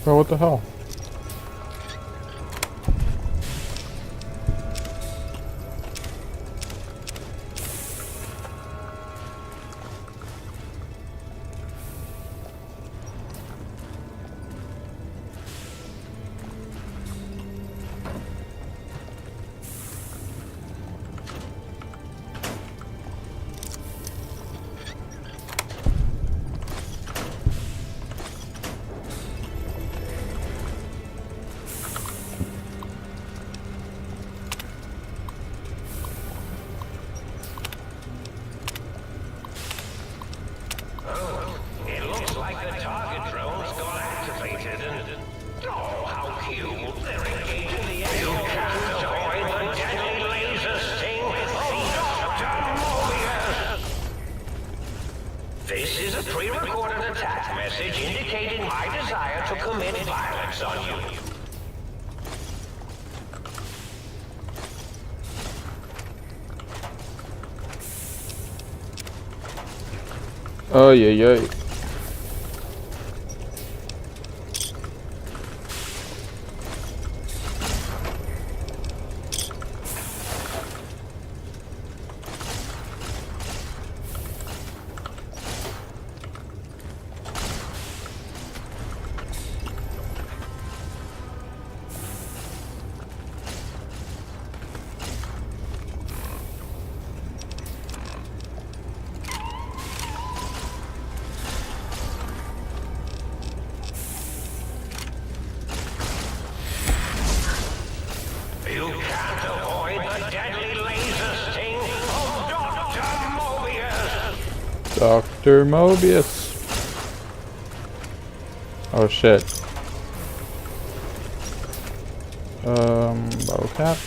Oh, what the hell? This is a pre-recorded attack message indicating my desire to commit violence on you. Oh, yeah. You can't avoid the deadly laser sting of Dr. Mobius! Dr. Mobius. Oh shit. Bottle cap.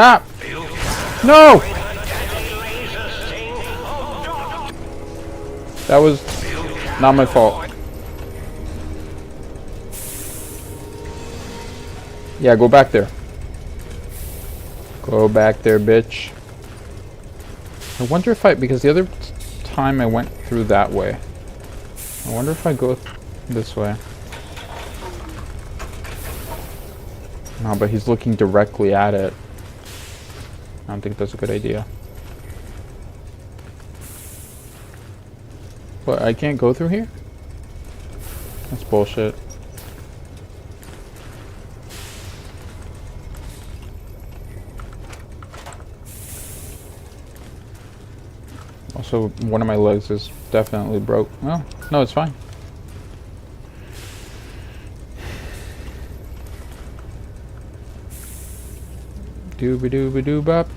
Ah! No! That was not my fault. Yeah, go back there. Go back there, bitch. I wonder if because the other time I went through that way. I wonder if I go this way. No, but he's looking directly at it. I don't think that's a good idea. What, I can't go through here? That's bullshit. Also, one of my legs is definitely broke. Oh, no, it's fine. Dooby-dooby-doo-bop.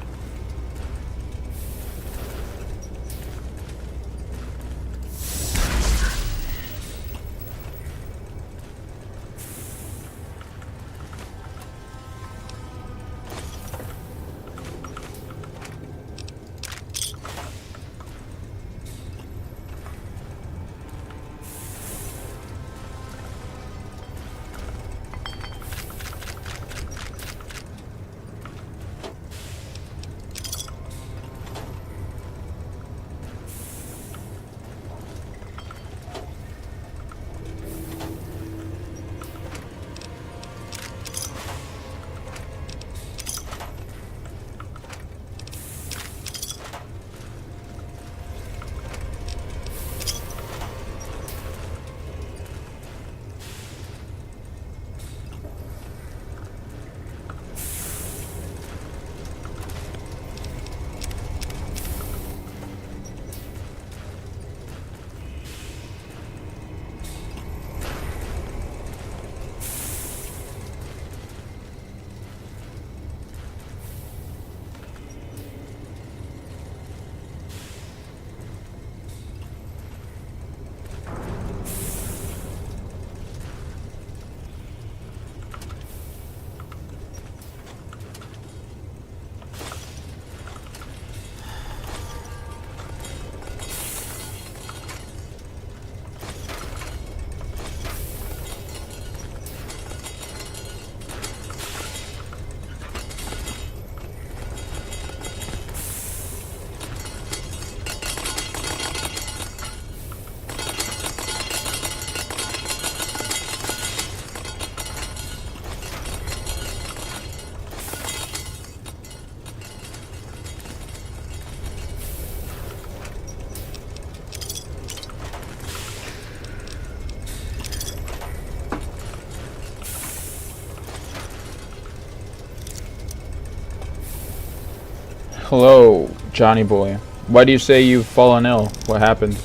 Hello, Johnny boy. Why do you say you've fallen ill? What happened?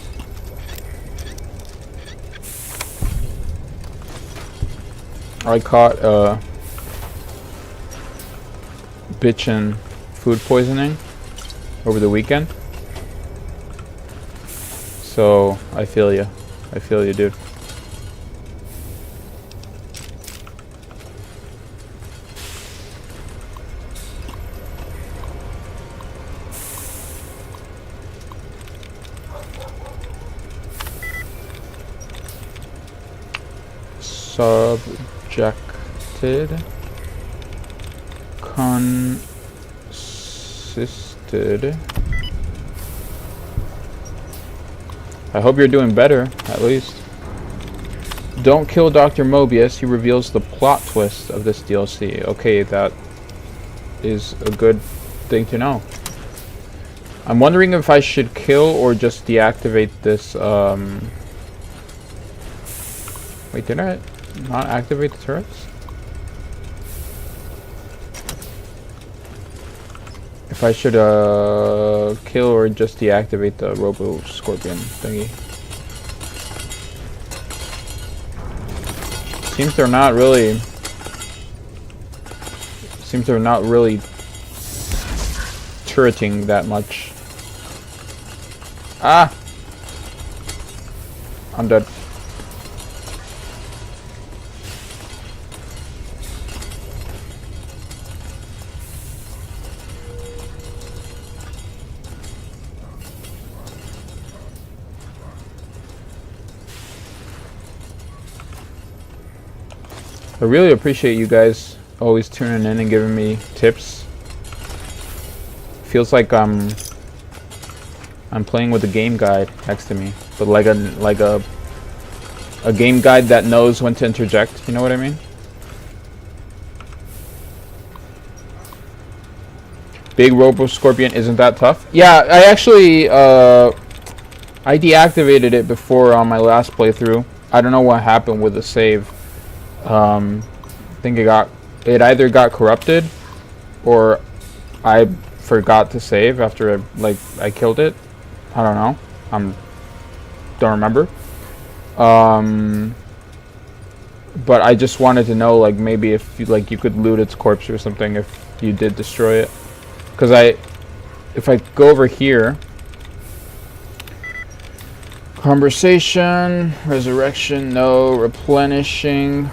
I caught bitchin' food poisoning over the weekend. So I feel you. I feel you, dude. Subjected. Consisted. I hope you're doing better, at least. Don't kill Dr. Mobius. He reveals the plot twist of this DLC. Okay, that is a good thing to know. I'm wondering if I should kill or just deactivate this, Wait, did I not activate the turrets? If I should, kill or just deactivate the Robo Scorpion thingy. Seems they're not really turreting that much. Ah! I'm dead. I really appreciate you guys always tuning in and giving me tips. Feels like I'm playing with a game guide next to me, but like a game guide that knows when to interject. You know what I mean? Big Robo Scorpion isn't that tough. Yeah, I actually I deactivated it before on my last playthrough. I don't know what happened with the save. I think it either got corrupted or I forgot to save after I killed it. I don't know. Don't remember. But I just wanted to know, like, maybe if you could loot its corpse or something if you did destroy it. Cuz if I go over here, conversation, resurrection, no, replenishing,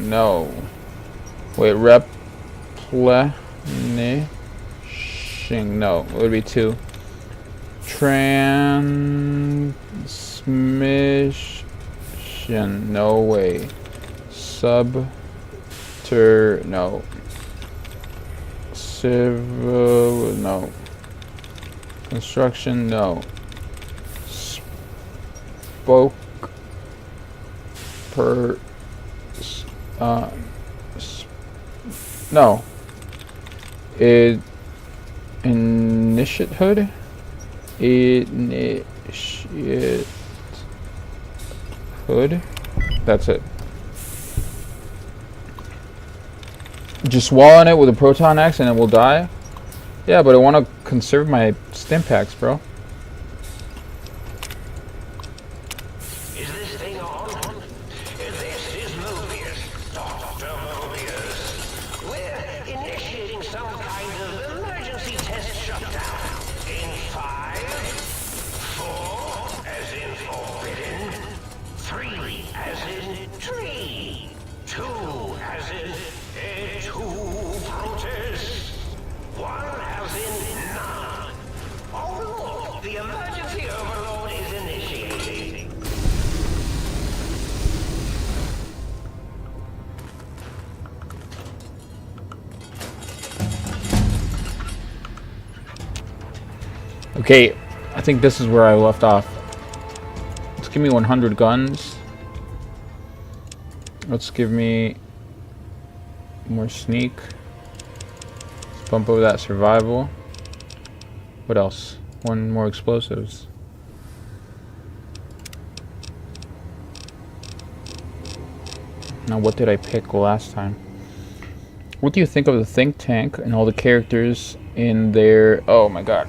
no. Wait, replenishing, no, it would be 2. Transmission, no way. No. Civil, no. Construction, no. Spoke per no. Initiatehood? Initiatehood? That's it. Just wall on it with a proton axe and it will die? Yeah, but I want to conserve my stim packs, bro. Is this thing on? This is Mobius, Dr. Mobius. We're initiating some kind of emergency test shutdown. In 5, 4, as in forbidden, 3, as in tree, 2, as in protest, 1, as in none. Overall, the emergency overload is initiating. Okay, I think this is where I left off. Let's give me 100 guns. Let's give me more sneak. Let's bump over that survival. What else? 1 more explosives. Now, what did I pick last time? What do you think of the think tank and all the characters in there? Oh my god.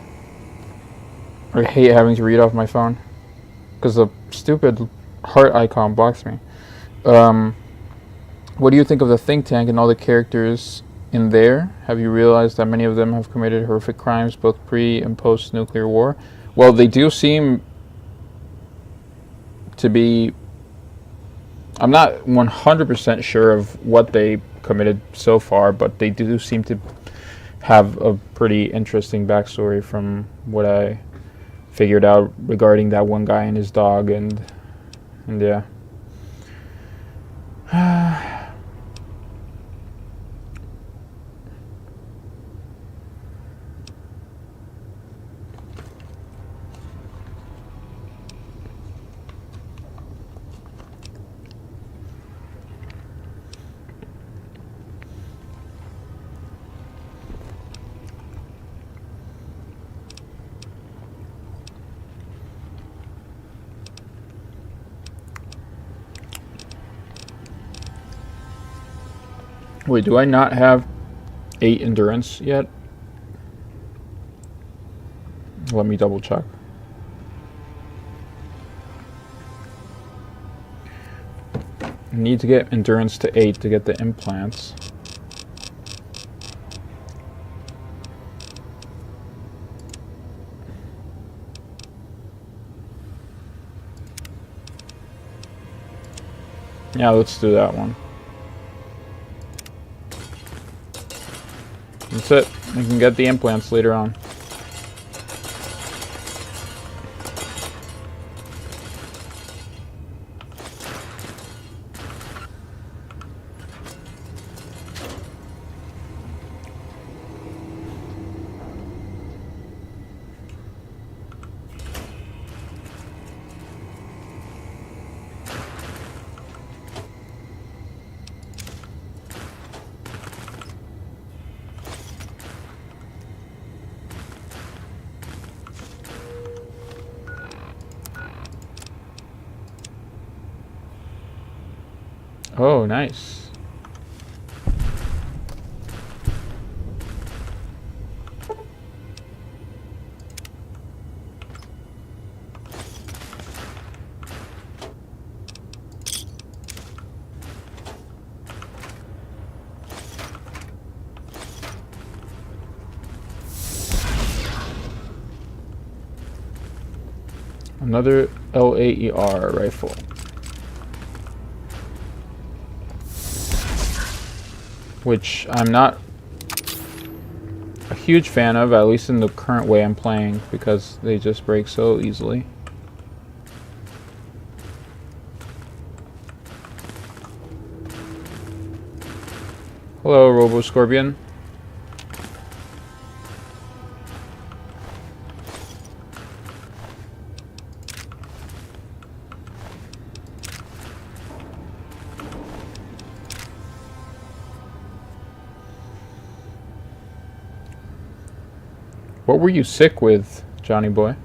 I hate having to read off my phone. Because the stupid heart icon blocks me. What do you think of the think tank and all the characters in there? Have you realized that many of them have committed horrific crimes both pre and post nuclear war? Well, they do seem to be... I'm not 100% sure of what they committed so far, but they do seem to have a pretty interesting backstory from what I figured out regarding that one guy and his dog, and yeah. Wait, do I not have 8 endurance yet? Let me double check. I need to get endurance to 8 to get the implants. Yeah, let's do that one. That's it. I can get the implants later on. Oh, nice. Another LAER rifle. Which I'm not a huge fan of, at least in the current way I'm playing, because they just break so easily. Hello, Robo Scorpion. What were you sick with, Johnny boy?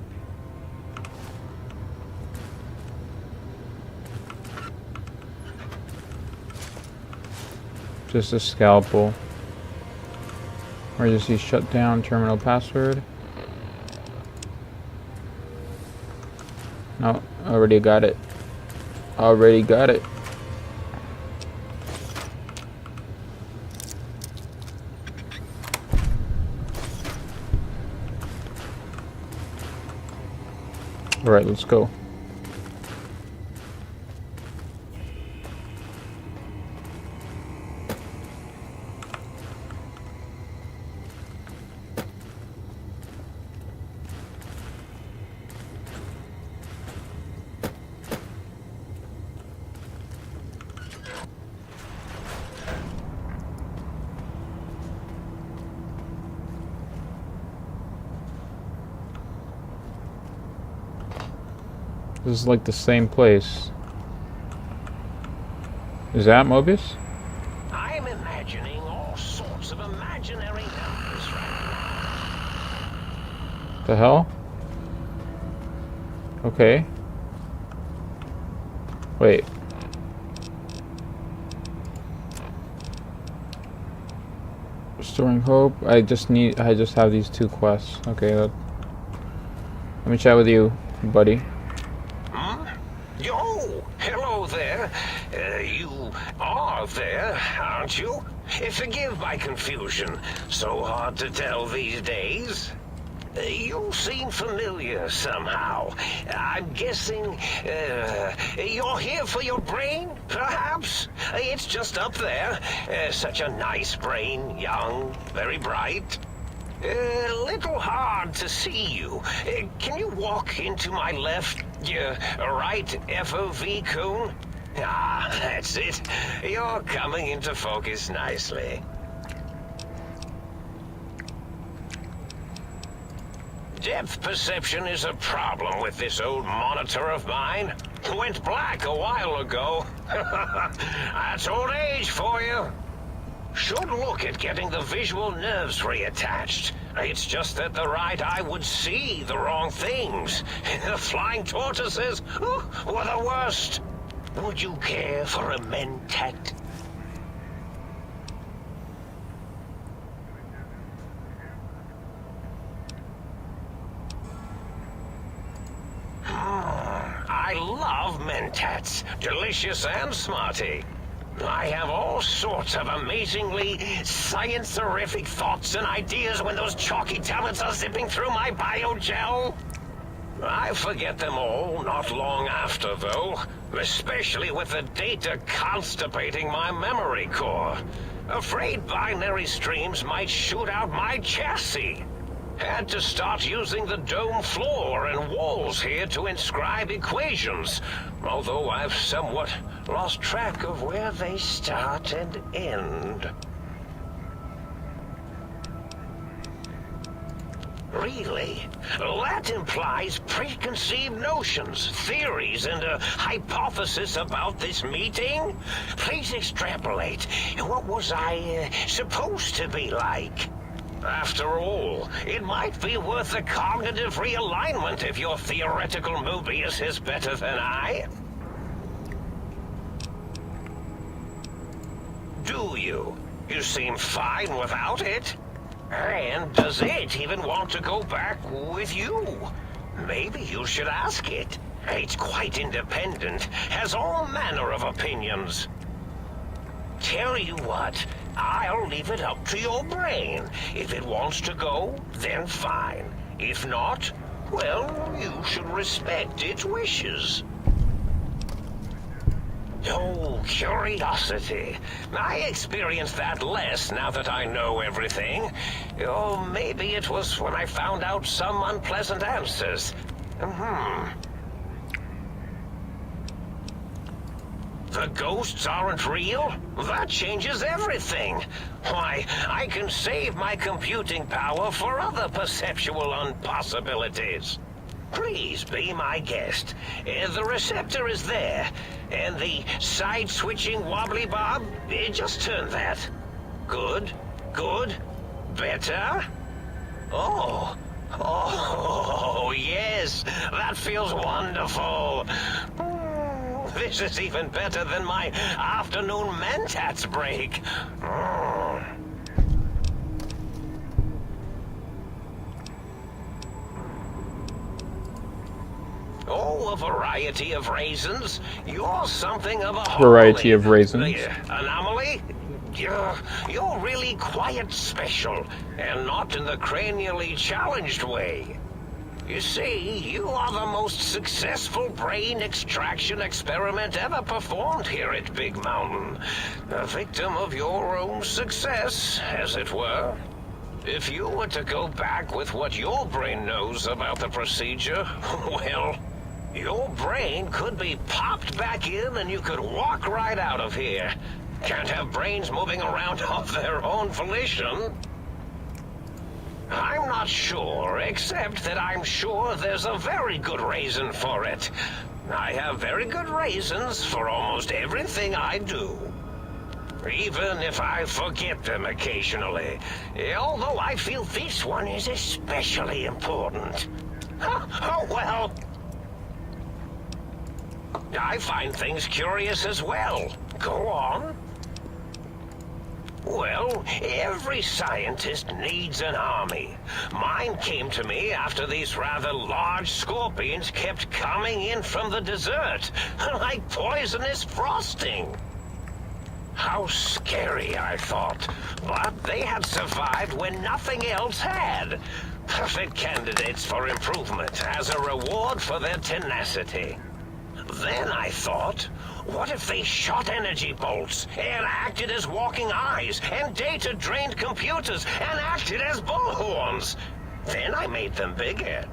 Just a scalpel. Emergency shutdown terminal password. No, already got it. Already got it. Alright, let's go. This is like the same place. Is that Mobius? I'm imagining all sorts of imaginary numbers right now. The hell? Okay. Wait. Restoring hope. I just have these 2 quests. Okay, let me chat with you, buddy. Oh, hello there. You are there, aren't you? Forgive my confusion. So hard to tell these days. You seem familiar somehow. I'm guessing you're here for your brain, perhaps? It's just up there. Such a nice brain, young, very bright. Little hard to see you. Can you walk into my left, right FOV cone? Ah, that's it. You're coming into focus nicely. Depth perception is a problem with this old monitor of mine. Went black a while ago. That's old age for you. Should look at getting the visual nerves reattached. It's just that the right eye would see the wrong things. The flying tortoises were the worst. Would you care for a mentat? I love mentats. Delicious and smarty. I have all sorts of amazingly science-terrific thoughts and ideas when those chalky tablets are zipping through my biogel. I forget them all not long after, though, especially with the data constipating my memory core. Afraid binary streams might shoot out my chassis. Had to start using the dome floor and walls here to inscribe equations, although I've somewhat lost track of where they start and end. Really? That implies preconceived notions, theories, and a hypothesis about this meeting? Please extrapolate. What was I supposed to be like? After all, it might be worth a cognitive realignment if your theoretical Mobius is better than I. Do you? You seem fine without it. And does it even want to go back with you? Maybe you should ask it. It's quite independent, has all manner of opinions. Tell you what, I'll leave it up to your brain. If it wants to go, then fine. If not, well, you should respect its wishes. Oh, curiosity. I experience that less now that I know everything. Or maybe it was when I found out some unpleasant answers. The ghosts aren't real? That changes everything. Why, I can save my computing power for other perceptual impossibilities. Please be my guest. The receptor is there. And the side-switching wobbly bob, just turn that. Good, good, better. Oh, yes, that feels wonderful. This is even better than my afternoon mentats break. Oh, a variety of raisins. You're something of a Variety of raisins. Anomaly? You're really quite special, and not in the cranially challenged way. You see, you are the most successful brain extraction experiment ever performed here at Big Mountain. A victim of your own success, as it were. If you were to go back with what your brain knows about the procedure, well, your brain could be popped back in and you could walk right out of here. Can't have brains moving around of their own volition. I'm not sure, except that I'm sure there's a very good reason for it. I have very good reasons for almost everything I do. Even if I forget them occasionally. Although I feel this one is especially important. Oh, well. I find things curious as well. Go on. Well, every scientist needs an army. Mine came to me after these rather large scorpions kept coming in from the desert, like poisonous frosting. How scary, I thought. But they had survived when nothing else had. Perfect candidates for improvement as a reward for their tenacity. Then I thought, what if they shot energy bolts and acted as walking eyes and data-drained computers and acted as bullhorns? Then I made them bigger.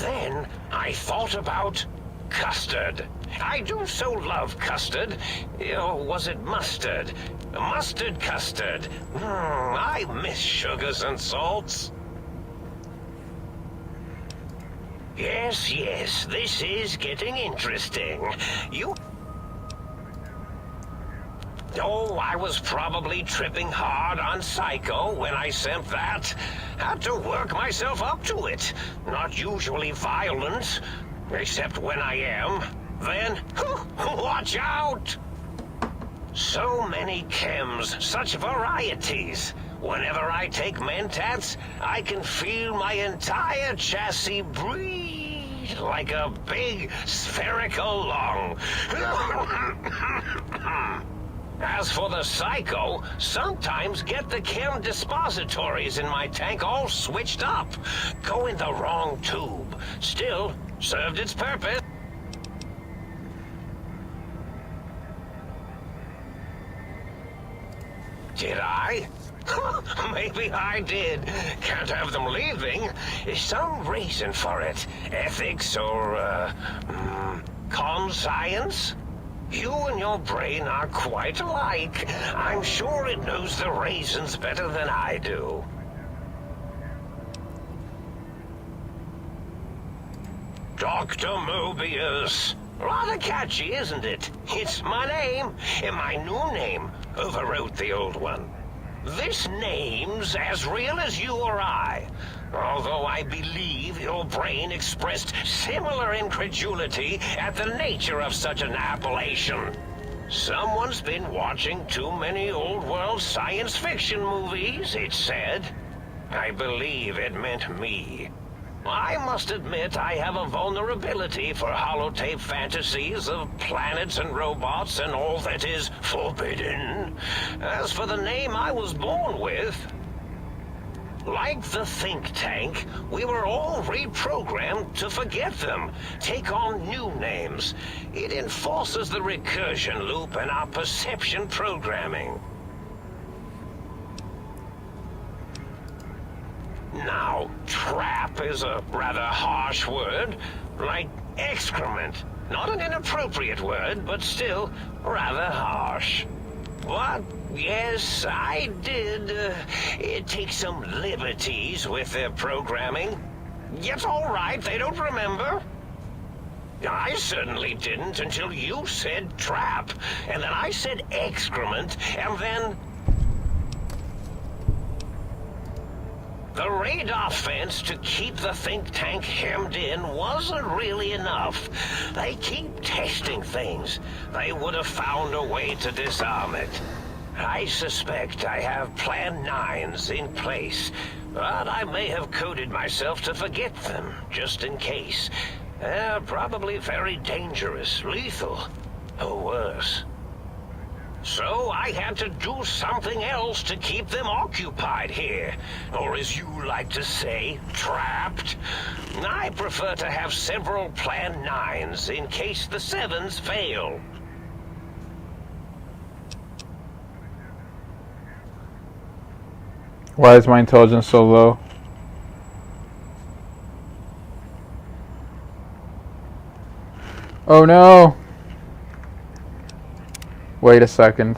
Then I thought about custard. I do so love custard. Or was it mustard? Mustard custard. I miss sugars and salts. Yes, this is getting interesting. Oh, I was probably tripping hard on Psycho when I sent that. Had to work myself up to it. Not usually violent, except when I am. Then, watch out! So many chems, such varieties. Whenever I take Mentats, I can feel my entire chassis breathe like a big spherical lung. As for the Psycho, sometimes get the chem dispositories in my tank all switched up. Go in the wrong tube. Still, served its purpose. Did I? Maybe I did. Can't have them leaving. Some reason for it. Ethics or, conscience? You and your brain are quite alike. I'm sure it knows the reasons better than I do. Dr. Mobius. Rather catchy, isn't it? It's my name, and my new name overwrote the old one. This name's as real as you or I, although I believe your brain expressed similar incredulity at the nature of such an appellation. Someone's been watching too many old-world science fiction movies, it said. I believe it meant me. I must admit I have a vulnerability for holotape fantasies of planets and robots and all that is forbidden. As for the name I was born with, like the think tank, we were all reprogrammed to forget them, take on new names. It enforces the recursion loop in our perception programming. Now, trap is a rather harsh word, like excrement. Not an inappropriate word, but still rather harsh. But, yes, I did take some liberties with their programming. It's all right, they don't remember. I certainly didn't until you said trap, and then I said excrement, and then... The radar fence to keep the think tank hemmed in wasn't really enough. They keep testing things. They would have found a way to disarm it. I suspect I have Plan 9s in place, but I may have coded myself to forget them, just in case. They're probably very dangerous, lethal, or worse. So I had to do something else to keep them occupied here. Or as you like to say, trapped. I prefer to have several Plan 9s in case the 7s fail. Why is my intelligence so low? Oh no! Wait a second.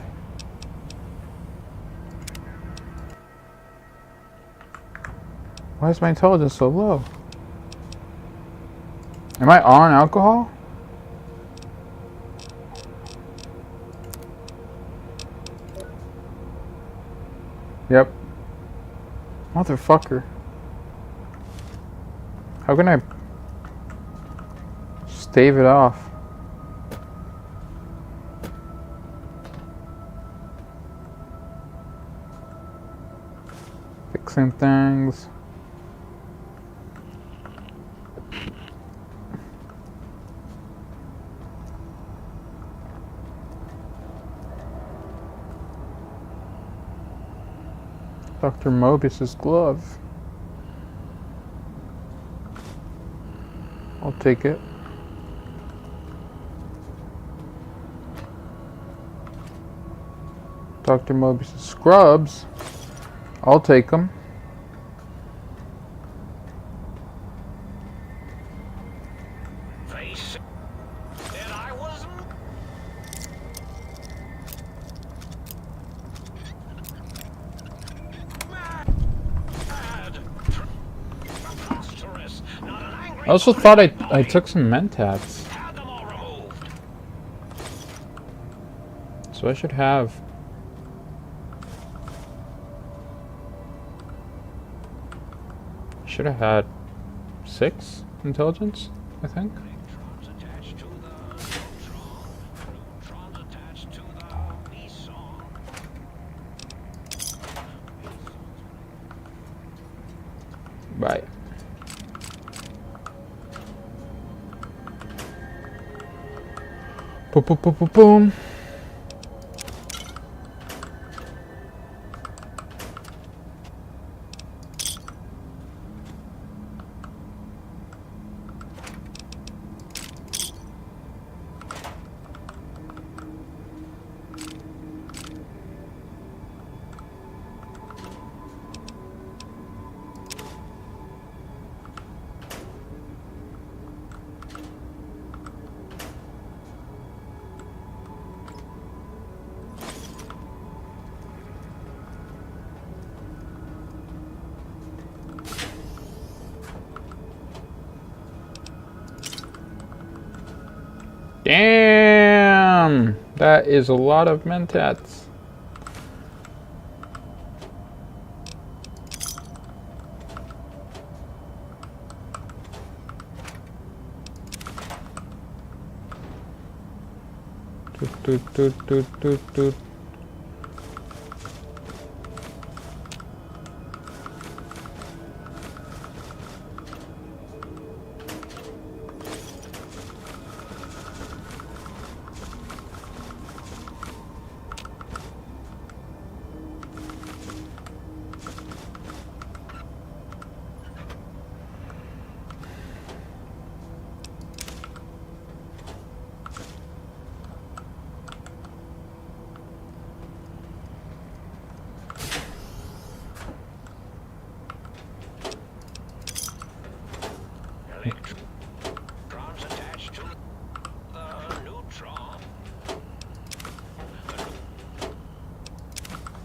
Why is my intelligence so low? Am I on alcohol? Yep. Motherfucker. How can I stave it off? fixing things. Dr. Mobius's glove. I'll take it. Dr. Mobius's scrubs. I'll take them. Face that I was mad. Preposterous. Not an angry I also thought I took some Mentats. had them all removed. So I should have. Should have had 6 intelligence, I think. Neutrons attached to the neutron. Neutrons attached to the meson. Right. Boom, boom, boom, boom, boom. Damn! That is a lot of Mentats. Doot, doot, doot, doot, doot, doot. Electrons attached to the neutron.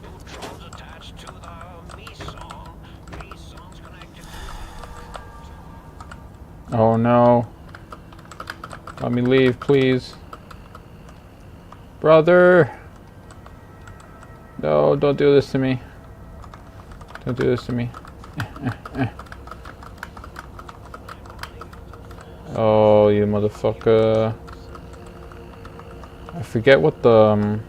Neutrons attached to the meson. Meson's connected to Oh no. Let me leave, please. Brother! No, don't do this to me. Don't do this to me. Oh, you motherfucker. I forget what the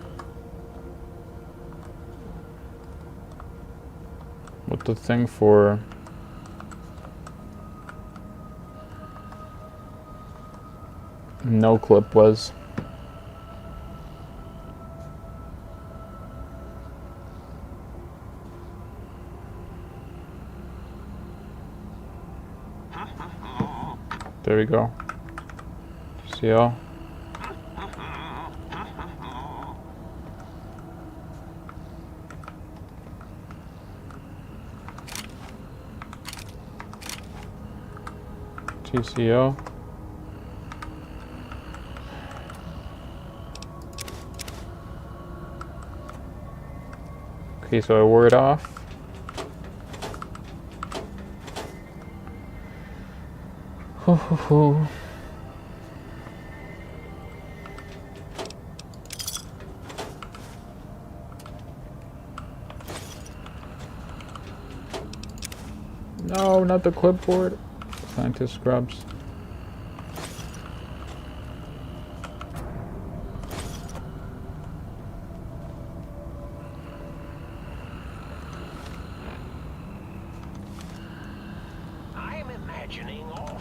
thing for no clip was. There we go. See y'all. TCO. Okay, so I wore it off. Hoo hoo hoo. No, not the clipboard. Scientist scrubs. imagining all...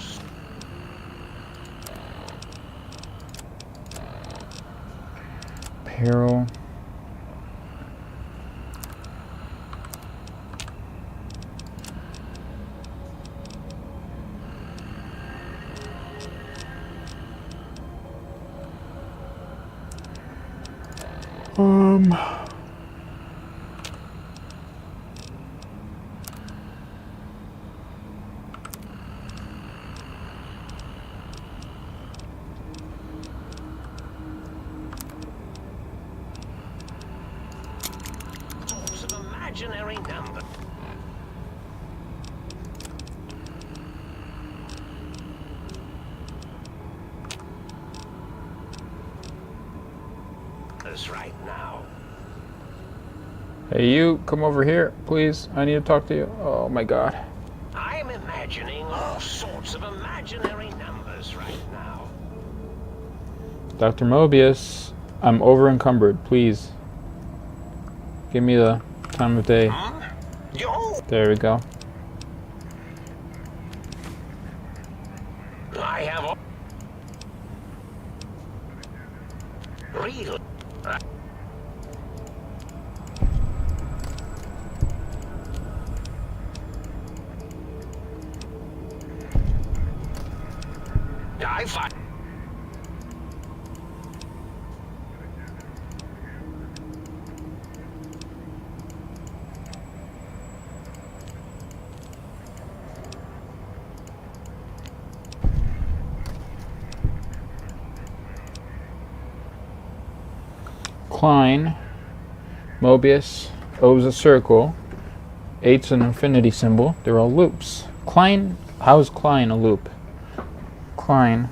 Peril. sorts of imaginary numbers. Right now. Hey, you, come over here, please. I need to talk to you. Oh my god. I'm imagining all sorts of imaginary numbers right now. Dr. Mobius, I'm over encumbered. Please. Give me the time of day. Yo! There we go. I have a... Real... I find... Klein, Mobius, O's a circle, 8's an infinity symbol. They're all loops. Klein, how is Klein a loop? Klein.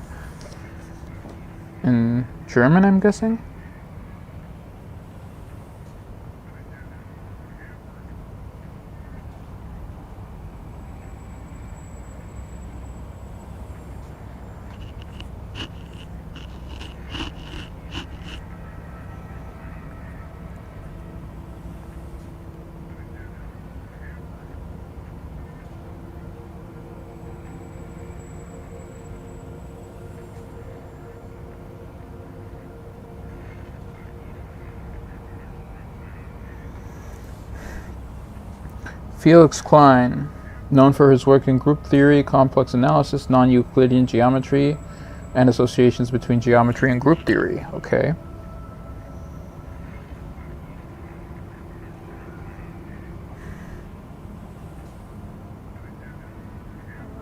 In German, I'm guessing? Felix Klein, known for his work in group theory, complex analysis, non-Euclidean geometry, and associations between geometry and group theory. Okay.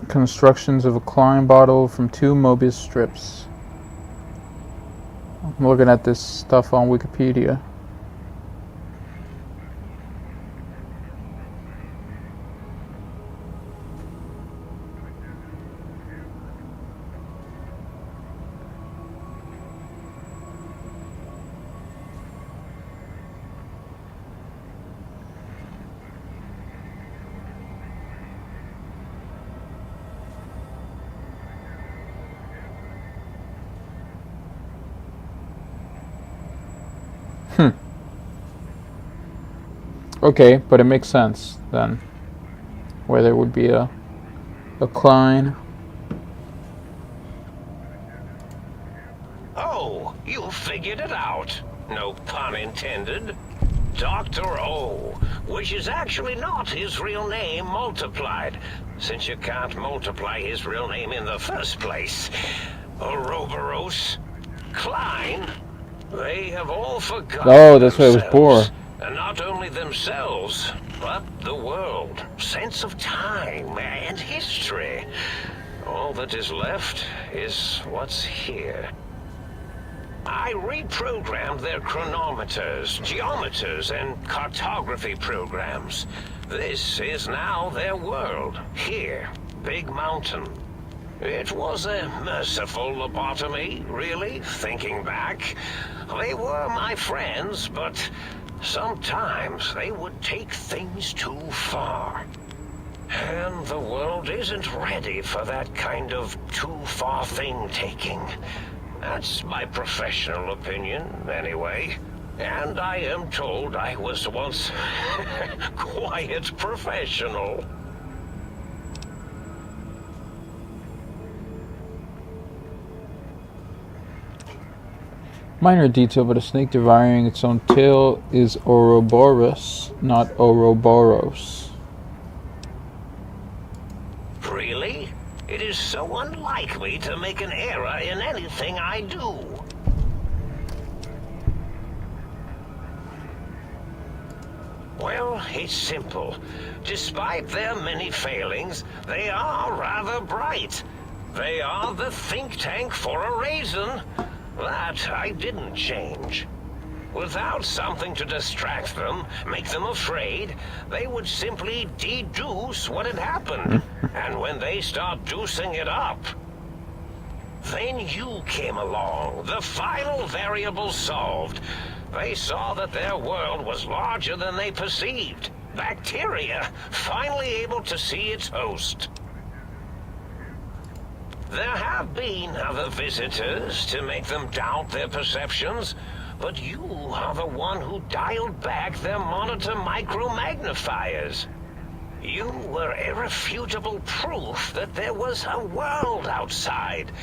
Constructions of a Klein bottle from 2 Mobius strips. I'm looking at this stuff on Wikipedia. Okay, but it makes sense then, where there would be a Klein. Oh, you figured it out. No pun intended. Dr. O, which is actually not his real name multiplied, since you can't multiply his real name in the first place. Ouroboros, Klein, they have all forgotten Oh, that's why it was themselves. Bohr. And not only themselves, but the world, sense of time and history. All that is left is what's here. I reprogrammed their chronometers, geometers, and cartography programs. This is now their world, here, Big Mountain. It was a merciful lobotomy, really, thinking back. They were my friends, but sometimes they would take things too far. And the world isn't ready for that kind of too-far thing-taking. That's my professional opinion, anyway. And I am told I was once quiet professional. Minor detail, but a snake devouring its own tail is Ouroboros, not Ouroboros. Really? It is so unlike me to make an error in anything I do. Well, it's simple. Despite their many failings, they are rather bright. They are the think tank for a reason. That I didn't change. Without something to distract them, make them afraid, they would simply deduce what had happened. And when they start deucing it up, then you came along, the final variable solved. They saw that their world was larger than they perceived. Bacteria, finally able to see its host. There have been other visitors to make them doubt their perceptions, but you are the one who dialed back their monitor micromagnifiers. You were irrefutable proof that there was a world outside.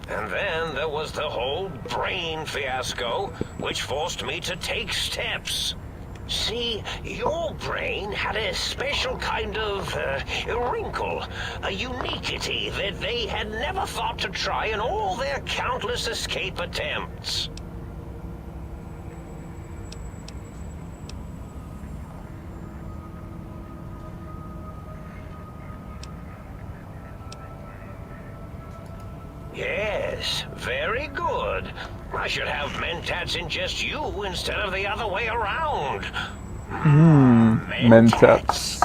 And then there was the whole brain fiasco, which forced me to take steps. See, your brain had a special kind of wrinkle, a uniquity that they had never thought to try in all their countless escape attempts. Yes, very good. I should have Mentats ingest you instead of the other way around. Mentats.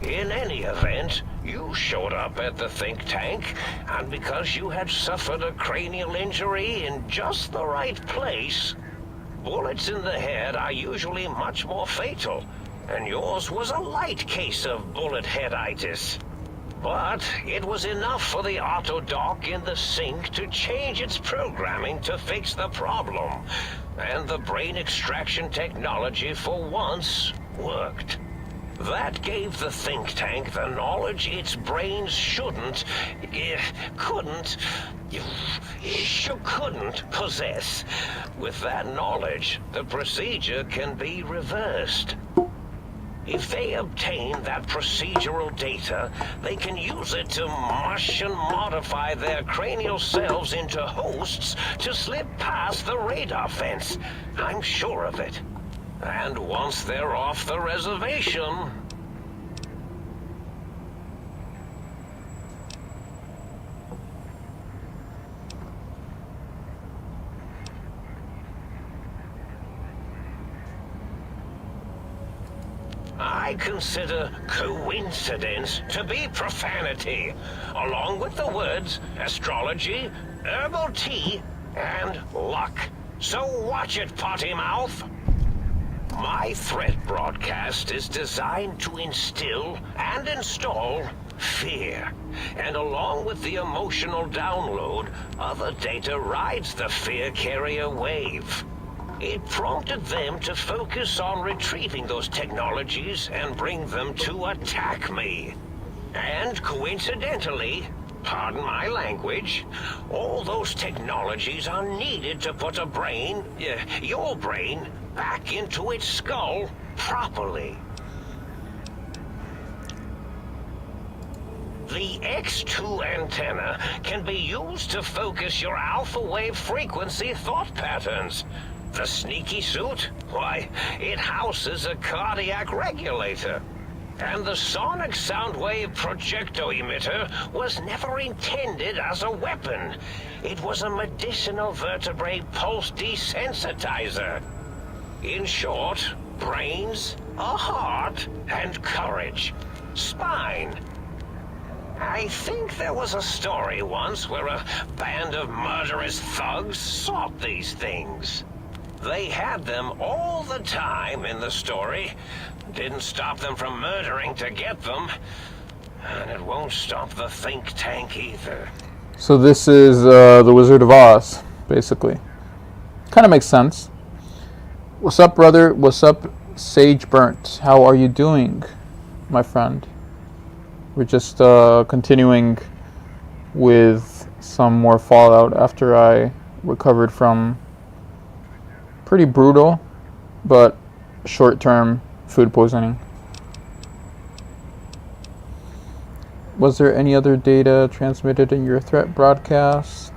In any event, you showed up at the think tank, and because you had suffered a cranial injury in just the right place, bullets in the head are usually much more fatal, and yours was a light case of bullet headitis. But it was enough for the autodock in the sink to change its programming to fix the problem. And the brain extraction technology for once worked. That gave the think tank the knowledge its brains couldn't possess. With that knowledge, the procedure can be reversed. If they obtain that procedural data, they can use it to mush and modify their cranial cells into hosts to slip past the radar fence. I'm sure of it. And once they're off the reservation... I consider coincidence to be profanity, along with the words astrology, herbal tea, and luck. So watch it, potty mouth. My threat broadcast is designed to instill and install fear. And along with the emotional download, other data rides the fear carrier wave. It prompted them to focus on retrieving those technologies and bring them to attack me. And coincidentally, pardon my language, all those technologies are needed to put a brain, your brain, back into its skull properly. The X2 antenna can be used to focus your alpha wave frequency thought patterns. The sneaky suit? Why, it houses a cardiac regulator. And the sonic sound wave projecto emitter was never intended as a weapon. It was a medicinal vertebrae pulse desensitizer. In short, brains, a heart, and courage. Spine. I think there was a story once where a band of murderous thugs sought these things. They had them all the time in the story. Didn't stop them from murdering to get them. And it won't stop the think tank either. So this is the Wizard of Oz, basically. Kind of makes sense. What's up, brother? What's up, Sage Burnt? How are you doing, my friend? We're just continuing with some more Fallout after I recovered from pretty brutal, but short-term food poisoning. Was there any other data transmitted in your threat broadcast?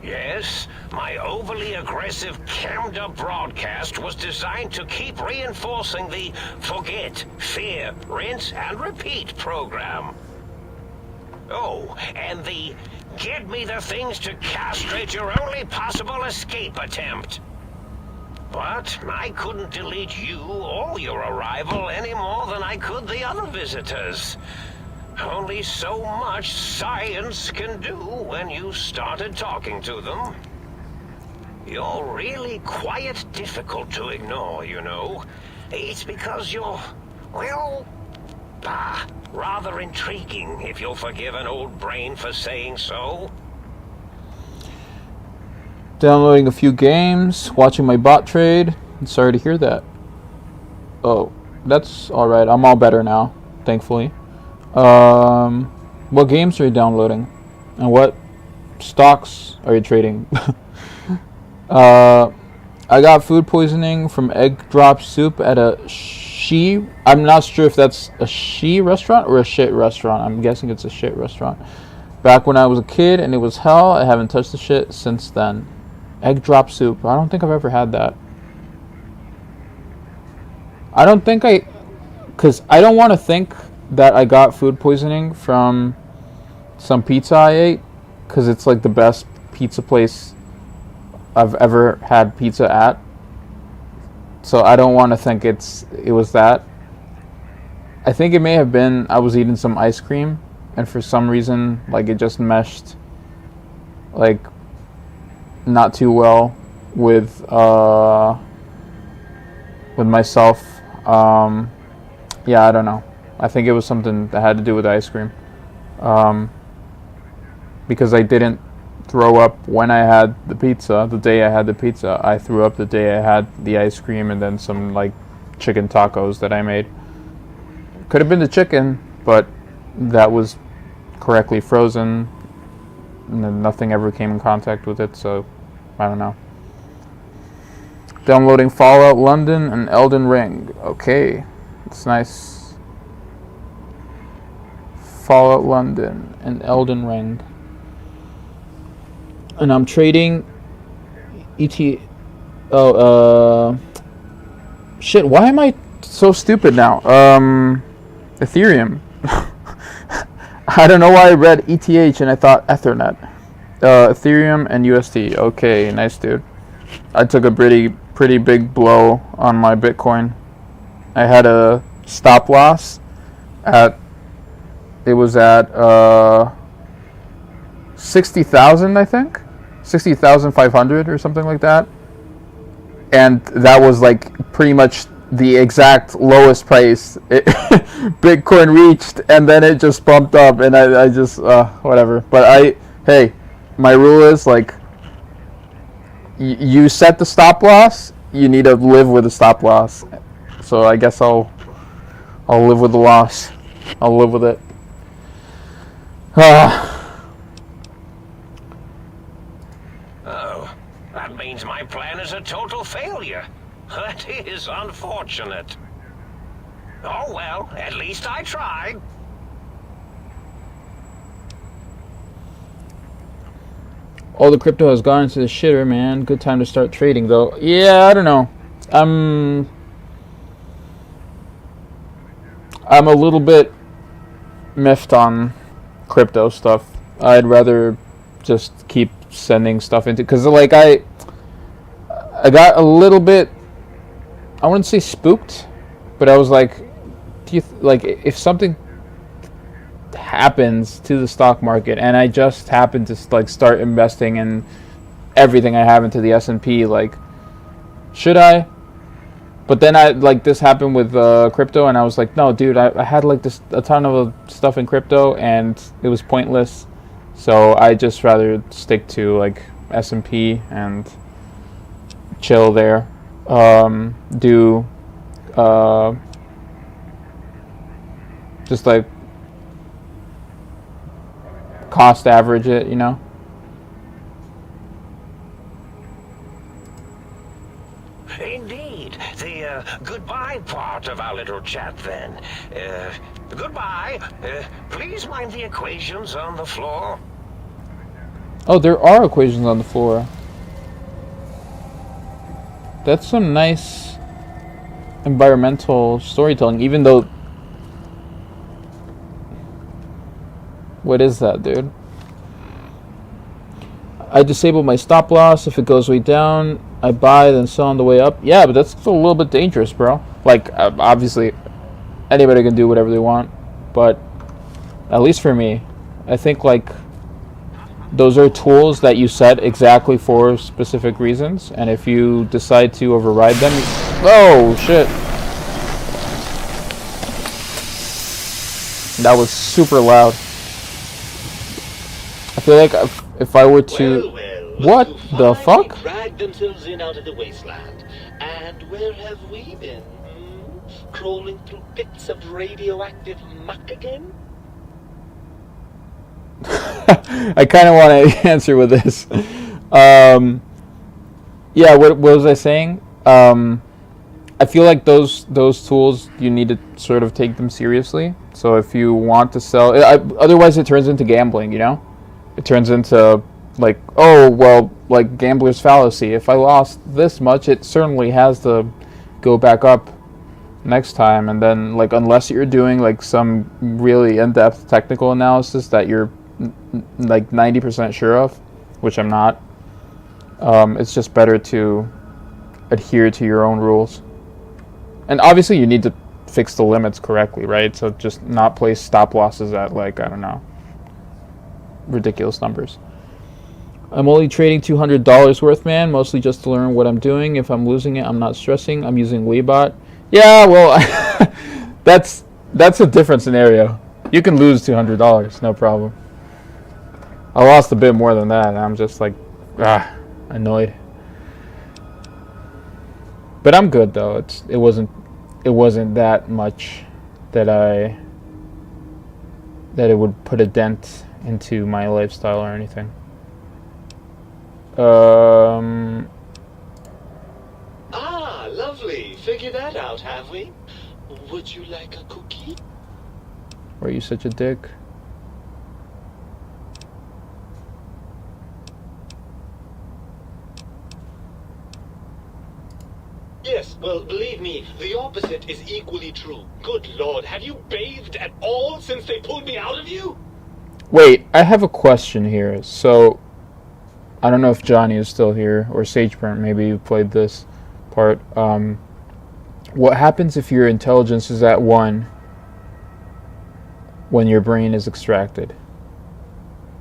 Yes, my overly aggressive cammed up broadcast was designed to keep reinforcing the forget, fear, rinse, and repeat program. Oh, and the get me the things to castrate your only possible escape attempt. But I couldn't delete you or your arrival any more than I could the other visitors. Only so much science can do when you started talking to them. You're really quite difficult to ignore, you know. It's because you're, well, rather intriguing, if you'll forgive an old brain for saying so. Downloading a few games, watching my bot trade. Sorry to hear that. Oh, that's alright. I'm all better now, thankfully. What games are you downloading? And what stocks are you trading? I got food poisoning from egg drop soup at a I'm not sure if that's a restaurant or a shit restaurant. I'm guessing it's a shit restaurant. Back when I was a kid and it was hell, I haven't touched the shit since then. Egg drop soup. I don't think I've ever had that. I don't think because I don't want to think that I got food poisoning from some pizza I ate, because it's like the best pizza place I've ever had pizza at. So I don't want to think it was that. I think it may have been I was eating some ice cream, and for some reason, like, it just meshed, like, not too well with myself. Yeah, I don't know. I think it was something that had to do with ice cream. Because I didn't throw up when I had the pizza, the day I had the pizza. I threw up the day I had the ice cream and then some, like, chicken tacos that I made. Could have been the chicken, but that was correctly frozen, and then nothing ever came in contact with it, so I don't know. Downloading Fallout London and Elden Ring. Okay, it's nice. Fallout London and Elden Ring. And I'm trading shit, why am I so stupid now? Ethereum. I don't know why I read ETH and I thought Ethernet. Ethereum and USD. Okay, nice, dude. I took a pretty big blow on my Bitcoin. I had a stop loss at 60,000, I think. 60,500 or something like that. And that was like pretty much the exact lowest price Bitcoin reached, and then it just bumped up, and I just whatever. But hey, my rule is, like, you set the stop loss, you need to live with the stop loss. So I guess I'll live with the loss. I'll live with it. Oh, that means my plan is a total failure. That is unfortunate. Oh well, at least I tried. All the crypto has gone into the shitter, man. Good time to start trading, though. Yeah, I don't know. I'm a little bit miffed on crypto stuff. I'd rather just keep sending stuff into, because, like, I got a little bit, I wouldn't say spooked, but I was like, if something happens to the stock market and I just happen to, like, start investing in everything I have into the S&P, like, should I? But then this happened with crypto, and I was like, no, dude, I had, like, a ton of stuff in crypto, and it was pointless. So I just rather stick to, like, S&P and chill there. Just, like, cost average it, you know? part of our little chat then. Goodbye. Please mind the equations on the floor. Oh, there are equations on the floor. That's some nice environmental storytelling, even though... What is that, dude? I disable my stop loss. If it goes way down, I buy, then sell on the way up. Yeah, but that's still a little bit dangerous, bro. Like, obviously, anybody can do whatever they want. But, at least for me, I think, like, those are tools that you set exactly for specific reasons. And if you decide to override them... Oh, shit. That was super loud. I feel like if I were to... What the fuck? Dragged themselves in out of the wasteland. And where have we been? Crawling through bits of radioactive muck again? I kind of want to answer with this. Yeah, what was I saying? I feel like those tools, you need to sort of take them seriously. So if you want to sell... otherwise it turns into gambling, you know? It turns into, like, oh, well, like gambler's fallacy. If I lost this much, it certainly has to go back up next time. And then, like, unless you're doing, like, some really in-depth technical analysis that you're, like, 90% sure of, which I'm not, it's just better to adhere to your own rules. And obviously you need to fix the limits correctly, right? So just not place stop losses at, like, I don't know, ridiculous numbers. I'm only trading $200 worth, man, mostly just to learn what I'm doing. If I'm losing it, I'm not stressing. I'm using Weebot. Yeah, well, that's a different scenario. You can lose $200, no problem. I lost a bit more than that, and I'm just like, annoyed. But I'm good though. It wasn't that much that it would put a dent into my lifestyle or anything. Ah, lovely. Figured that out, have we? Would you like a cookie? Why are you such a dick? Yes, well, believe me, the opposite is equally true. Good Lord, have you bathed at all since they pulled me out of you? Wait, I have a question here. So, I don't know if Johnny is still here, or Sageburn, maybe you played this part. What happens if your intelligence is at 1 when your brain is extracted?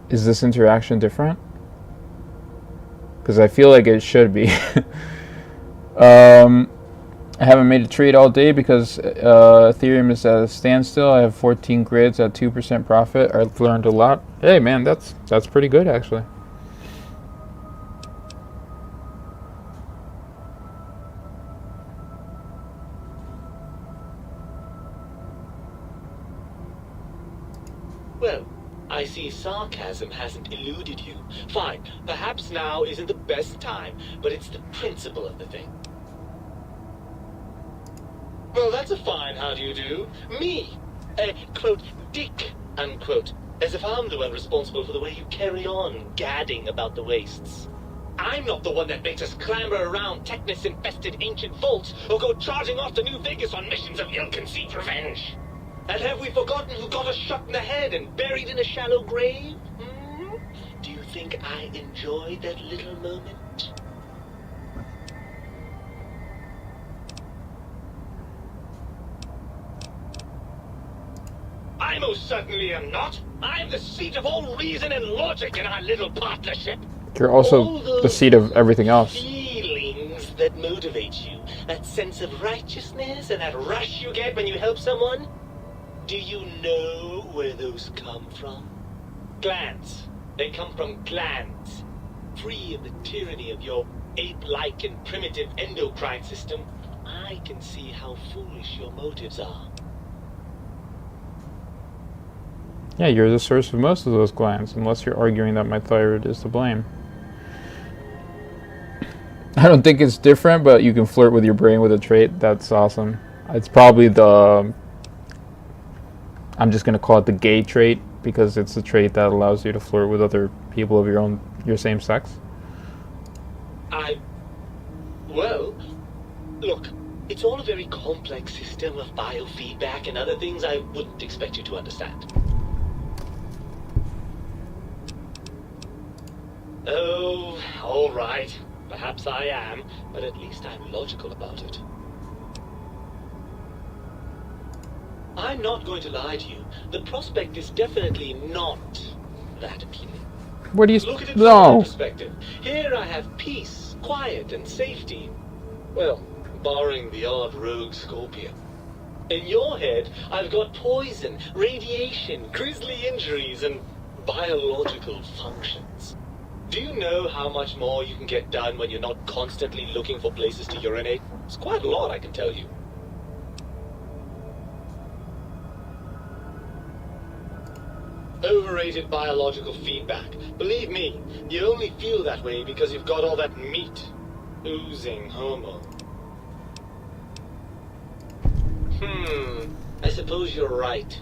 Is this interaction different? Because I feel like it should be. I haven't made a trade all day because Ethereum is at a standstill. I have 14 grids at 2% profit. I've learned a lot. Hey man, that's pretty good actually. Well, I see sarcasm hasn't eluded you. Fine, perhaps now isn't the best time, but it's the principle of the thing. Well, that's a fine how do you do. Me, a, quote, dick, unquote, as if I'm the one responsible for the way you carry on gadding about the wastes. I'm not the one that makes us clamber around Technus-infested ancient vaults or go charging off to New Vegas on missions of ill-conceived revenge. And have we forgotten who got us shot in the head and buried in a shallow grave? Do you think I enjoyed that little moment? I most certainly am not. I'm the seat of all reason and logic in our little partnership. You're also the seat of everything else. Feelings that motivate you, that sense of righteousness and that rush you get when you help someone. Do you know where those come from? Glands. They come from glands. Free of the tyranny of your ape-like and primitive endocrine system, I can see how foolish your motives are. Yeah, you're the source of most of those glands, unless you're arguing that my thyroid is to blame. I don't think it's different, but you can flirt with your brain with a trait. That's awesome. It's probably the, I'm just gonna call it the gay trait because it's a trait that allows you to flirt with other people of your same sex. Well, look, it's all a very complex system of biofeedback and other things I wouldn't expect you to understand. Oh, all right. Perhaps I am, but at least I'm logical about it. I'm not going to lie to you. The prospect is definitely not that appealing. What do you? Look at it from my No. perspective. Here I have peace, quiet, and safety. Well, barring the odd rogue scorpion. In your head, I've got poison, radiation, grisly injuries, and biological functions. Do you know how much more you can get done when you're not constantly looking for places to urinate? It's quite a lot, I can tell you. Overrated biological feedback. Believe me, you only feel that way because you've got all that meat. Oozing hormone. I suppose you're right.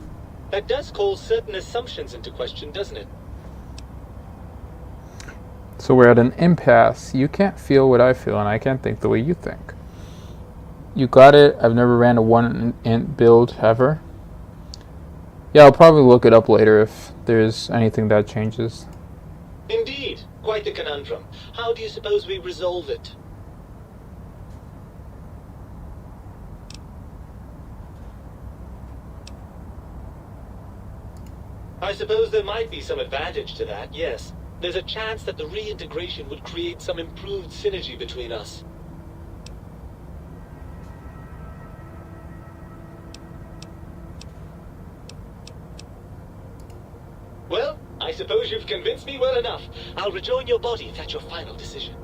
That does call certain assumptions into question, doesn't it? So we're at an impasse. You can't feel what I feel, and I can't think the way you think. You got it. I've never ran a one int build ever. Yeah, I'll probably look it up later if there's anything that changes. Indeed. Quite the conundrum. How do you suppose we resolve it? I suppose there might be some advantage to that, yes. There's a chance that the reintegration would create some improved synergy between us. Well, I suppose you've convinced me well enough. I'll rejoin your body if that's your final decision.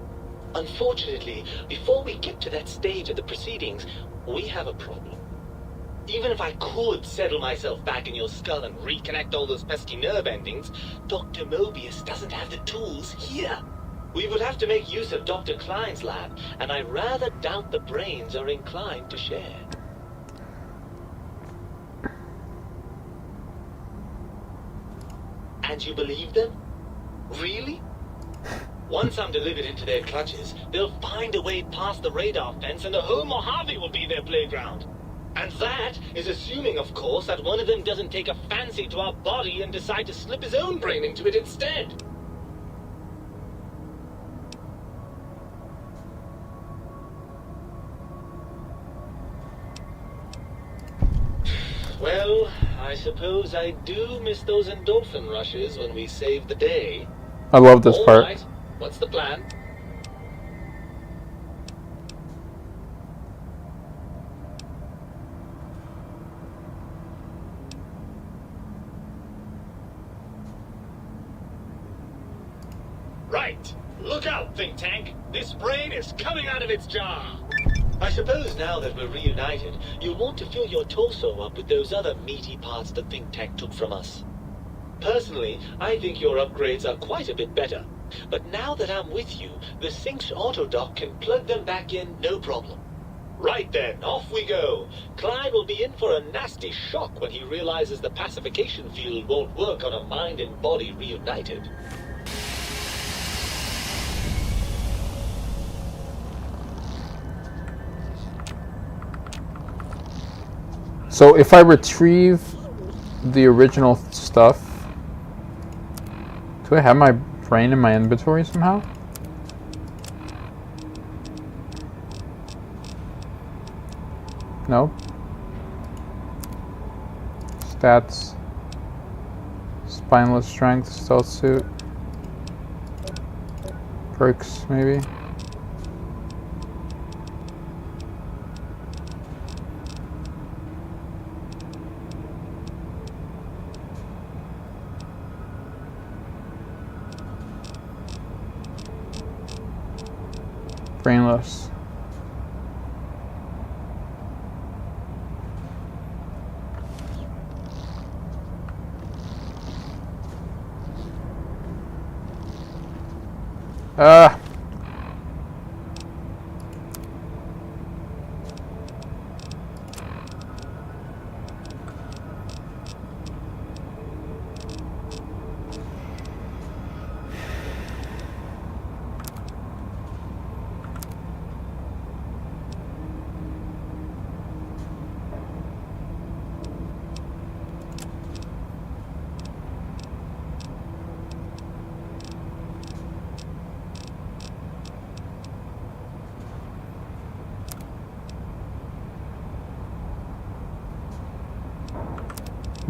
Unfortunately, before we get to that stage of the proceedings, we have a problem. Even if I could settle myself back in your skull and reconnect all those pesky nerve endings, Dr. Mobius doesn't have the tools here. We would have to make use of Dr. Klein's lab, and I rather doubt the brains are inclined to share. And you believe them? Really? Once I'm delivered into their clutches, they'll find a way past the radar fence and the whole Mojave will be their playground. And that is assuming, of course, that one of them doesn't take a fancy to our body and decide to slip his own brain into it instead. Well, I suppose I do miss those endorphin rushes when we save the day. I love this All part. right, what's the plan? Right. Look out, Think Tank. This brain is coming out of its jar. I suppose now that we're reunited, you'll want to fill your torso up with those other meaty parts the Think Tank took from us. Personally, I think your upgrades are quite a bit better. But now that I'm with you, the Sync's autodock can plug them back in no problem. Right then, off we go. Klein will be in for a nasty shock when he realizes the pacification field won't work on a mind and body reunited. So if I retrieve the original stuff, do I have my brain in my inventory somehow? No. Stats. Spineless strength, stealth suit. Perks, maybe. Brainless.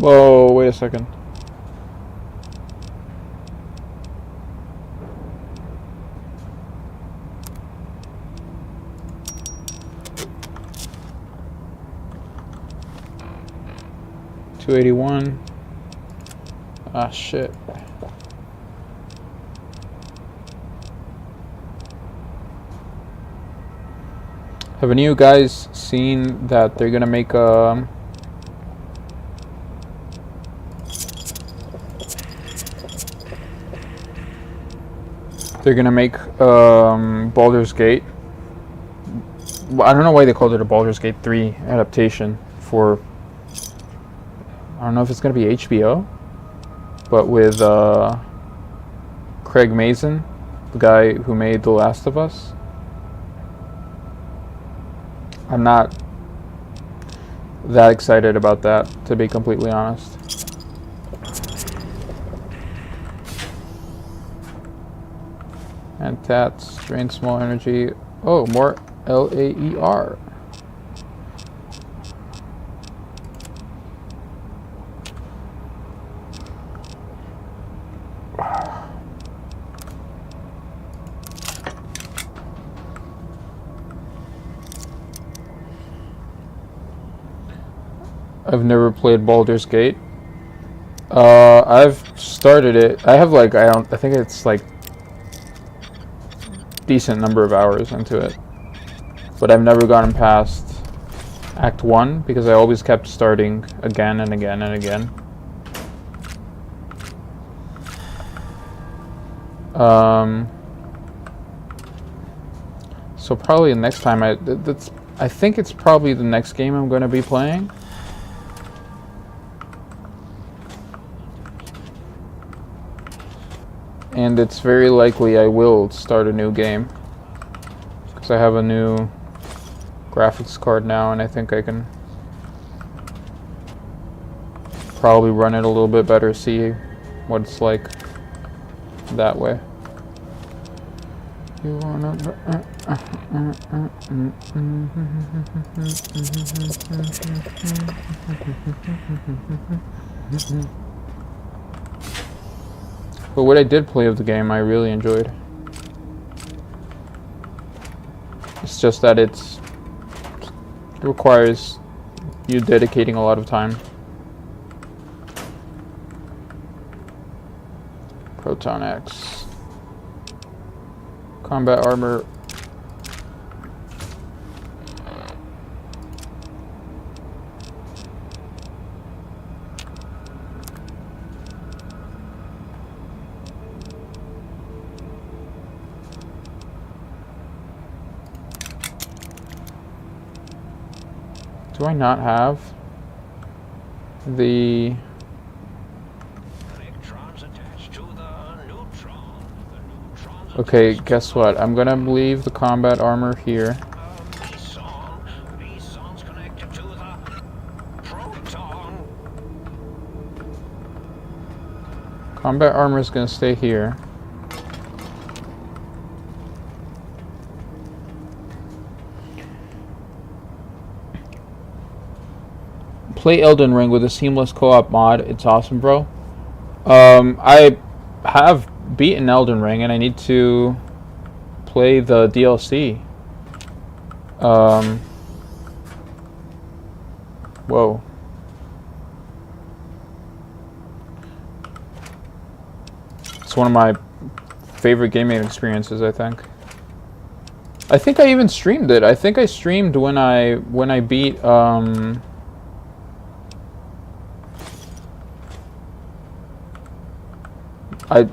Whoa, wait a second. $281. Ah, shit. Have any of you guys seen that they're gonna make Baldur's Gate? Well, I don't know why they called it a Baldur's Gate 3 adaptation for. I don't know if it's gonna be HBO, but with Craig Mazin, the guy who made The Last of Us. I'm not that excited about that, to be completely honest. And that's drain small energy. Oh, more LAER. I've never played Baldur's Gate. I've started it. I have like I think it's like decent number of hours into it, but I've never gotten past Act 1 because I always kept starting again and again and again. So probably the next time I think it's probably the next game I'm going to be playing. And it's very likely I will start a new game because I have a new graphics card now, and I think I can probably run it a little bit better, see what it's like that way. You wanna But what I did play of the game, I really enjoyed. It's just that it requires you dedicating a lot of time. Proton X. Combat armor. Do I not have the Electrons attached to the neutron. The neutrons Okay, guess what? I'm gonna leave the combat armor here. meson. Meson's connected to the proton. Combat armor is gonna stay here. Play Elden Ring with a seamless co-op mod. It's awesome, bro. I have beaten Elden Ring, and I need to play the DLC. Whoa. It's one of my favorite gaming experiences, I think. I think I even streamed it. I think I streamed when I beat I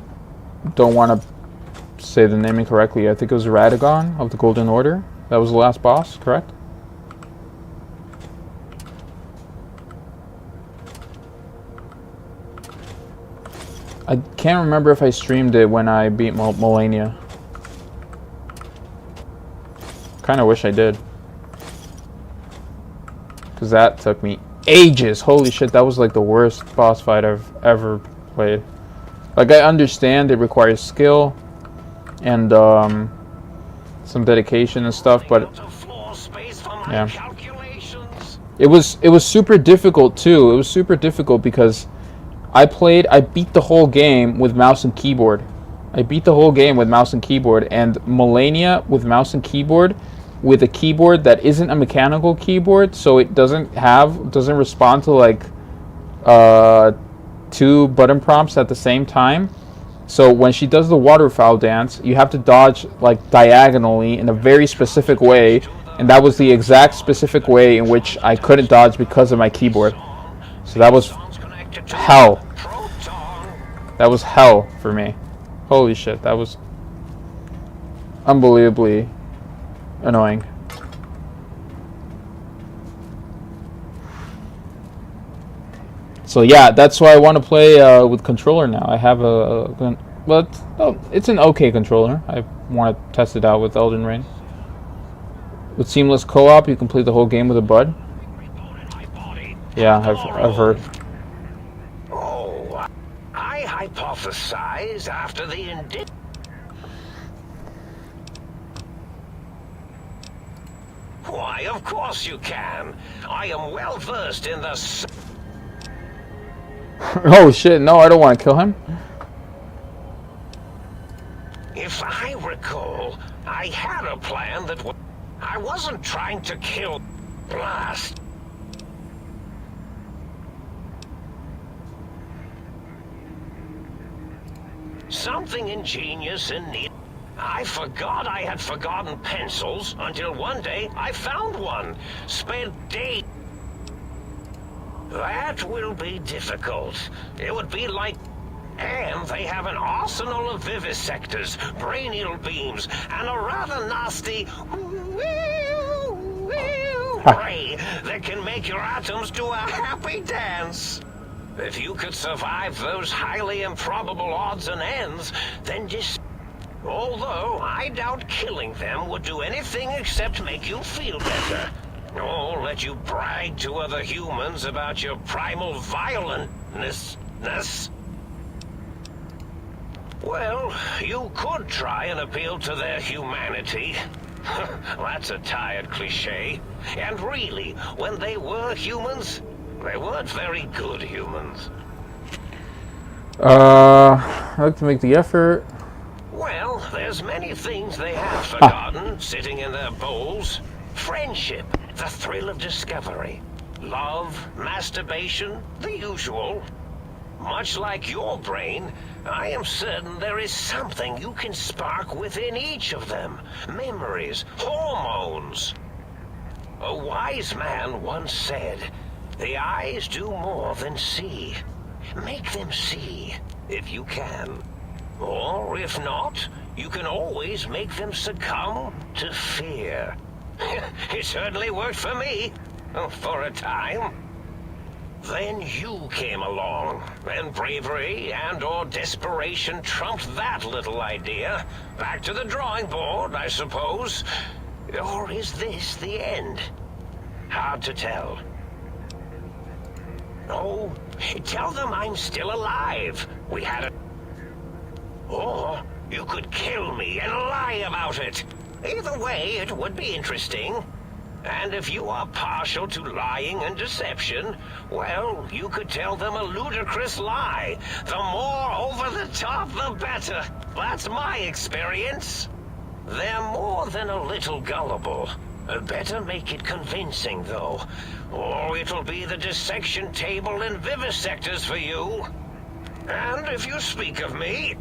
don't want to say the name incorrectly. I think it was Radagon of the Golden Order. That was the last boss, correct? I can't remember if I streamed it when I beat Malenia. Kind of wish I did. Because that took me ages. Holy shit, that was like the worst boss fight I've ever played. Like, I understand it requires skill and some dedication and stuff, but Out of floor space for my yeah. calculations. It was super difficult too. It was super difficult because I beat the whole game with mouse and keyboard. I beat the whole game with mouse and keyboard, and Malenia with mouse and keyboard, with a keyboard that isn't a mechanical keyboard, so it doesn't respond to like 2 button prompts at the same time. So when she does the waterfowl dance, you have to dodge like diagonally in a very specific way, and that was the exact specific way in which I couldn't dodge because of my keyboard. So that was hell. That was hell for me. Holy shit, that was unbelievably annoying. So yeah, that's why I want to play with controller now. I have it's an okay controller. I want to test it out with Elden Ring. With seamless co-op, you can play the whole game with a bud. Yeah, I've heard. Oh, I hypothesize after the Why, of course you can. I am well versed in the... Oh shit, no, I don't want to kill him. If I recall, I had a plan that I wasn't trying to kill Blast. Something ingenious and neat. I forgot I had forgotten pencils until one day I found one. Spent days. That will be difficult. It would be like... And they have an arsenal of vivisectors, brainial beams, and a rather nasty ray that can make your atoms do a happy dance. If you could survive those highly improbable odds and ends, then just... Although I doubt killing them would do anything except make you feel better. Or let you brag to other humans about your primal violentness. Well, you could try and appeal to their humanity. That's a tired cliche. And really, when they were humans, they weren't very good humans. I'd like to make the effort. Well, there's many things they have forgotten, sitting in their bowls. Friendship, the thrill of discovery. Love, masturbation, the usual. Much like your brain, I am certain there is something you can spark within each of them. Memories, hormones. A wise man once said, "The eyes do more than see. Make them see, if you can. Or if not, you can always make them succumb to fear." It certainly worked for me, for a time. Then you came along, and bravery and/or desperation trumped that little idea. Back to the drawing board, I suppose. Or is this the end? Hard to tell. Oh, tell them I'm still alive. We had a... Or you could kill me and lie about it. Either way, it would be interesting. And if you are partial to lying and deception, well, you could tell them a ludicrous lie. The more over the top, the better. That's my experience. They're more than a little gullible. Better make it convincing, though. Or it'll be the dissection table and vivisectors for you. And if you speak of me,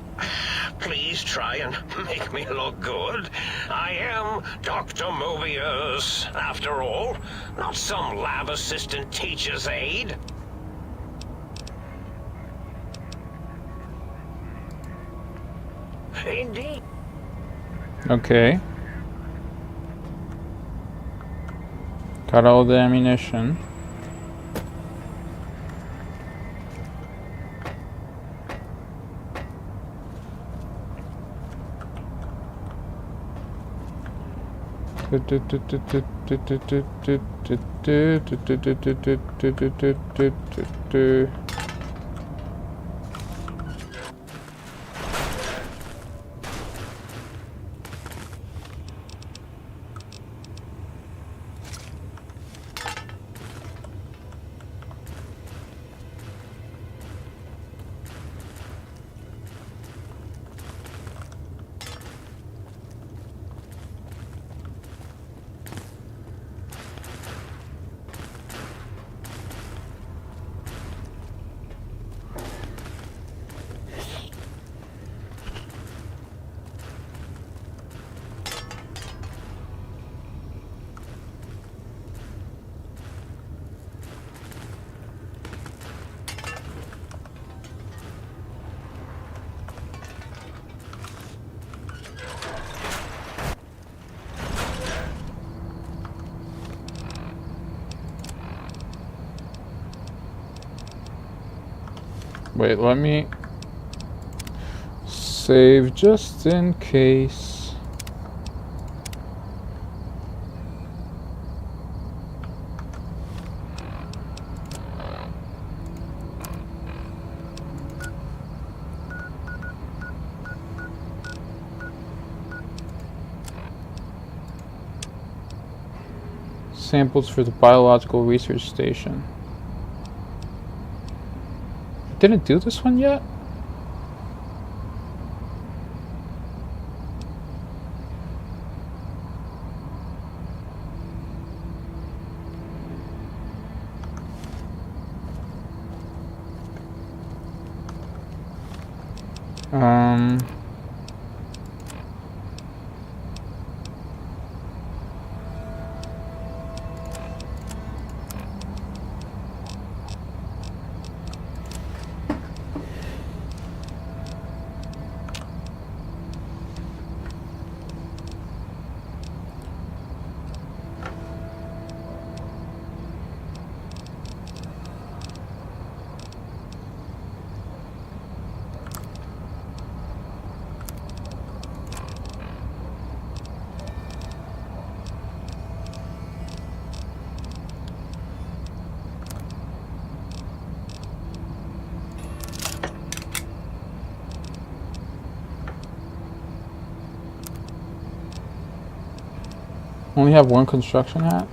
please try and make me look good. I am Dr. Mobius, after all, not some lab assistant teacher's aide. Indeed. Okay. Got all the ammunition. Wait, let me save just in case. Samples for the biological research station. Didn't do this one yet? Only have one construction hat?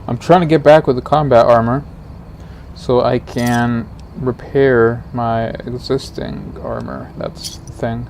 I'm trying to get back with the combat armor so I can repair my existing armor. That's the thing.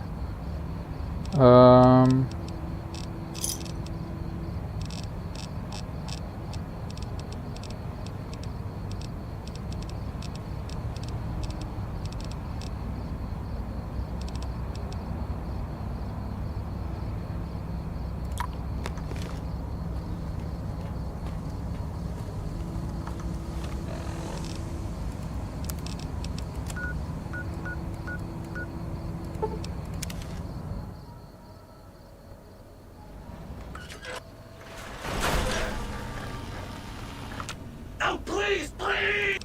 Oh, please, please!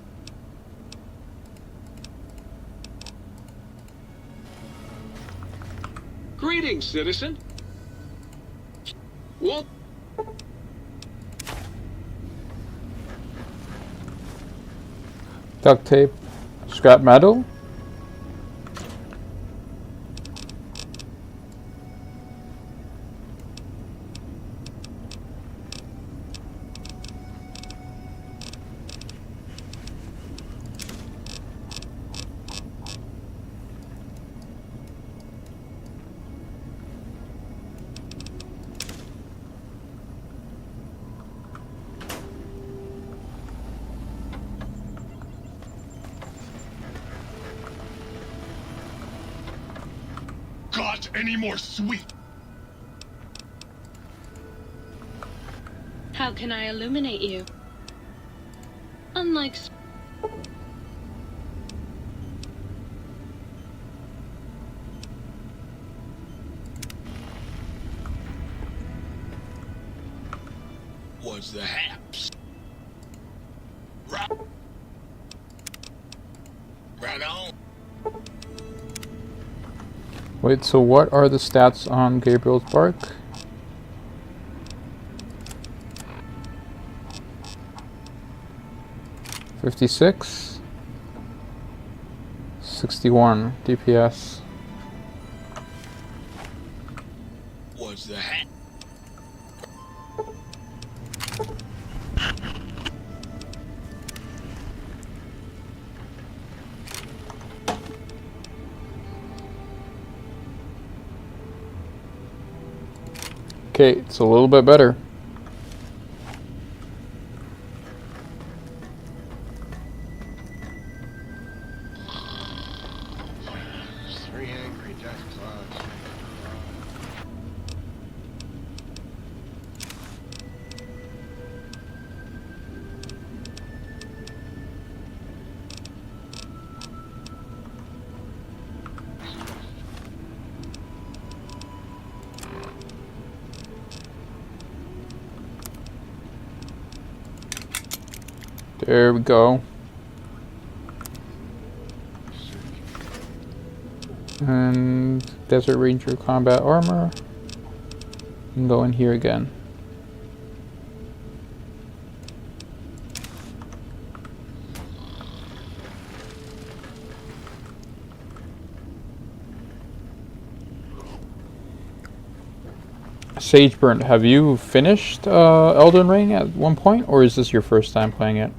Greetings, citizen. What? Duct tape, scrap metal. Got any more sweet? How can I illuminate you? Unlike... Was the haps? Right. Right on. Wait, so what are the stats on Gabriel's bark? $56, 61 DPS. Was the hat? Okay, it's a little bit better. Just close. There we go. And Desert Ranger combat armor. And go in here again. Sageburn, have you finished Elden Ring at one point, or is this your first time playing it?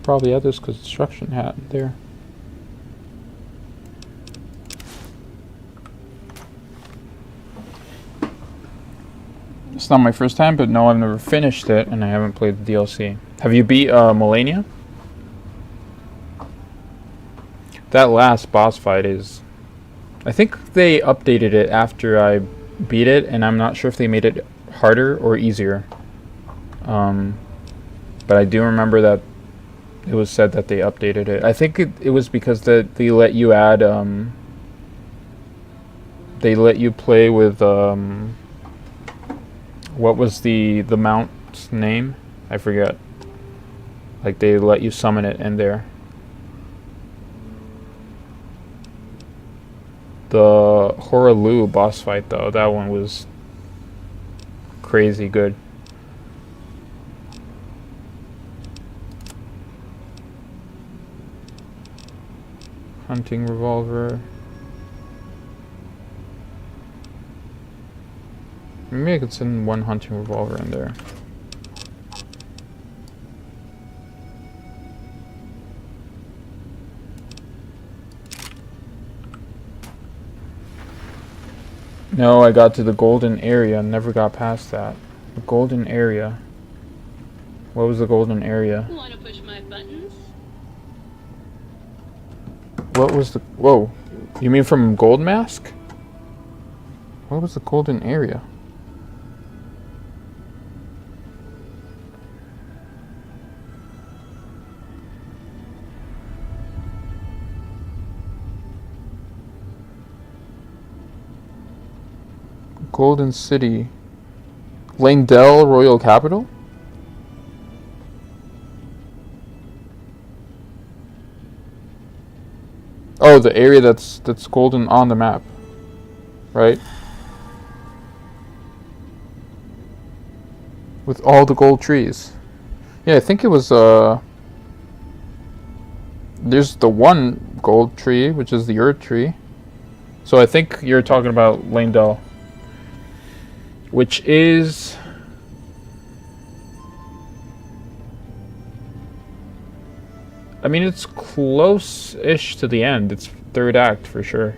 Probably had this construction hat there. It's not my first time, but no, I've never finished it, and I haven't played the DLC. Have you beat Melania? That last boss fight is... I think they updated it after I beat it, and I'm not sure if they made it harder or easier. But I do remember that it was said that they updated it. I think it was because they let you add... they let you play with... what was the mount's name? I forget. Like, they let you summon it in there. The Hoaraloo boss fight, though, that one was crazy good. Hunting revolver. Maybe I could send one hunting revolver in there. No, I got to the golden area, never got past that. The golden area. What was the golden area? Want to push my buttons? What was the... Whoa. You mean from Gold Mask? What was the golden area? Golden City. Langdell Royal Capital? Oh, the area that's golden on the map. Right? With all the gold trees. Yeah, I think it was there's the one gold tree, which is the Earth tree. So I think you're talking about Langdell. Which is... I mean, it's close-ish to the end. It's third act for sure.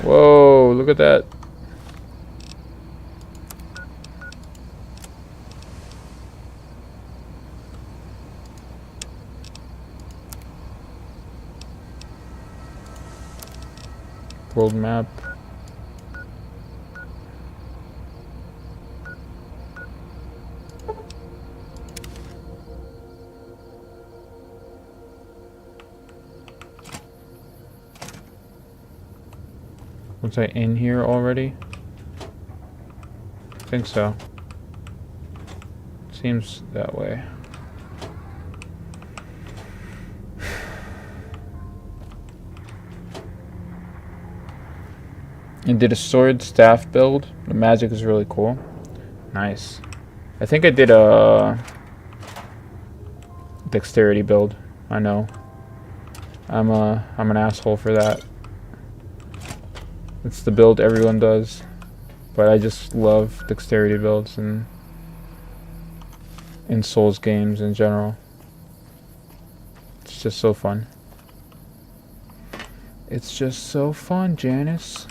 Whoa, look at that. World map. Was I in here already? I think so. Seems that way. And did a sword staff build. The magic is really cool. Nice. I think I did a dexterity build. I know. I'm an asshole for that. It's the build everyone does. But I just love dexterity builds and in Souls games in general. It's just so fun. It's just so fun, Janice.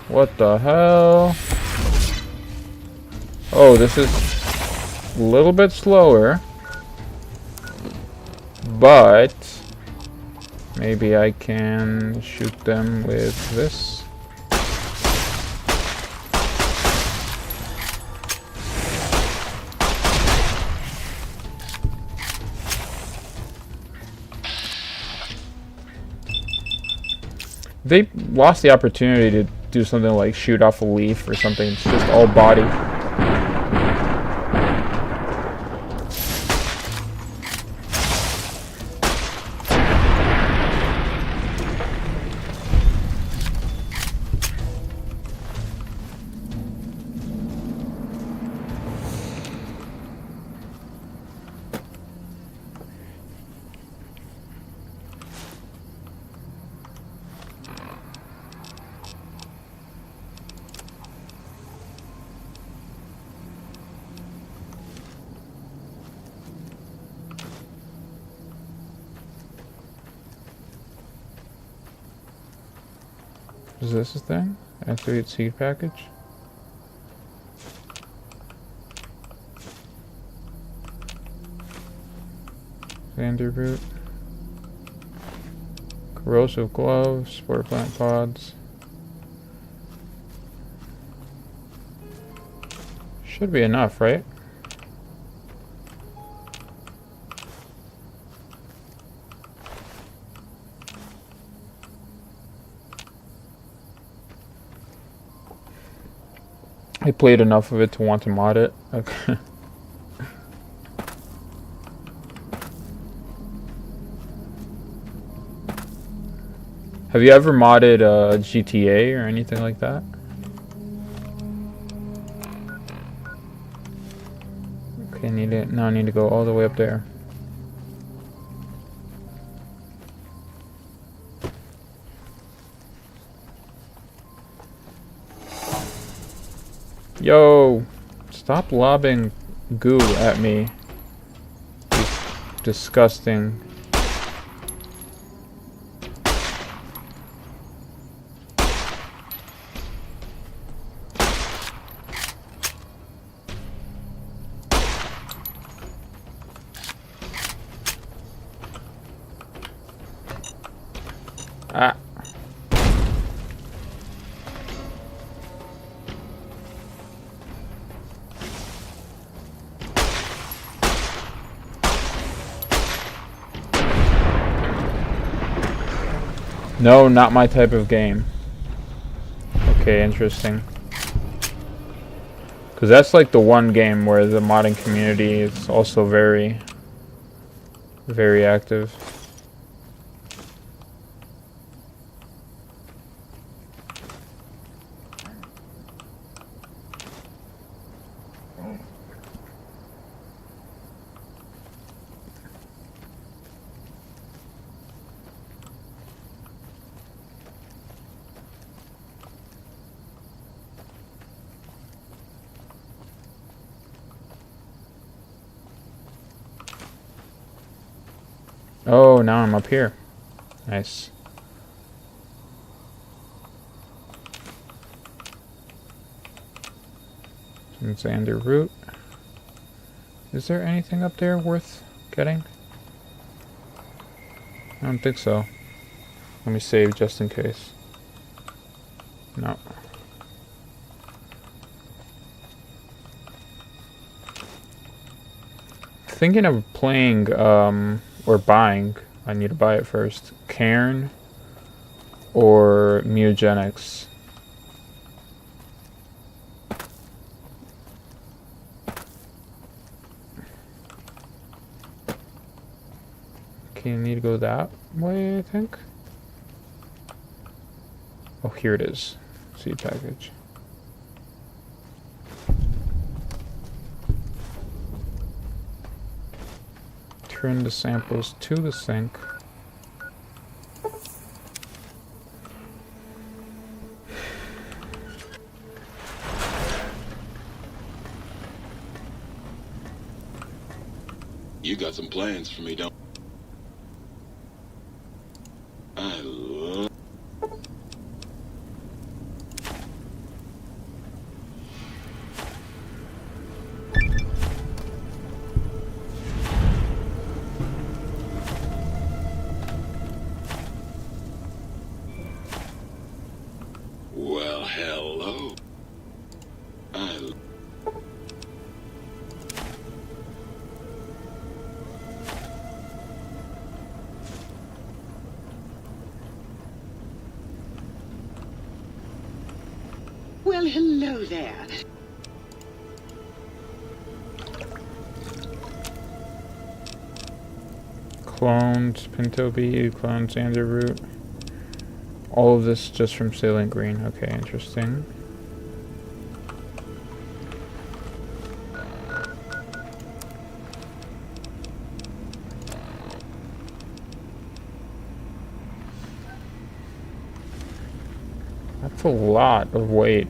What the hell? Oh, this is a little bit slower. But maybe I can shoot them with this. They lost the opportunity to do something like shoot off a leaf or something. It's just all body. Is this a thing? Activate seed package? Xander root. Corrosive gloves, spore plant pods. Should be enough, right? I played enough of it to want to mod it. Okay. Have you ever modded GTA or anything like that? Okay, now I need to go all the way up there. Yo, stop lobbing goo at me. It's disgusting. Ah. No, not my type of game. Okay, interesting. Because that's like the one game where the modding community is also very, very active. Oh, now I'm up here. Nice. Some Xander root. Is there anything up there worth getting? I don't think so. Let me save just in case. No. Thinking of playing, or buying, I need to buy it first, Cairn or Mutagenics. Okay, you need to go that way, I think. Oh, here it is. See package. Turn the samples to the sink. You got some plans for me, don't I love... Well, hello. I... Well, hello there. Cloned Pinto Bee, cloned Xander Root. All of this just from Salient Green. Okay, interesting. That's a lot of weight.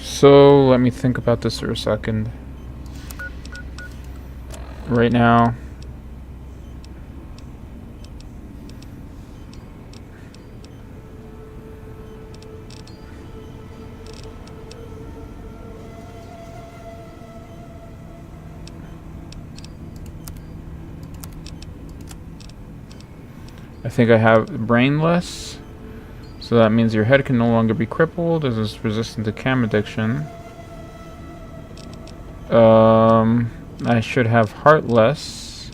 So let me think about this for a second. Right now, I think I have brainless. So that means your head can no longer be crippled. This is resistant to chem addiction. I should have heartless.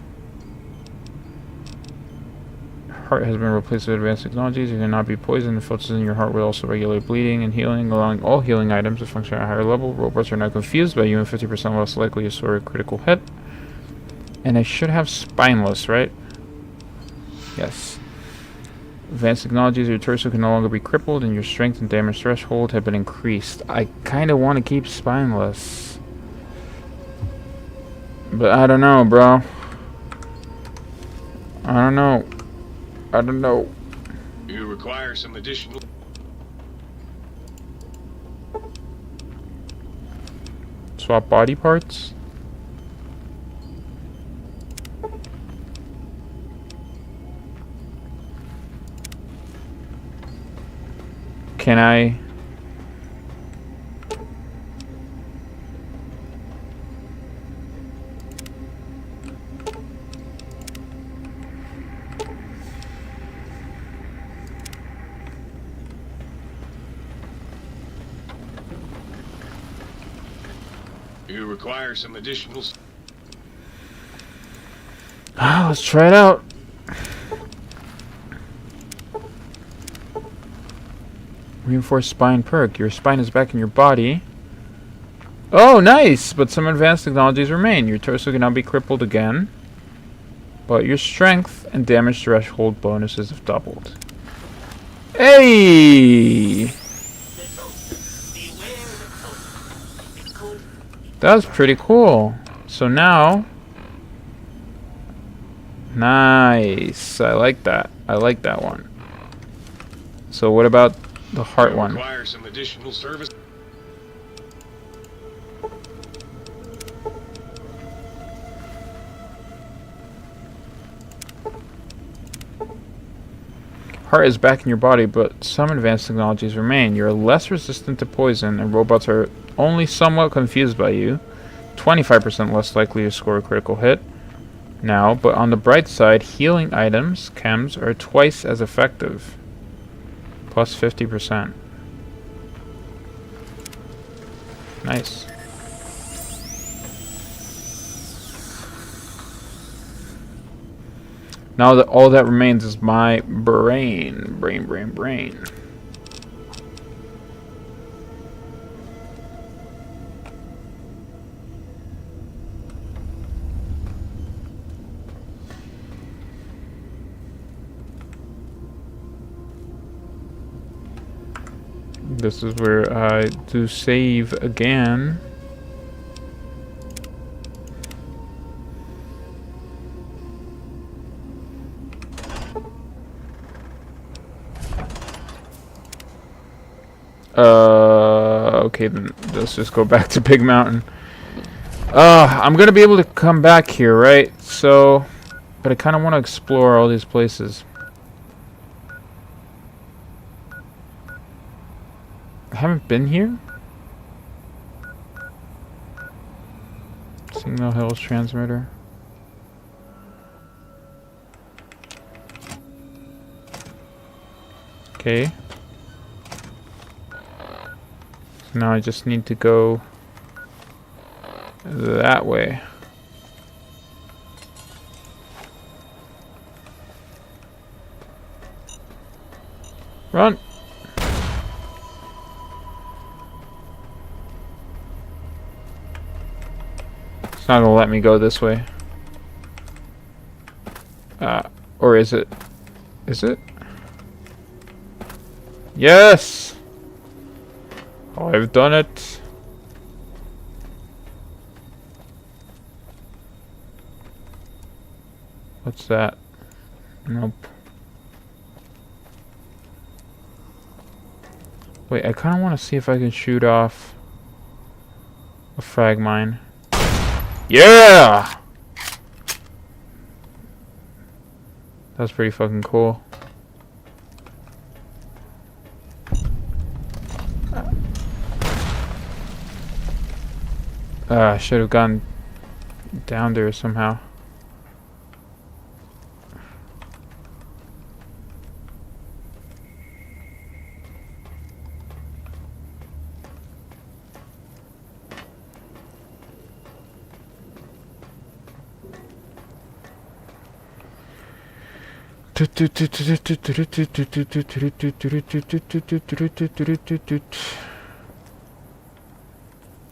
Heart has been replaced with advanced technologies. You cannot be poisoned. The filters in your heart will also regulate bleeding and healing, allowing all healing items to function at a higher level. Robots are now confused by you and 50% less likely to score a critical hit. And I should have spineless, right? Yes. Advanced technologies, your torso can no longer be crippled, and your strength and damage threshold have been increased. I kind of want to keep spineless. But I don't know, bro. I don't know. I don't know. You require some additional... Swap body parts? Can I? You require some additional... Let's try it out. Reinforced spine perk. Your spine is back in your body. Oh, nice! But some advanced technologies remain. Your torso can now be crippled again. But your strength and damage threshold bonuses have doubled. Hey! That's pretty cool. So now... Nice. I like that. I like that one. So what about the heart one? Require some additional service. Heart is back in your body, but some advanced technologies remain. You're less resistant to poison, and robots are only somewhat confused by you. 25% less likely to score a critical hit. now, but on the bright side, healing items, chems, are twice as effective. Plus 50%. Nice. Now that all that remains is my brain. Brain. This is where I do save again. Okay, then let's just go back to Big Mountain. I'm gonna be able to come back here, right? So, but I kind of want to explore all these places. I haven't been here. Signal Hills transmitter. Okay. So now I just need to go that way. Run! It's not gonna let me go this way. Or is it? Is it? Yes! I've done it. What's that? Nope. Wait, I kind of want to see if I can shoot off a frag mine. Yeah! That's pretty fucking cool. I should have gone down there somehow.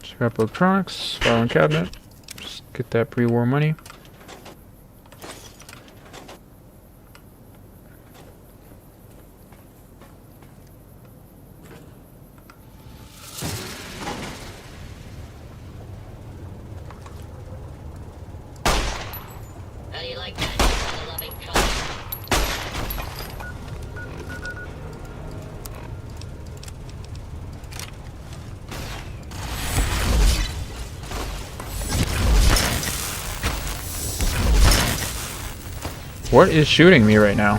Scrap electronics, filing cabinet. Just get that pre-war money. How do you like that, loving color? What is shooting me right now?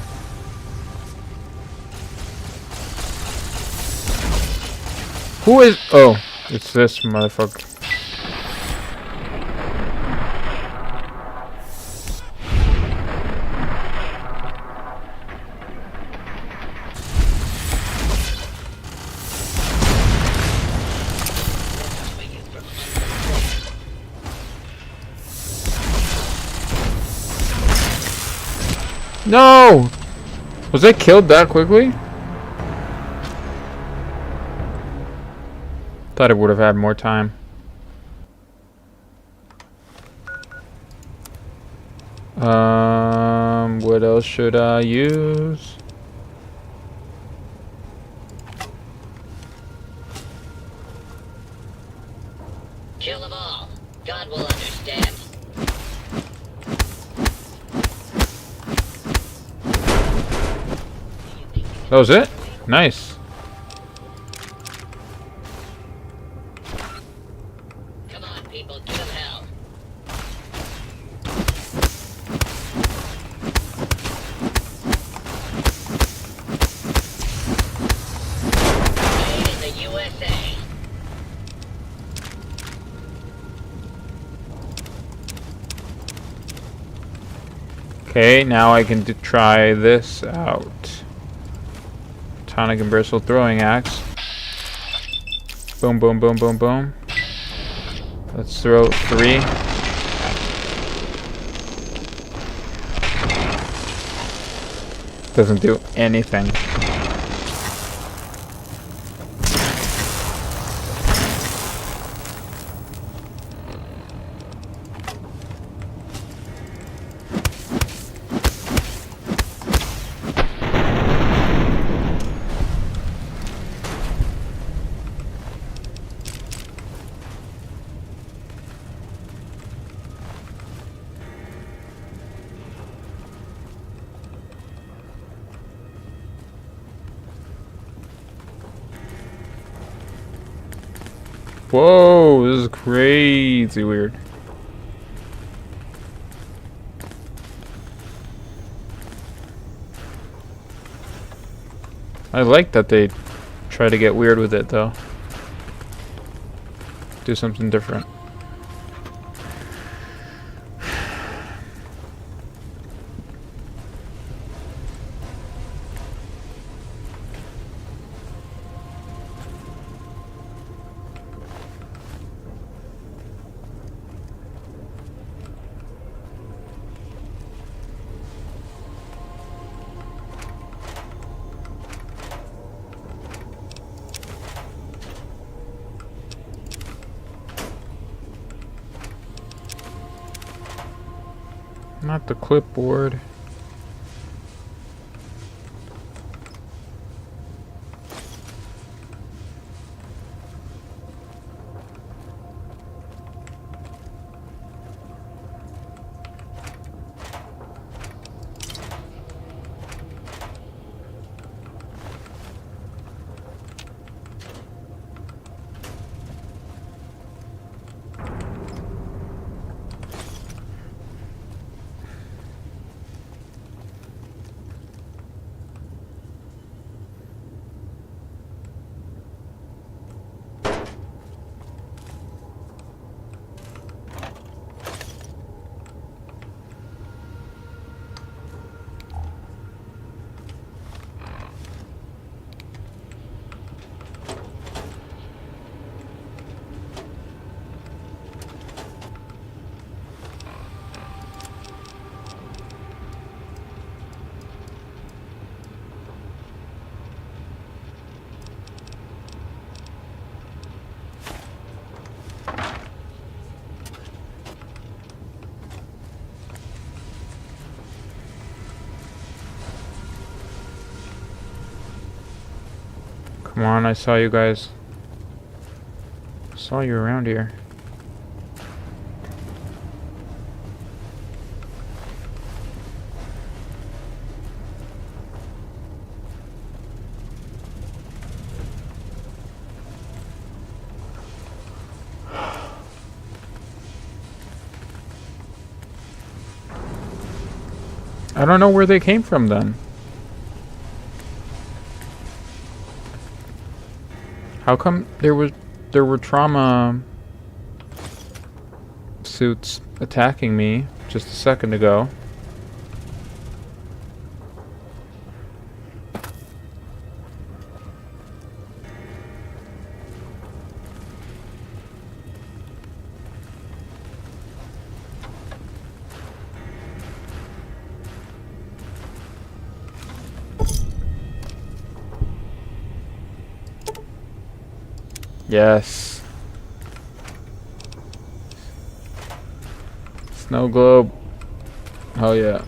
Who is... Oh, it's this motherfucker. No! Was I killed that quickly? Thought it would have had more time. What else should I use? Kill them all. God will understand. That was it? Nice. Come on, people, give them hell. Made in the USA. Okay, now I can try this out. Tonic and bristle throwing axe. Boom, boom, boom, boom, boom. Let's throw 3. Doesn't do anything. Whoa, this is crazy weird. I like that they try to get weird with it though. Do something different. Not the clipboard. Come on, I saw you guys. Saw you around here. I don't know where they came from then. How come there were trauma suits attacking me just a second ago? Yes. Snow globe. Oh yeah.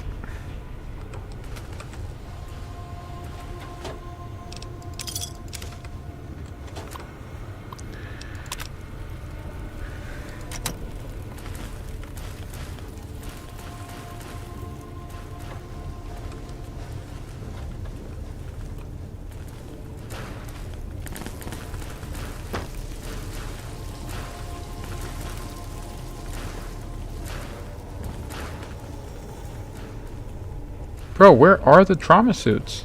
Bro, where are the trauma suits?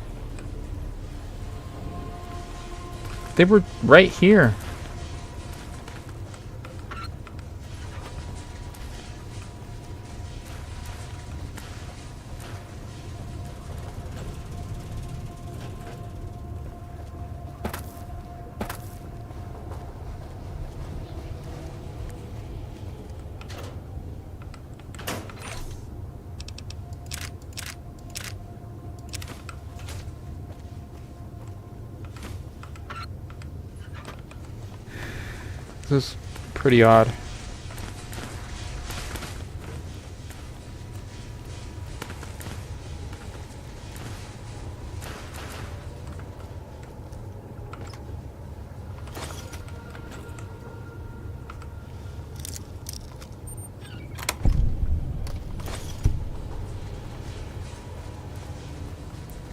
They were right here. This is pretty odd.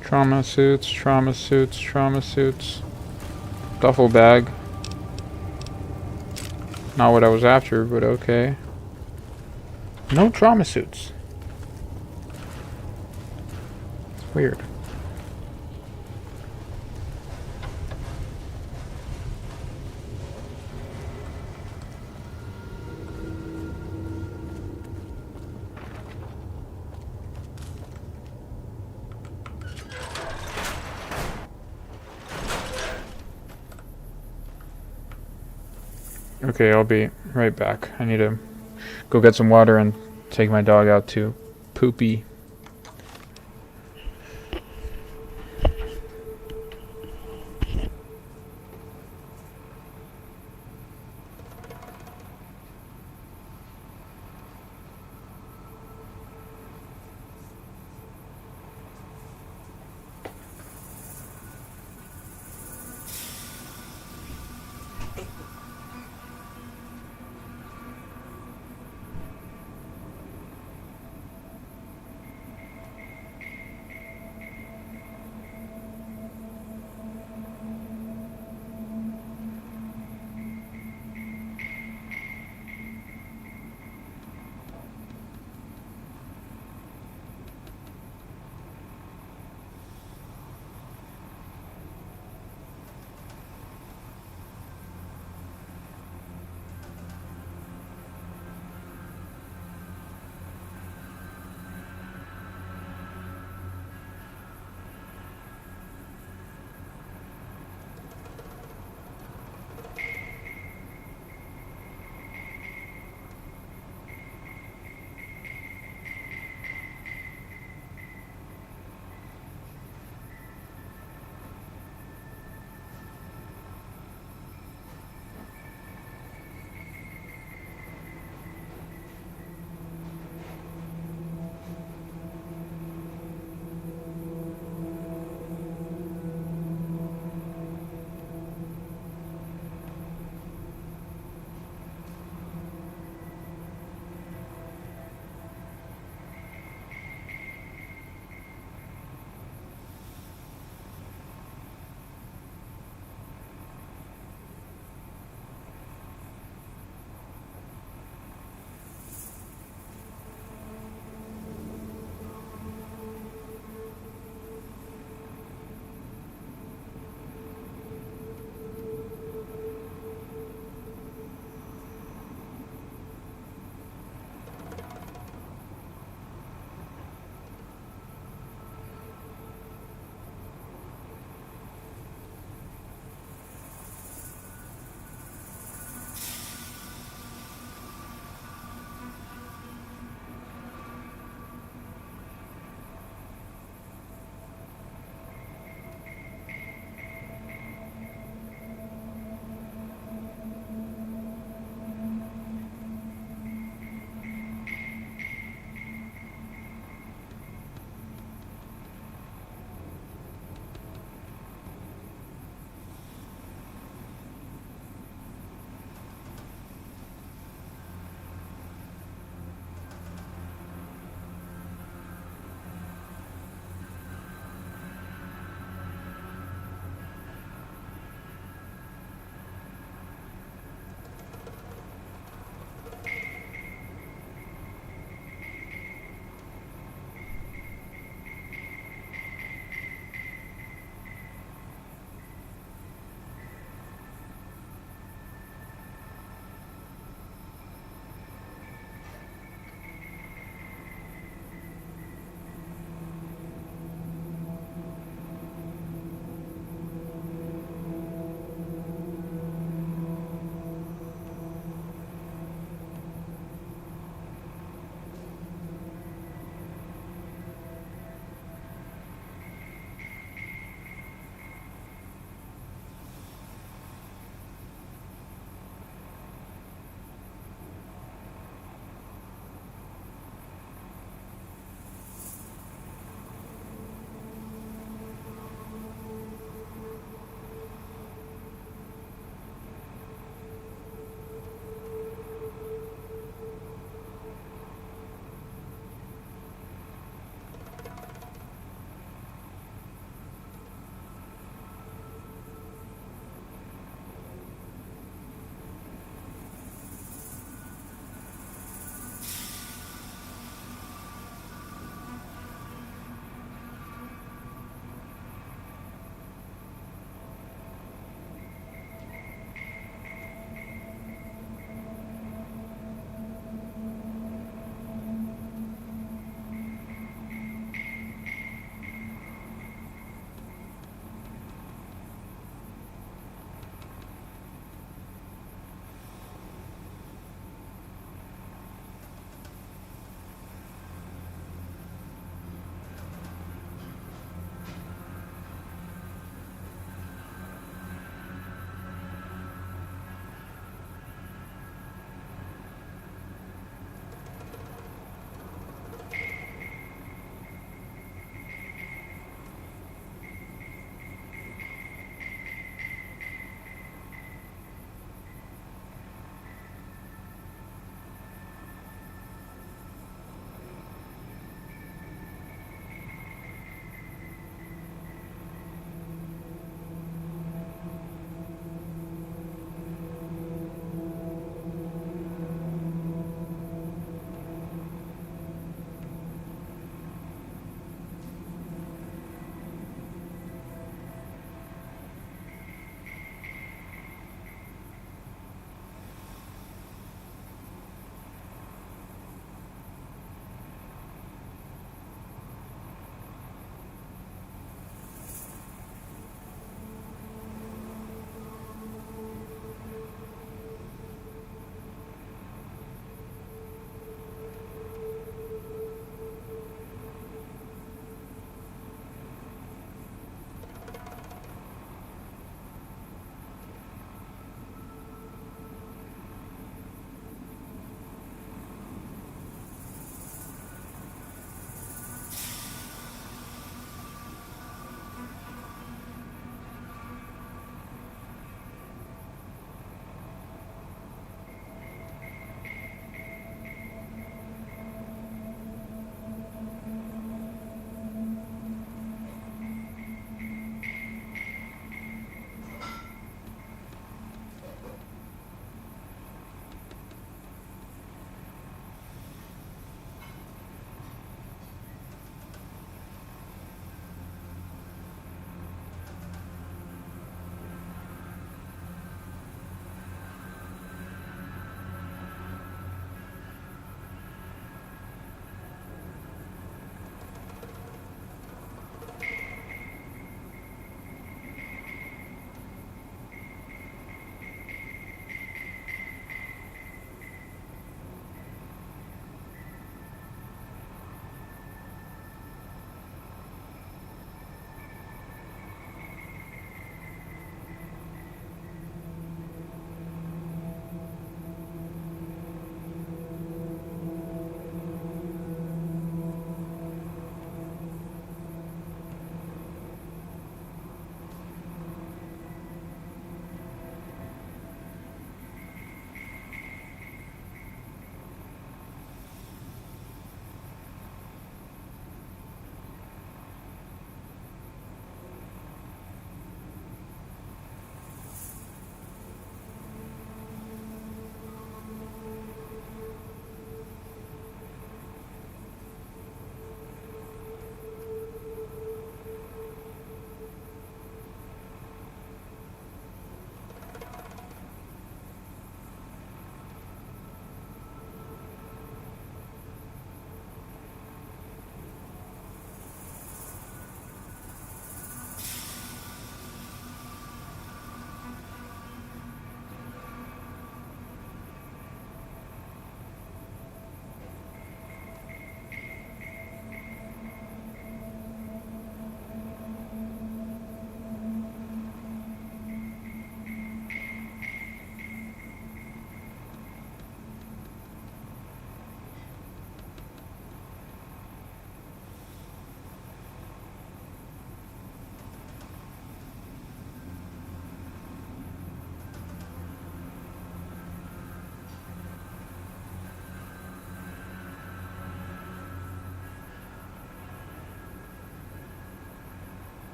Trauma suits, trauma suits, trauma suits. Duffel bag. Not what I was after, but okay. No trauma suits. It's weird. Okay, I'll be right back. I need to go get some water and take my dog out to poopy.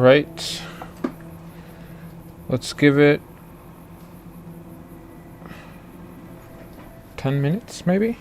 Alright. Let's give it 10 minutes, maybe?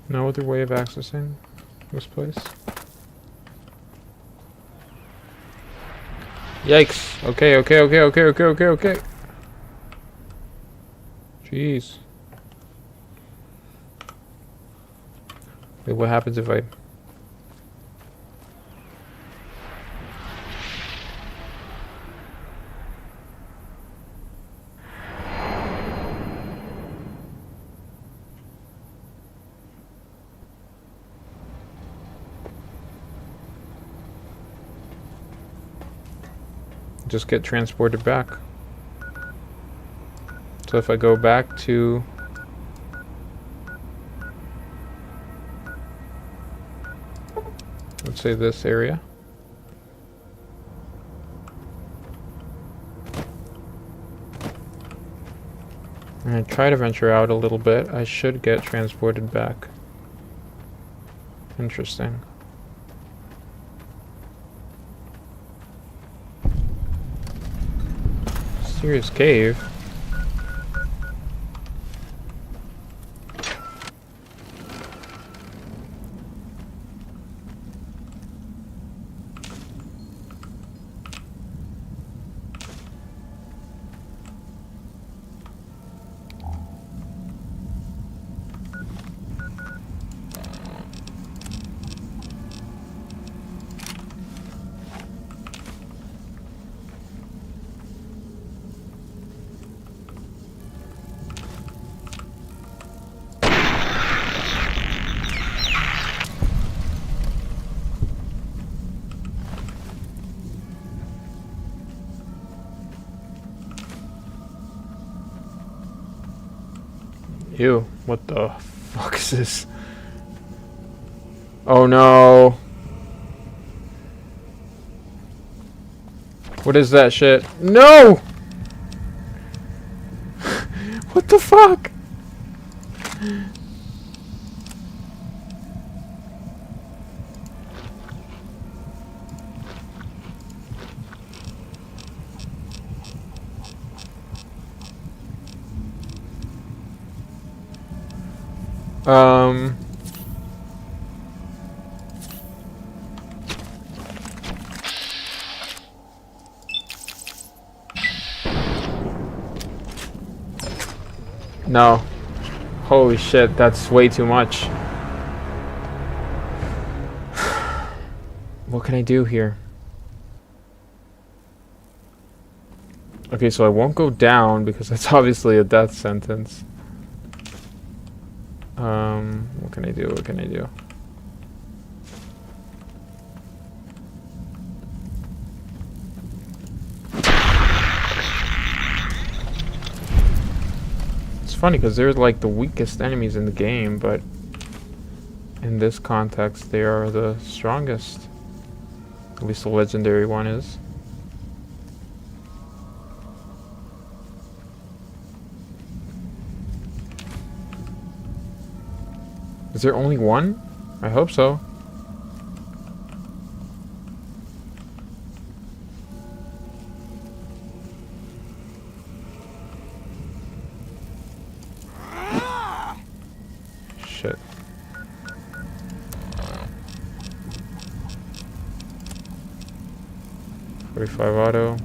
No other way of accessing this place? Yikes. Okay. Jeez. Wait, what happens if I... just get transported back? So if I go back to... let's say this area. And I try to venture out a little bit, I should get transported back. Interesting. Mysterious cave. Ew, what the fuck is this? Oh no. What is that shit? No! What the fuck? No. Holy shit, that's way too much. What can I do here? Okay, so I won't go down because that's obviously a death sentence. What can I do? What can I do? It's funny because they're like the weakest enemies in the game, but in this context, they are the strongest. At least the legendary one is. Is there only one? I hope so. Shit. 45 auto.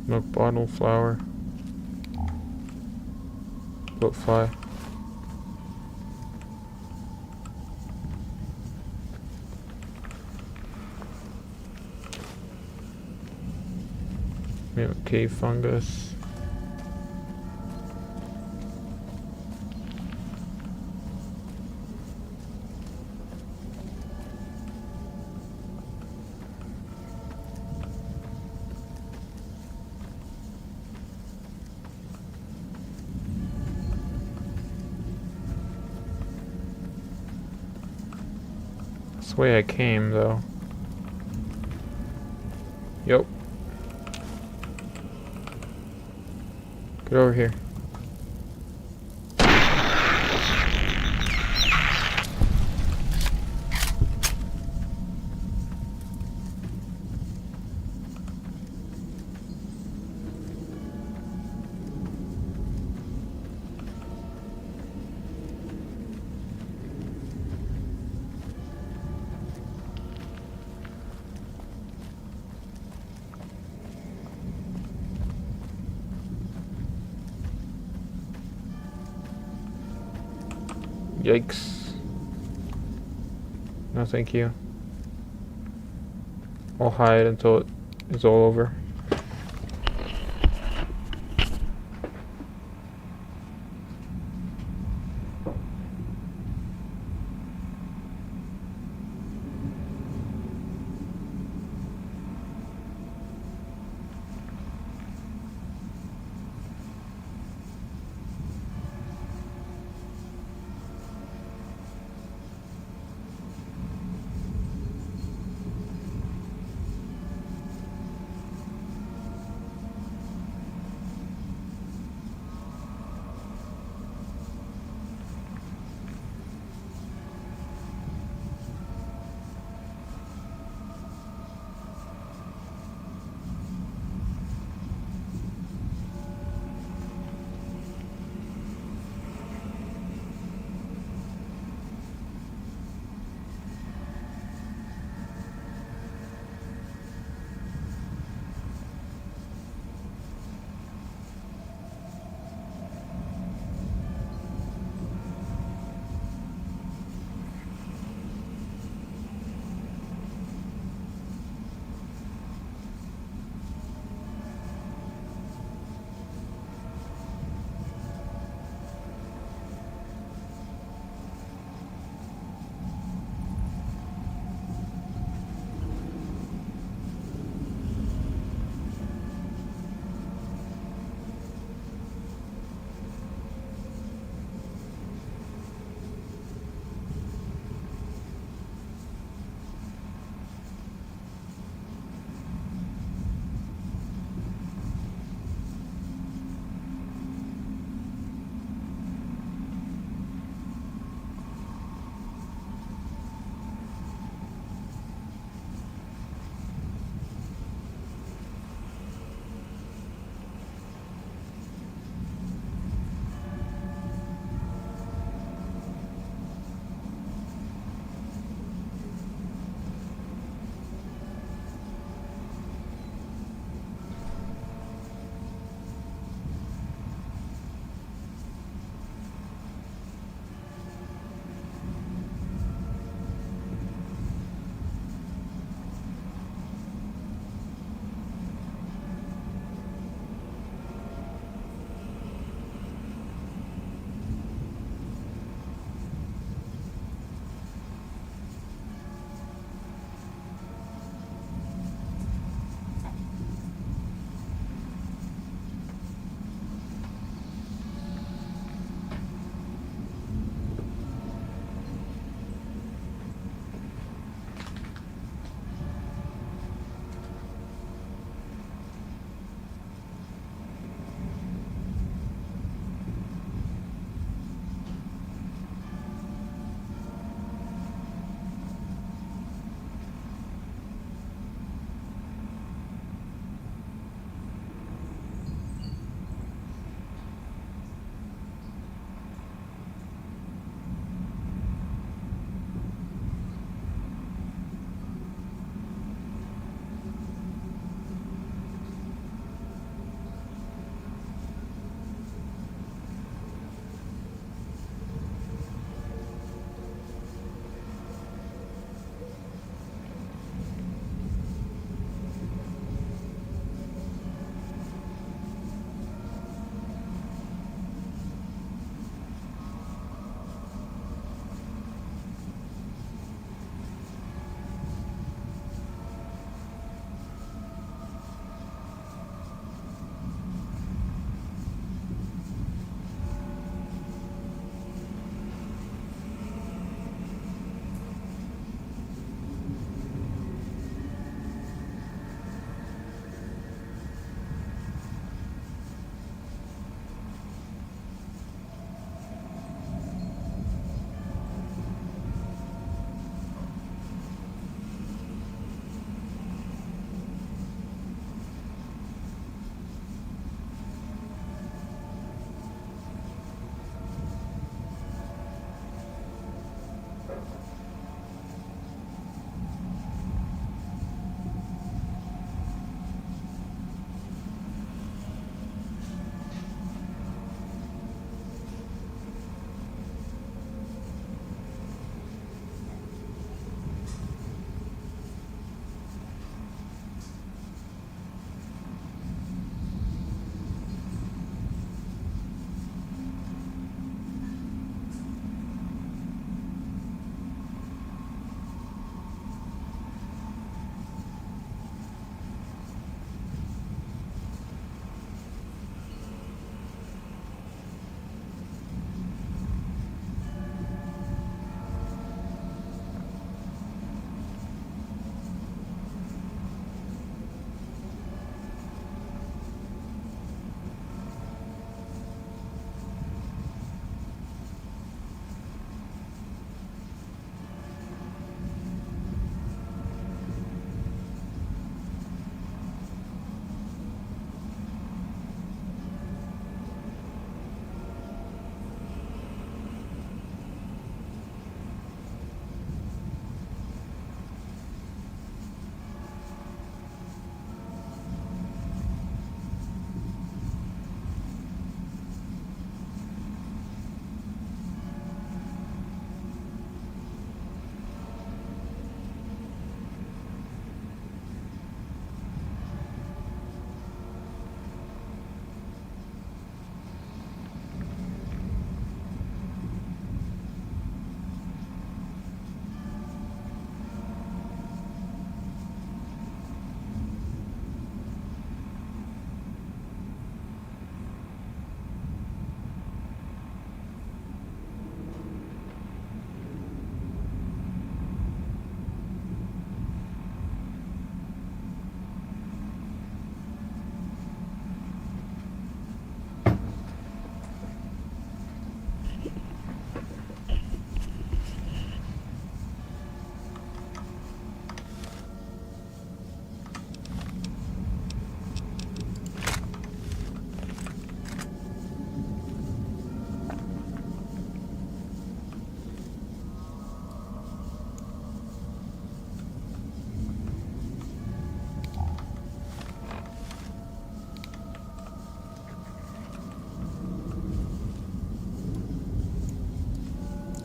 Milk bottle, flour. Boat fly. Milk cave fungus. That's the way I came, though. Yup. Get over here. Yikes. No thank you. I'll hide until it is all over.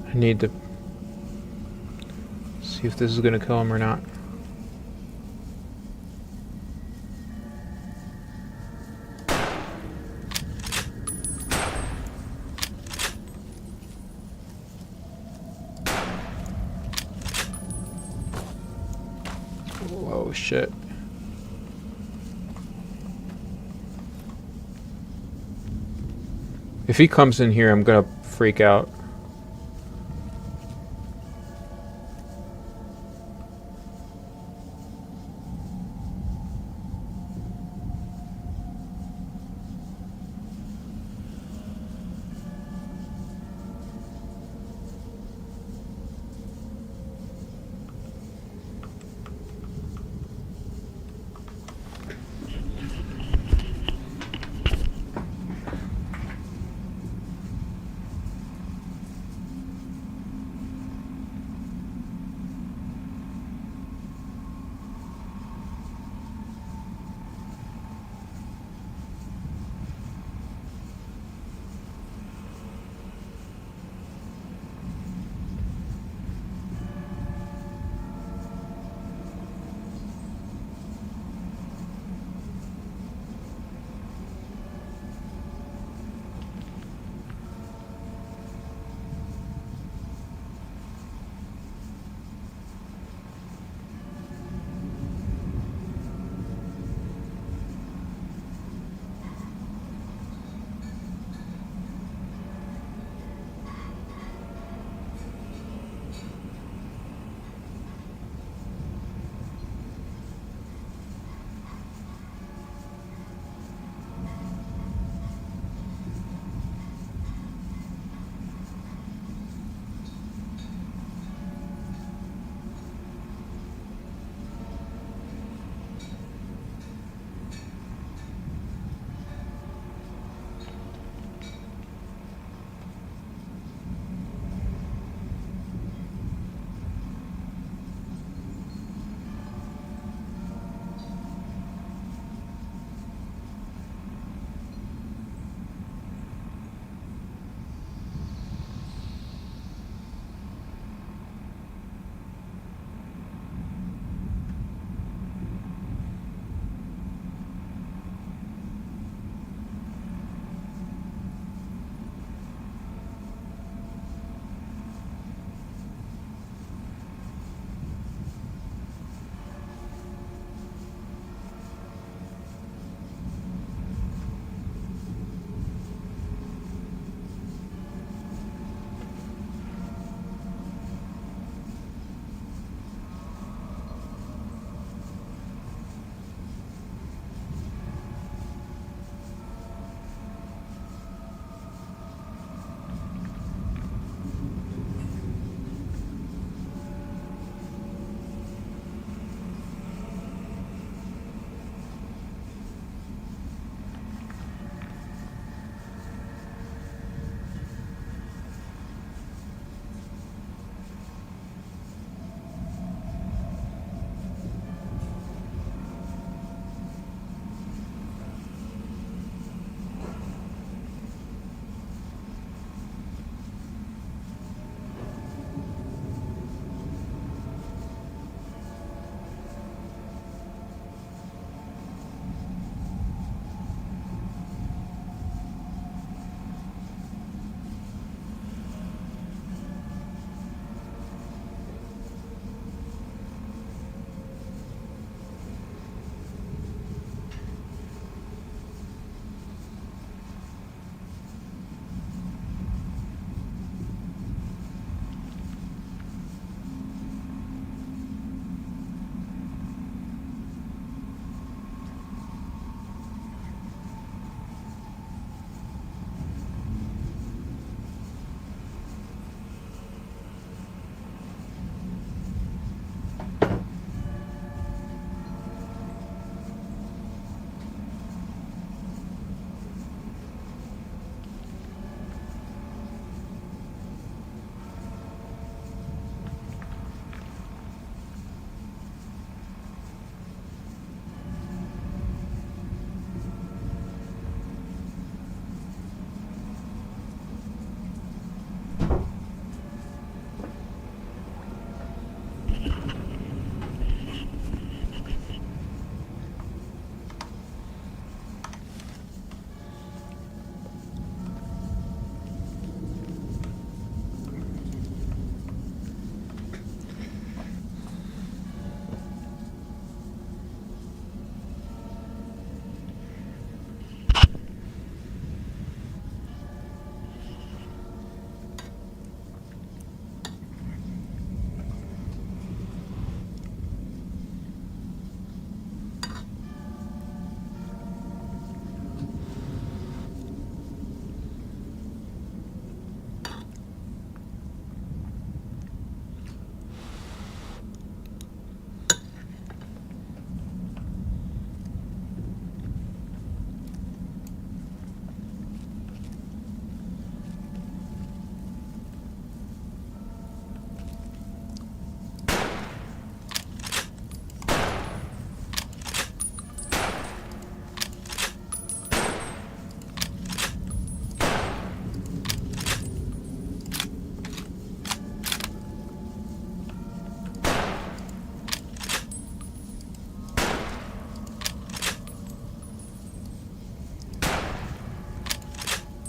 I need to see if this is gonna kill him or not. Whoa, shit. If he comes in here, I'm gonna freak out.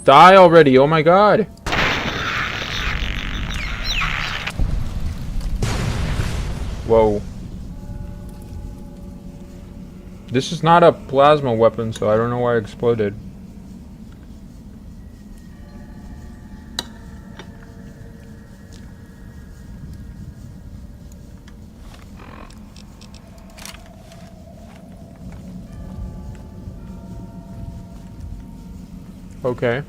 Die already, oh my god. Whoa. This is not a plasma weapon, so I don't know why it exploded. Okay.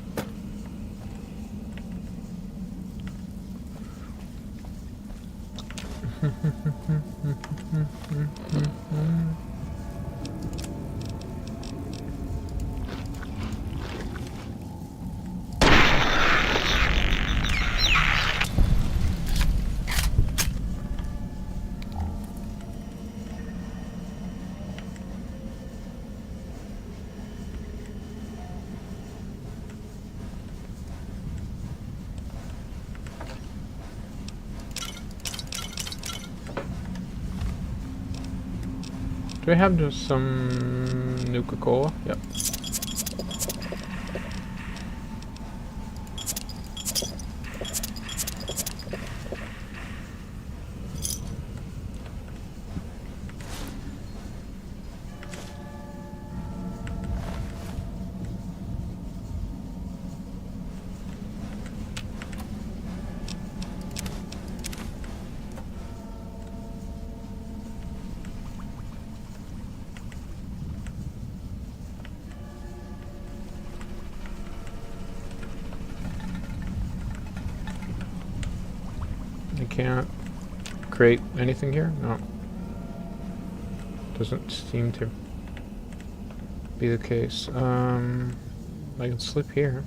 Do we have just some Nuka-Cola? Yep. I can't create anything here? No. Doesn't seem to be the case. I can slip here.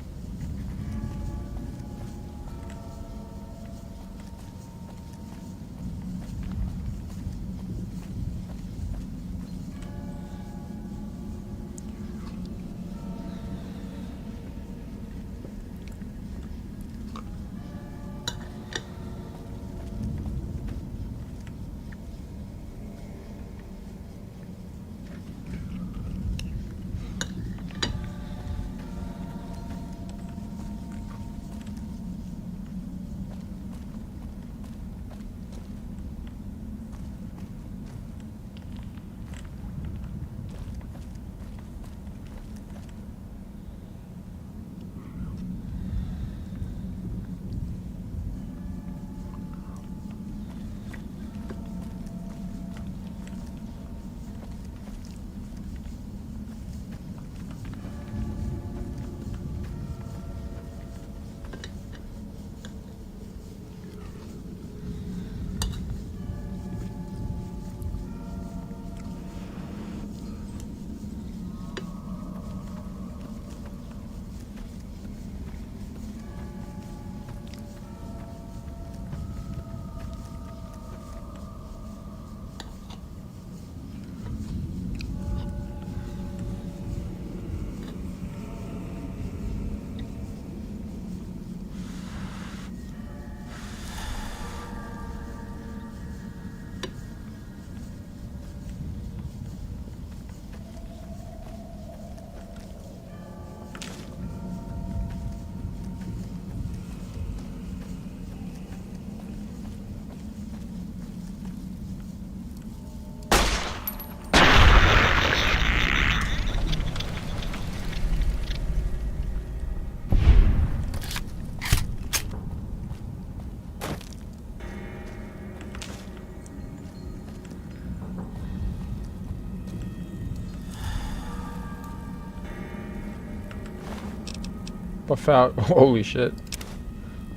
Buff out. Holy shit.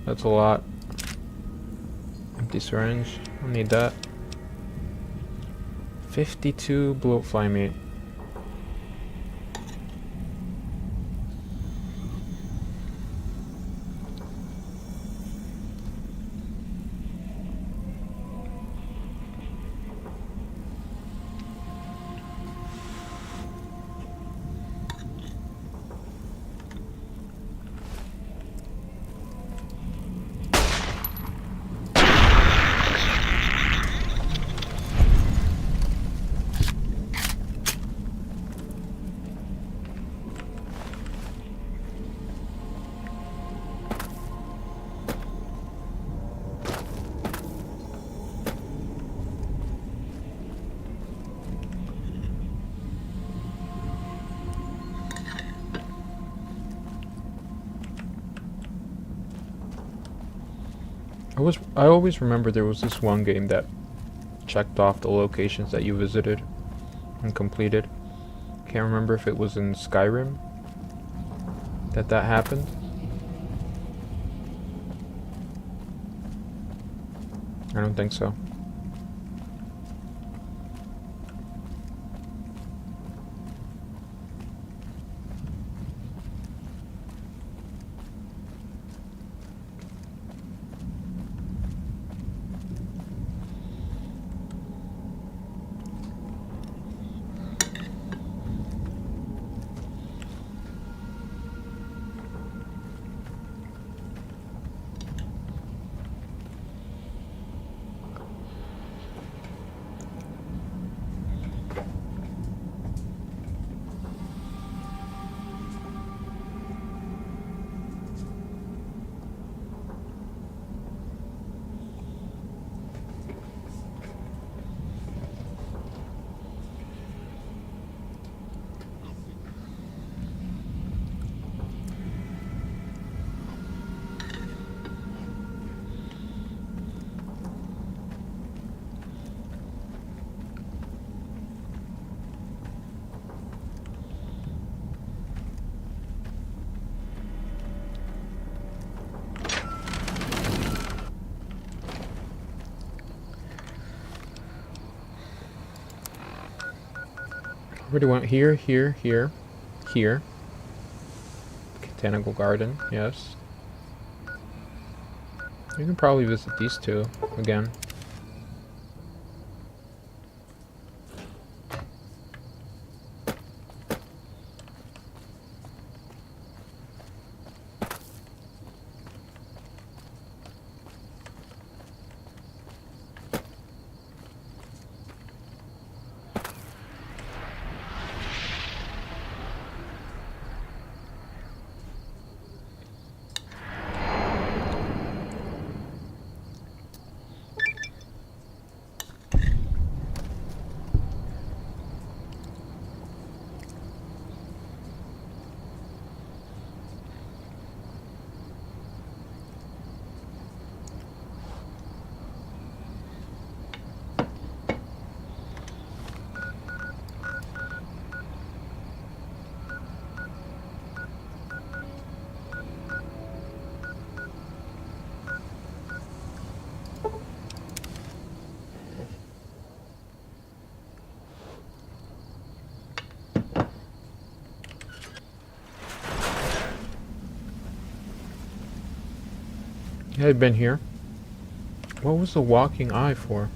That's a lot. Empty syringe. I don't need that. 52 bloatfly meat. I always remember there was this one game that checked off the locations that you visited and completed. Can't remember if it was in Skyrim that happened. I don't think so. Where do you want? Here, here, here, here. Botanical Garden, yes. You can probably visit these two again. Yeah, I've been here. What was the walking eye for?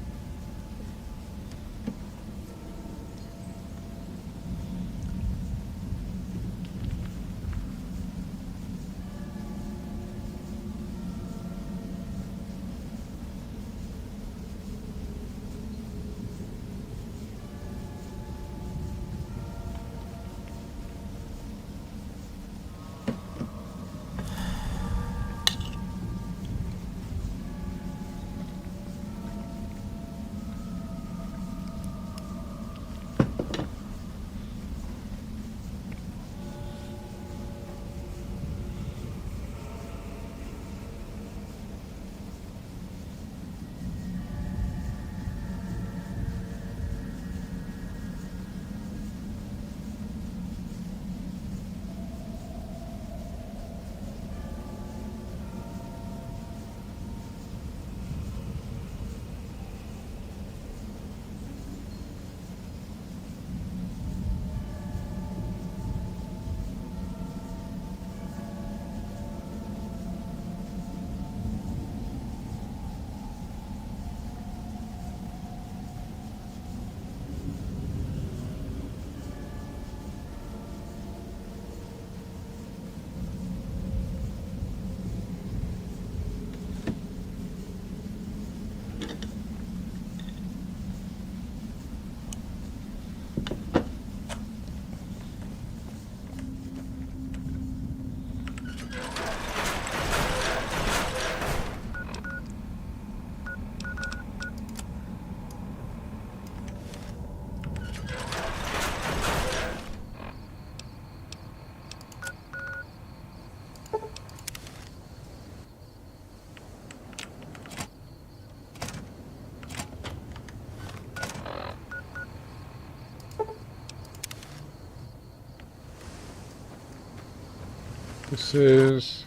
This is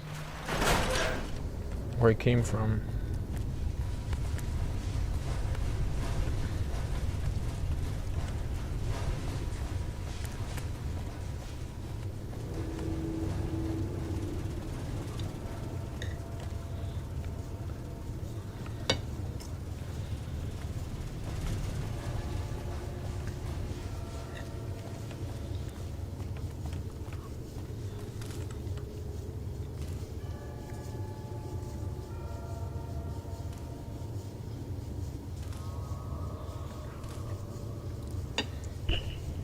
where I came from.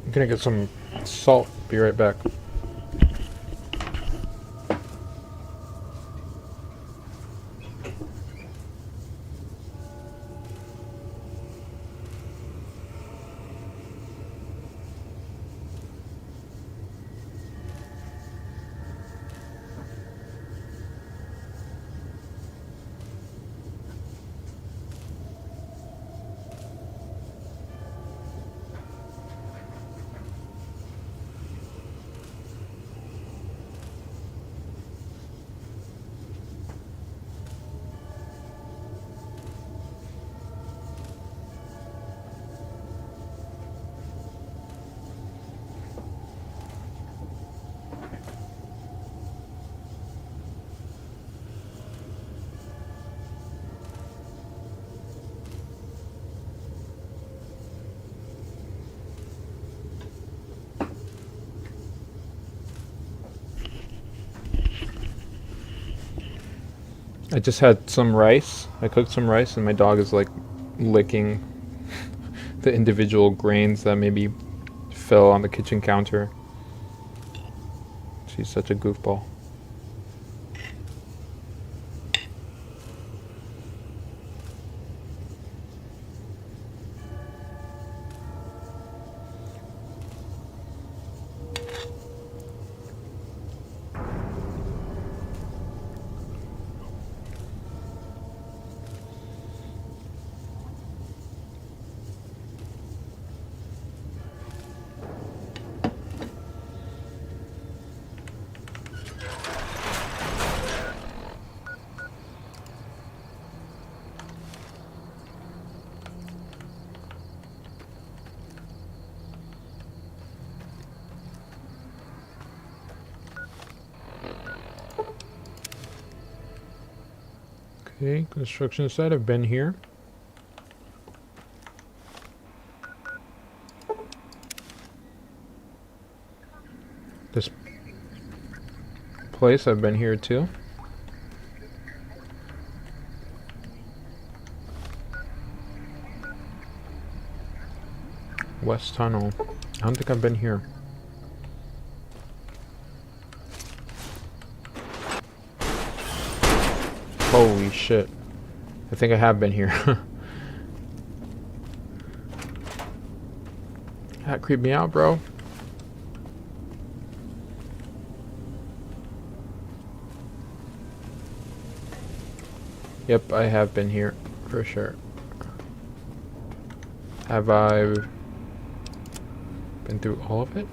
I'm gonna get some salt. Be right back. I just had some rice. I cooked some rice and my dog is like licking the individual grains that maybe fell on the kitchen counter. She's such a goofball. Okay, construction site, I've been here. This place, I've been here too. West Tunnel. I don't think I've been here. Holy shit. I think I have been here. That creeped me out, bro. Yep, I have been here for sure. Have I been through all of it?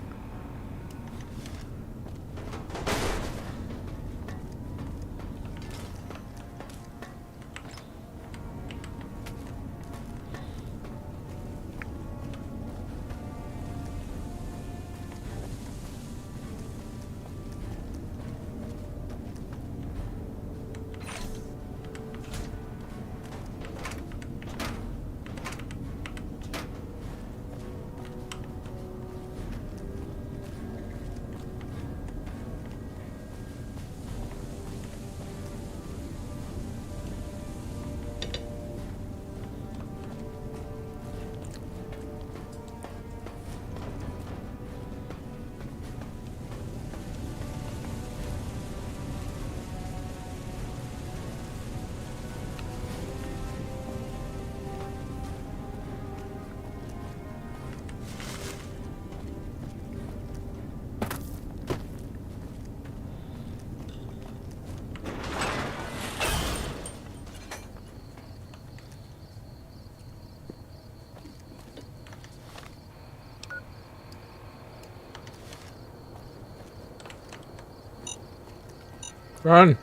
Run!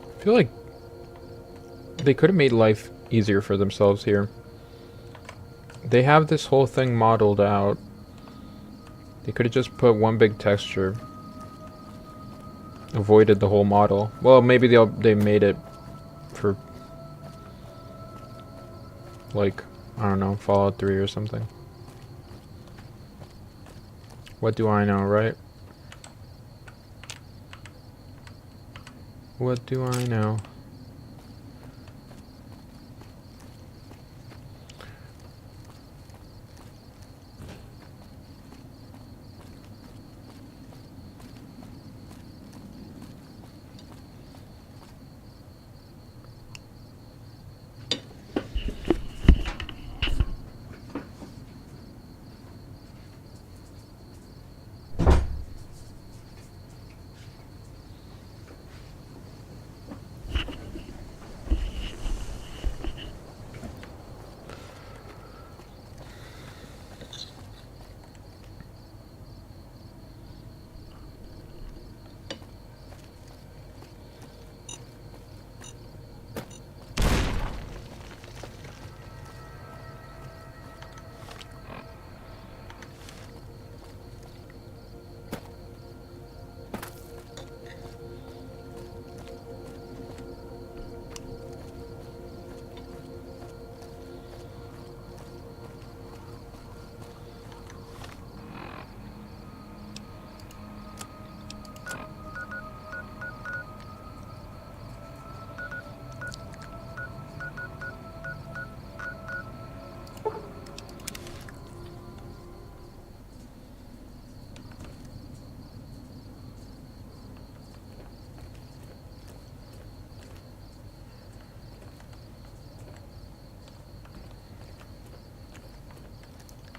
I feel like they could have made life easier for themselves here. They have this whole thing modeled out. They could have just put one big texture. Avoided the whole model. Well, maybe they made it for, like, I don't know, Fallout 3 or something. What do I know, right? What do I know?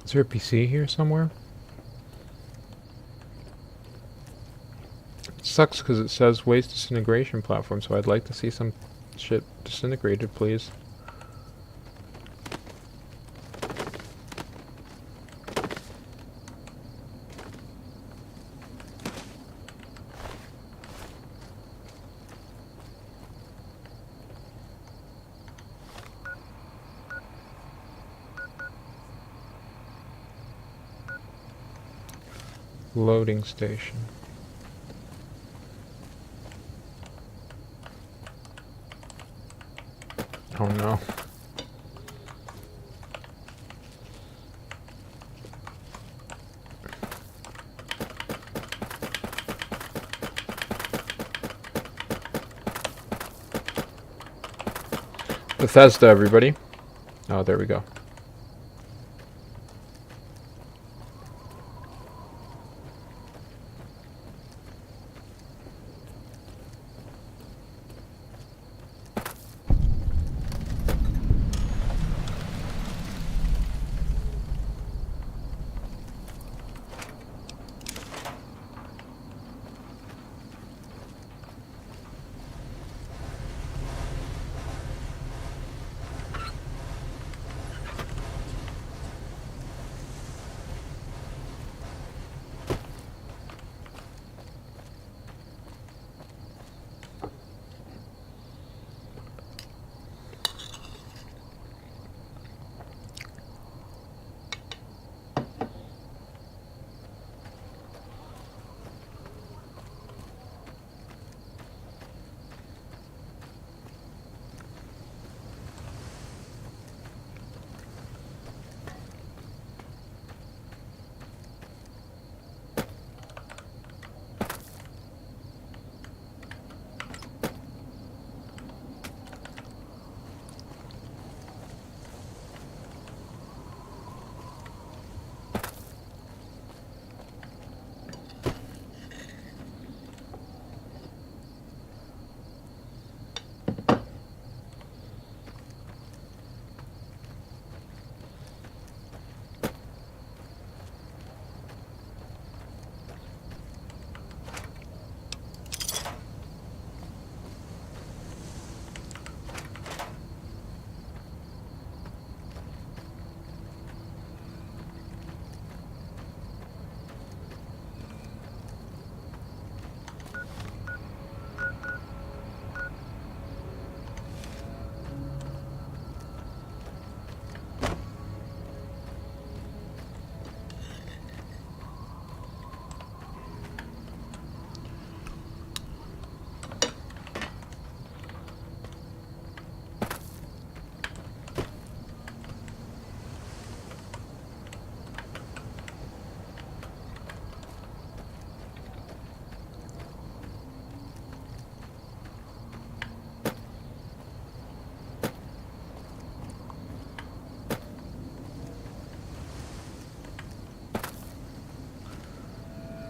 Is there a PC here somewhere? It sucks because it says waste disintegration platform, so I'd like to see some shit disintegrated, please. Loading station. Oh no. Bethesda, everybody. Oh, there we go.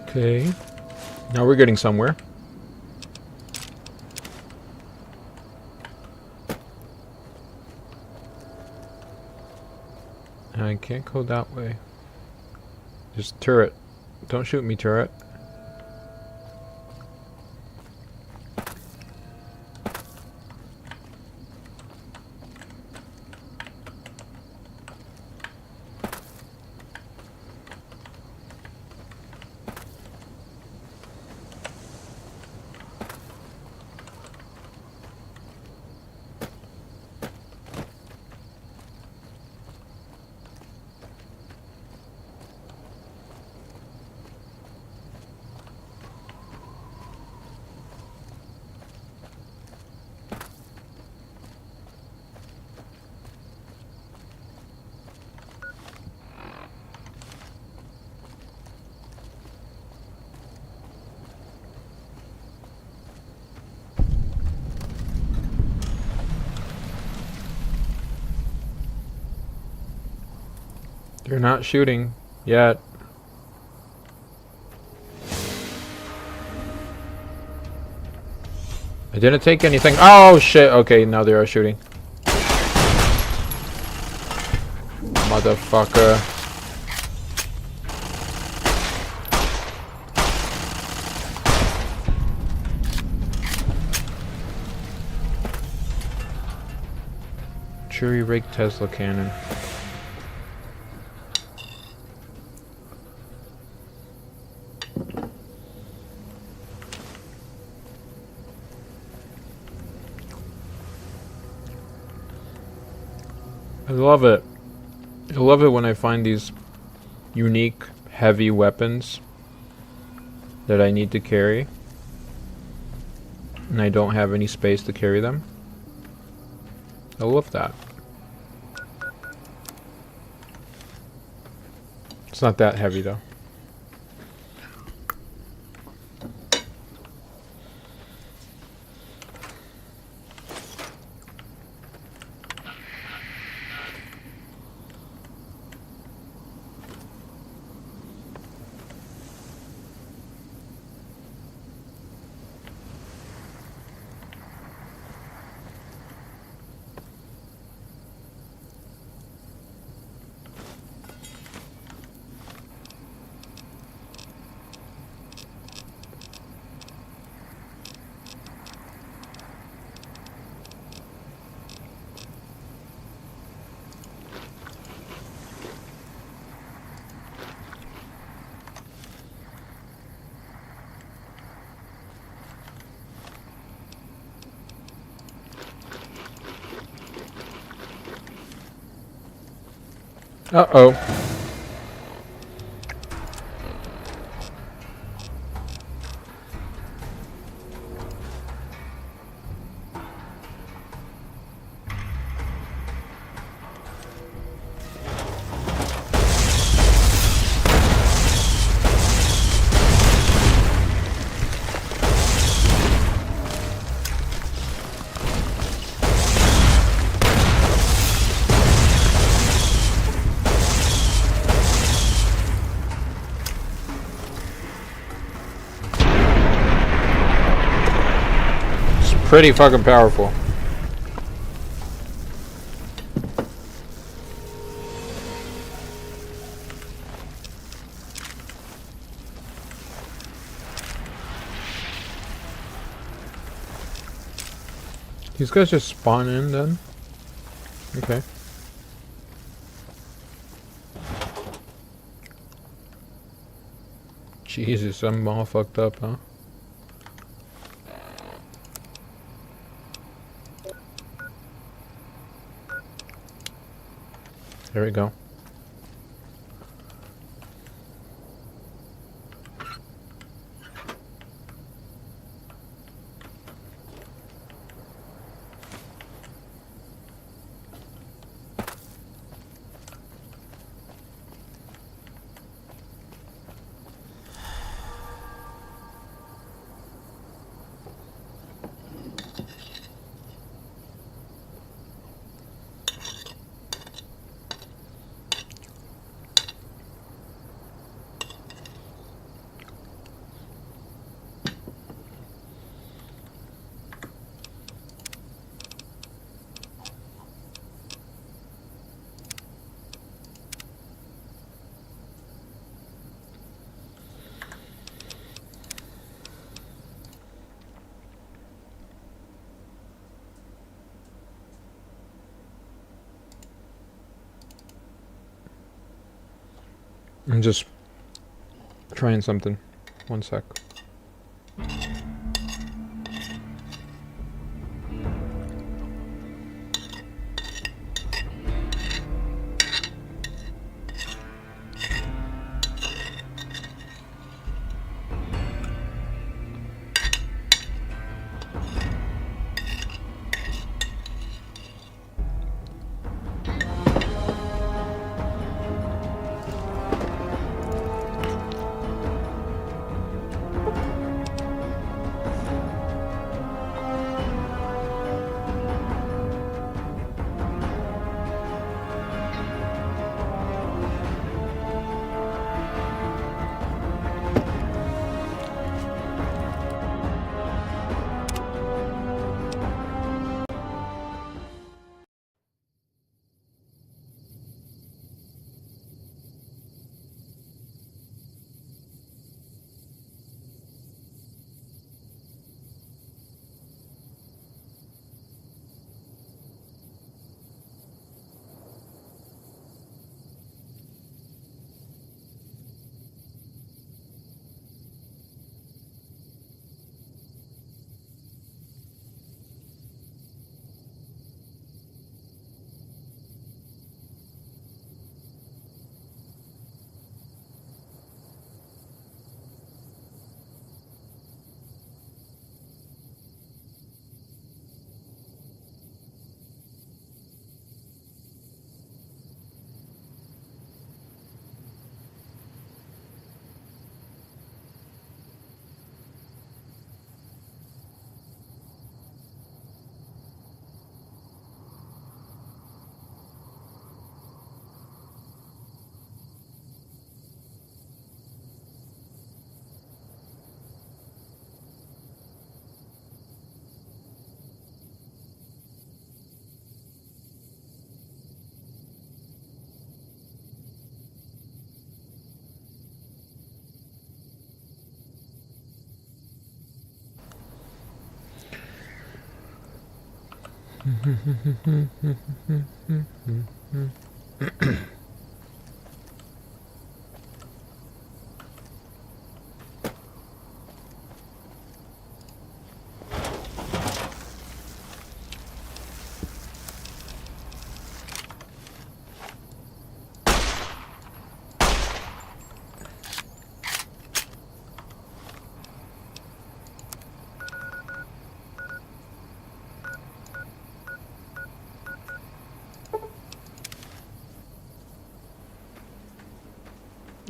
Okay. Now we're getting somewhere. I can't go that way. Just turret. Don't shoot me, turret. They're not shooting yet. I didn't take anything. Oh shit. Okay, now they are shooting. Motherfucker. Jury rig Tesla cannon. I love it. I love it when I find these unique, heavy weapons that I need to carry, and I don't have any space to carry them. I love that. It's not that heavy though. Uh-oh. Pretty fucking powerful. These guys just spawn in then? Okay. Jesus, I'm all fucked up, huh? There we go. I'm just trying something. One sec.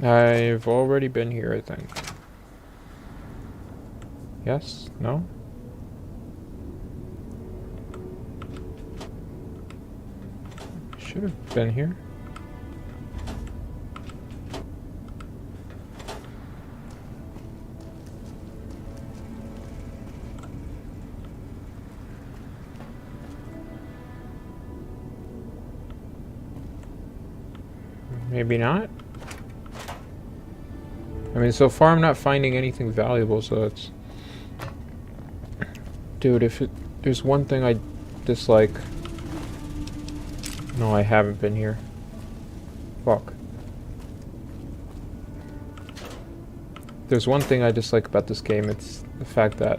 I've already been here, I think. Yes? No? Should have been here. Maybe not. I mean, so far I'm not finding anything valuable, so it's... Dude, there's one thing I dislike... No, I haven't been here. Fuck. There's one thing I dislike about this game, it's the fact that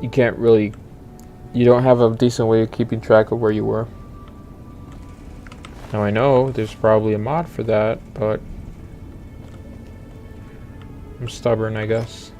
you can't really... You don't have a decent way of keeping track of where you were. Now I know there's probably a mod for that, but... I'm stubborn, I guess.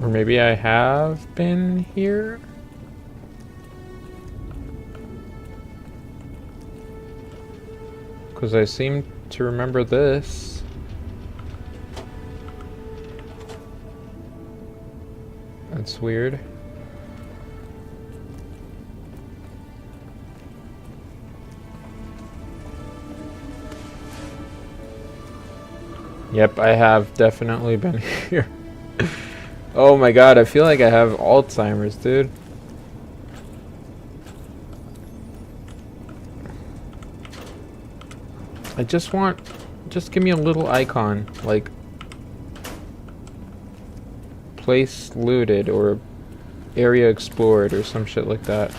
Or maybe I have been here? Because I seem to remember this. That's weird. Yep, I have definitely been here. Oh my god, I feel like I have Alzheimer's, dude. I just want... Just give me a little icon, like... Place looted, or... Area explored, or some shit like that.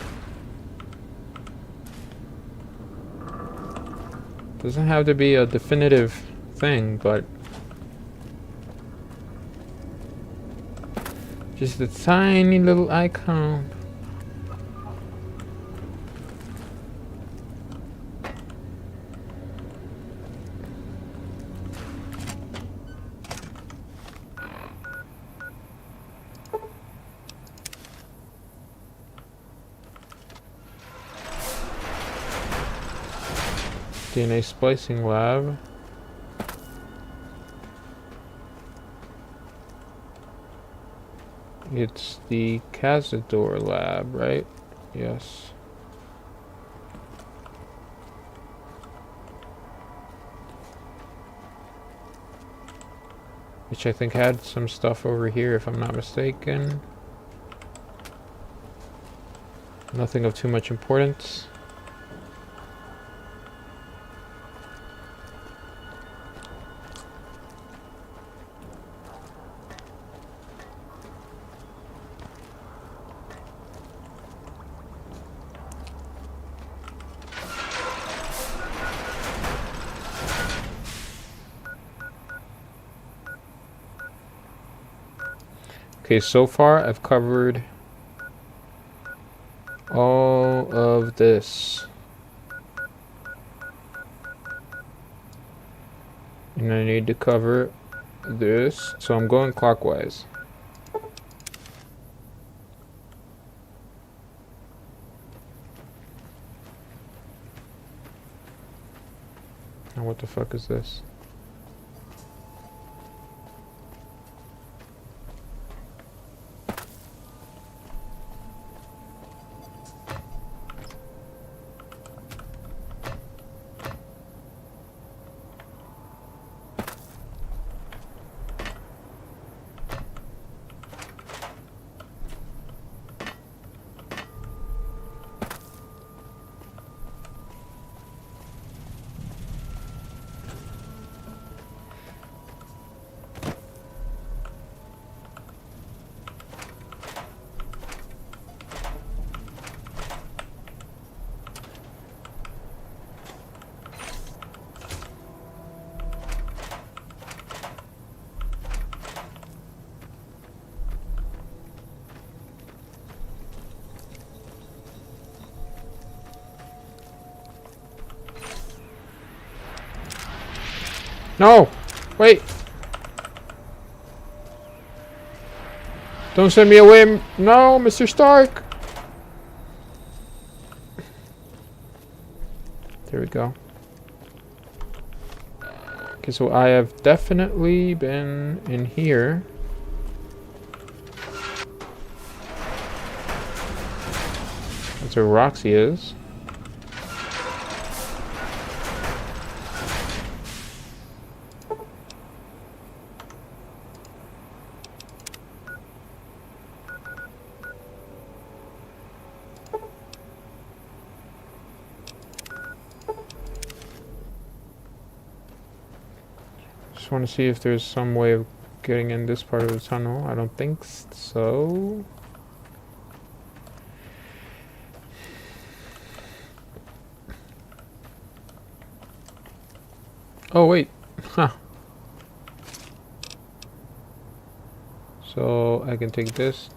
Doesn't have to be a definitive thing, but... Just a tiny little icon. DNA splicing lab. It's the Cazador lab, right? Yes. Which I think had some stuff over here, if I'm not mistaken. Nothing of too much importance. Okay, so far I've covered all of this. And I need to cover this, so I'm going clockwise. Now what the fuck is this? No! Wait! Don't send me away! No, Mr. Stark! There we go. Okay, so I have definitely been in here. That's where Roxy is. Just want to see if there's some way of getting in this part of the tunnel. I don't think so. Oh wait, huh. So I can take this.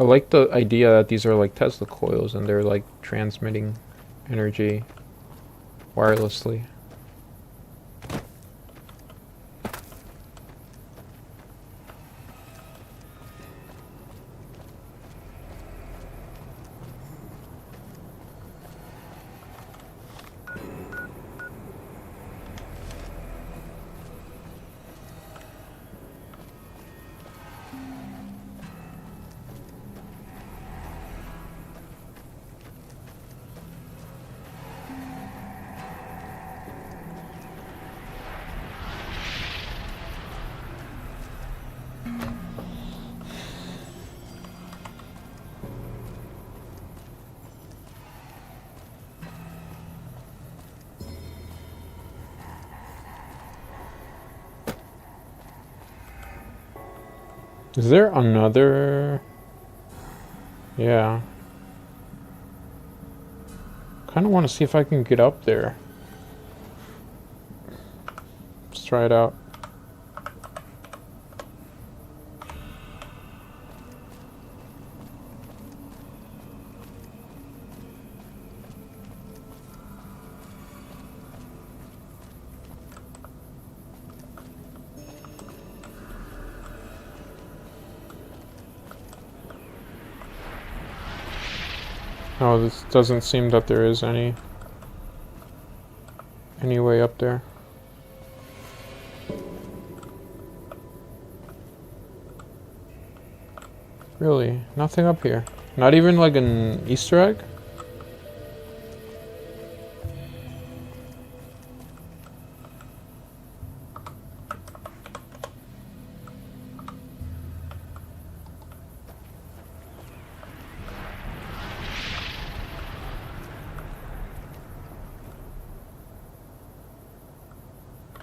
I like the idea that these are like Tesla coils and they're like transmitting energy wirelessly. Is there another? Yeah. Kind of want to see if I can get up there. Let's try it out. Oh, this doesn't seem that there is any way up there. Really? Nothing up here? Not even like an Easter egg?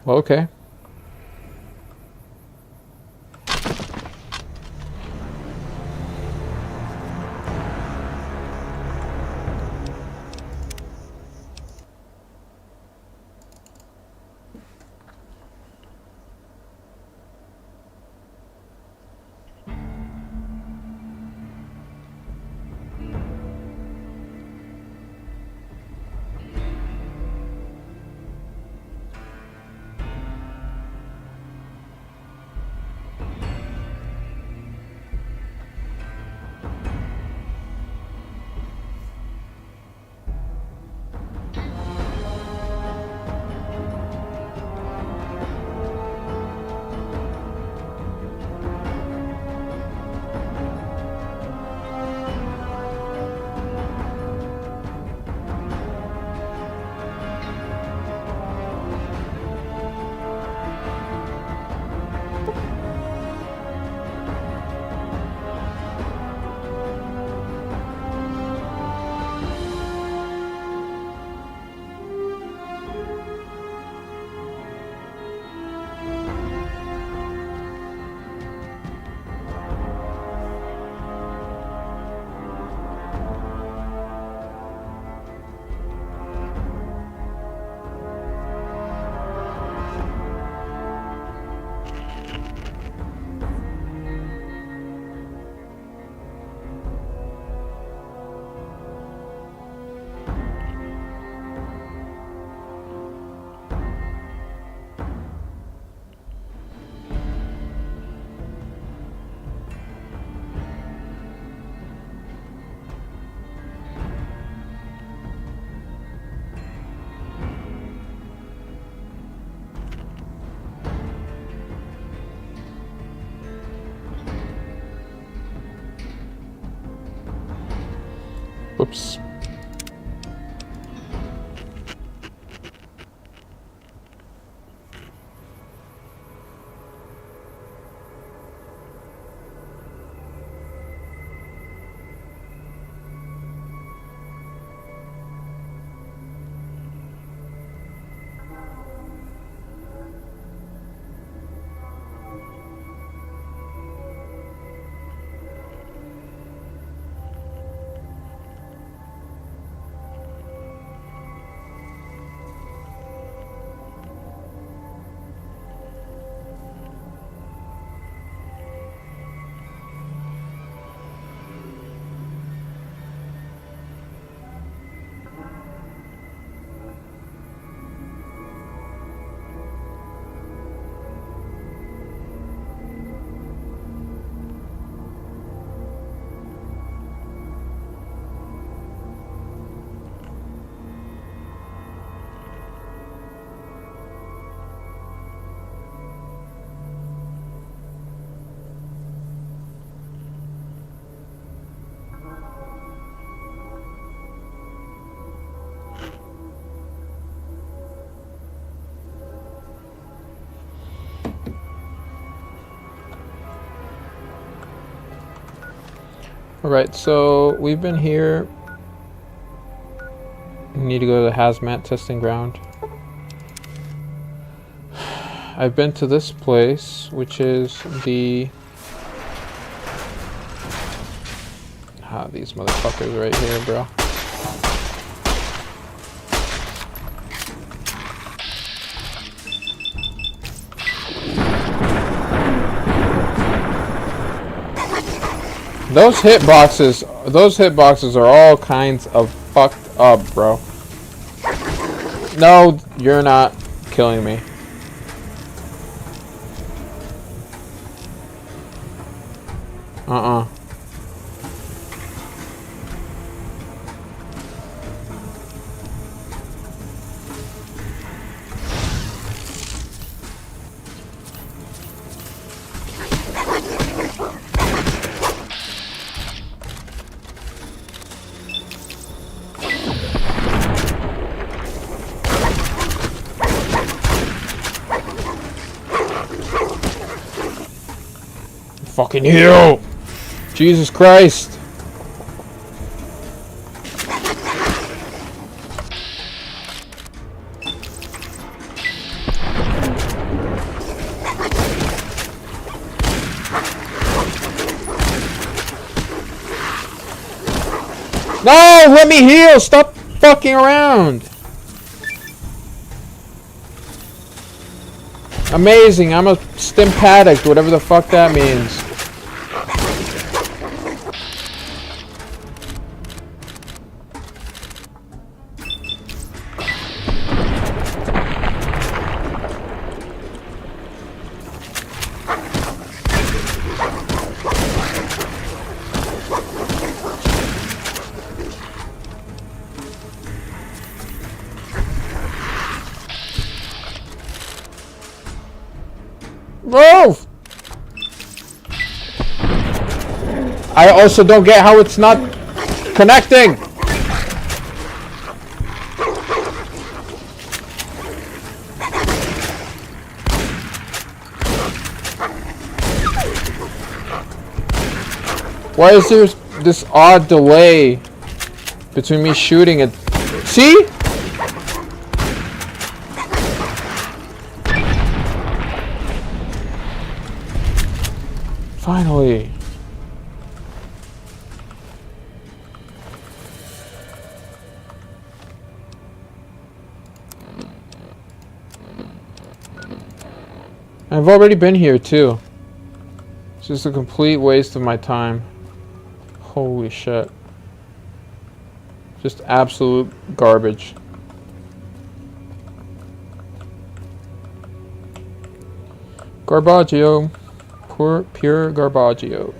Well, okay. Alright, so we've been here. We need to go to the hazmat testing ground. I've been to this place, which is the... these motherfuckers right here, bro. Those hitboxes are all kinds of fucked up, bro. No, you're not killing me. Fucking heal! Jesus Christ! No! Let me heal! Stop fucking around! Amazing, I'm a stim addict, whatever the fuck that means. Move! I also don't get how it's not connecting. Why is there this odd delay between me shooting it? See? Finally. I've already been here too. It's just a complete waste of my time. Holy shit. Just absolute garbage. Garbaggio. Pure Garbaggio.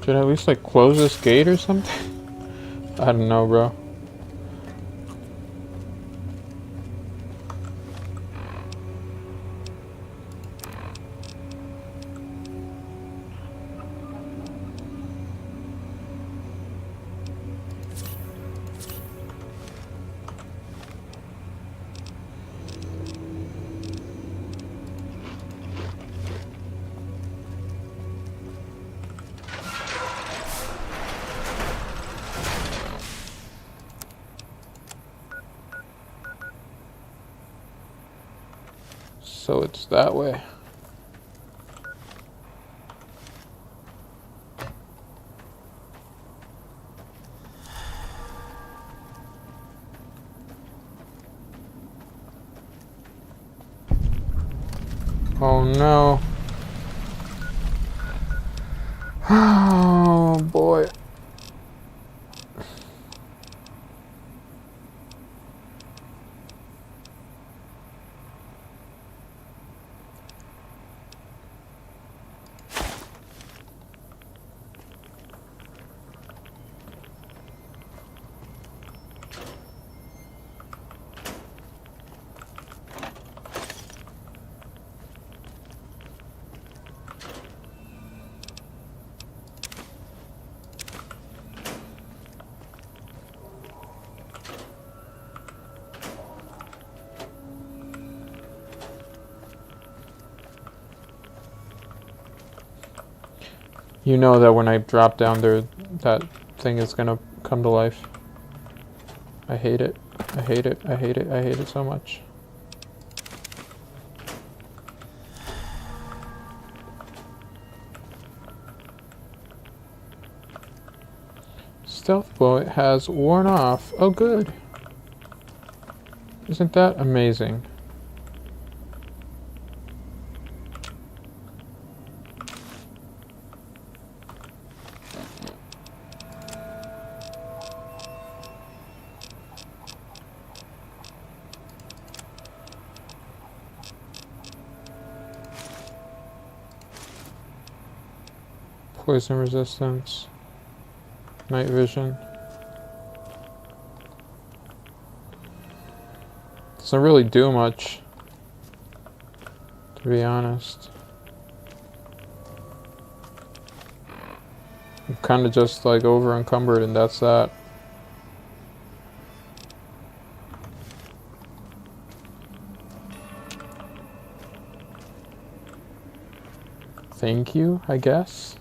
Should I at least like close this gate or something? I don't know, bro. So it's that way. Oh no. Oh boy. You know that when I drop down there, that thing is gonna come to life. I hate it. I hate it. I hate it. I hate it so much. Stealth bullet has worn off. Oh, good. Isn't that amazing? Poison resistance. Night vision. Doesn't really do much, to be honest. I'm kind of just like over encumbered, and that's that. Thank you, I guess.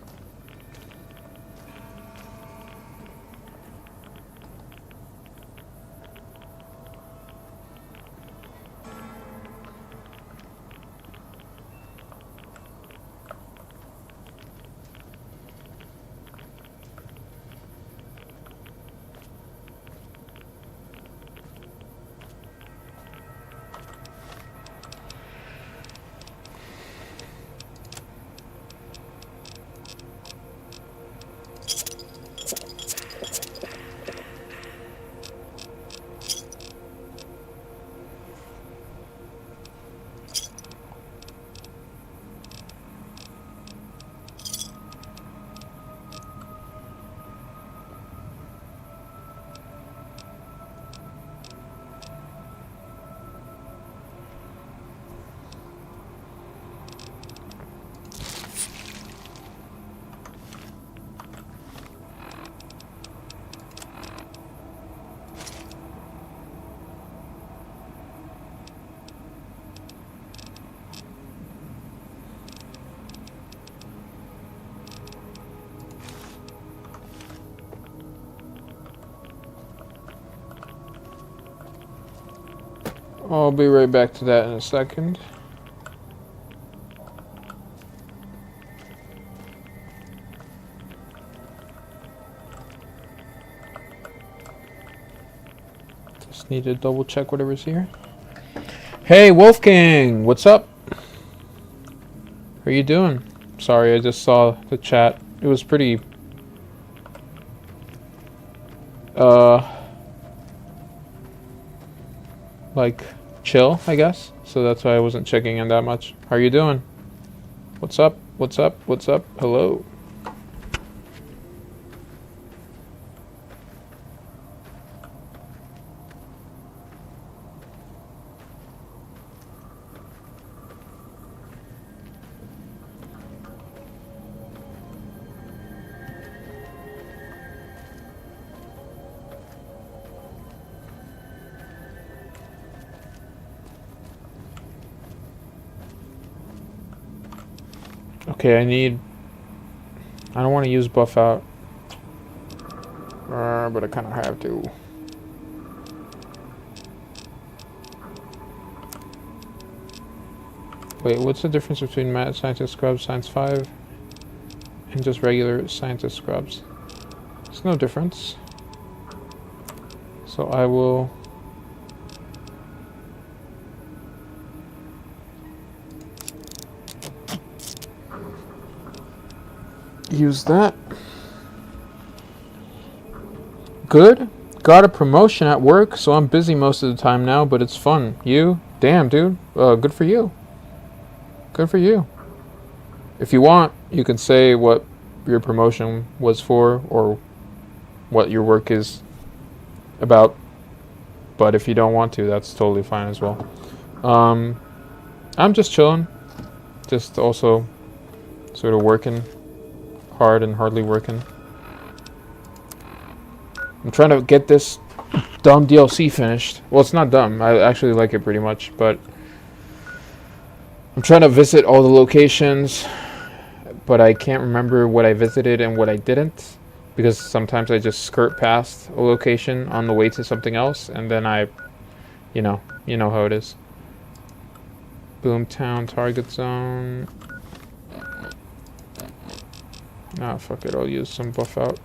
I'll be right back to that in a second. Just need to double check whatever's here. Hey, Wolfgang! What's up? How are you doing? Sorry, I just saw the chat. It was pretty... like, chill, I guess. So that's why I wasn't checking in that much. How are you doing? What's up? What's up? What's up? Hello? Okay, I don't want to use buff out. But I kind of have to. Wait, what's the difference between Mad Scientist Scrubs Science 5 and just regular Scientist Scrubs? There's no difference. So I will... use that. Good. Got a promotion at work, so I'm busy most of the time now, but it's fun. You? Damn, dude. Good for you. Good for you. If you want, you can say what your promotion was for or what your work is about. But if you don't want to, that's totally fine as well. I'm just chilling. Just also sort of working hard and hardly working. I'm trying to get this dumb DLC finished. Well, it's not dumb. I actually like it pretty much, but I'm trying to visit all the locations, but I can't remember what I visited and what I didn't, because sometimes I just skirt past a location on the way to something else, and then you know how it is. Boomtown target zone. Ah, fuck it, I'll use some buff out.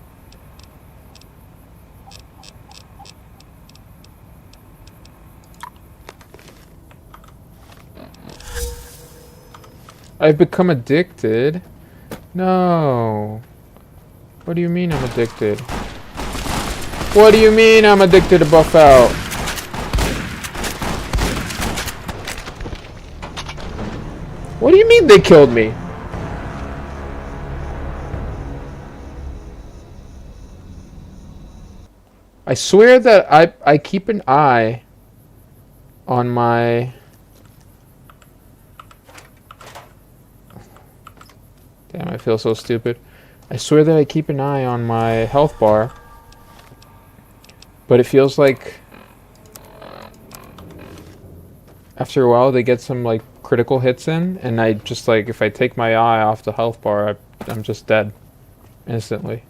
I've become addicted. No. What do you mean I'm addicted? What do you mean I'm addicted to buff out? What do you mean they killed me? I swear that I keep an eye on my... Damn, I feel so stupid. I swear that I keep an eye on my health bar, but it feels like after a while they get some like critical hits in, and I just like, if I take my eye off the health bar, I'm just dead instantly.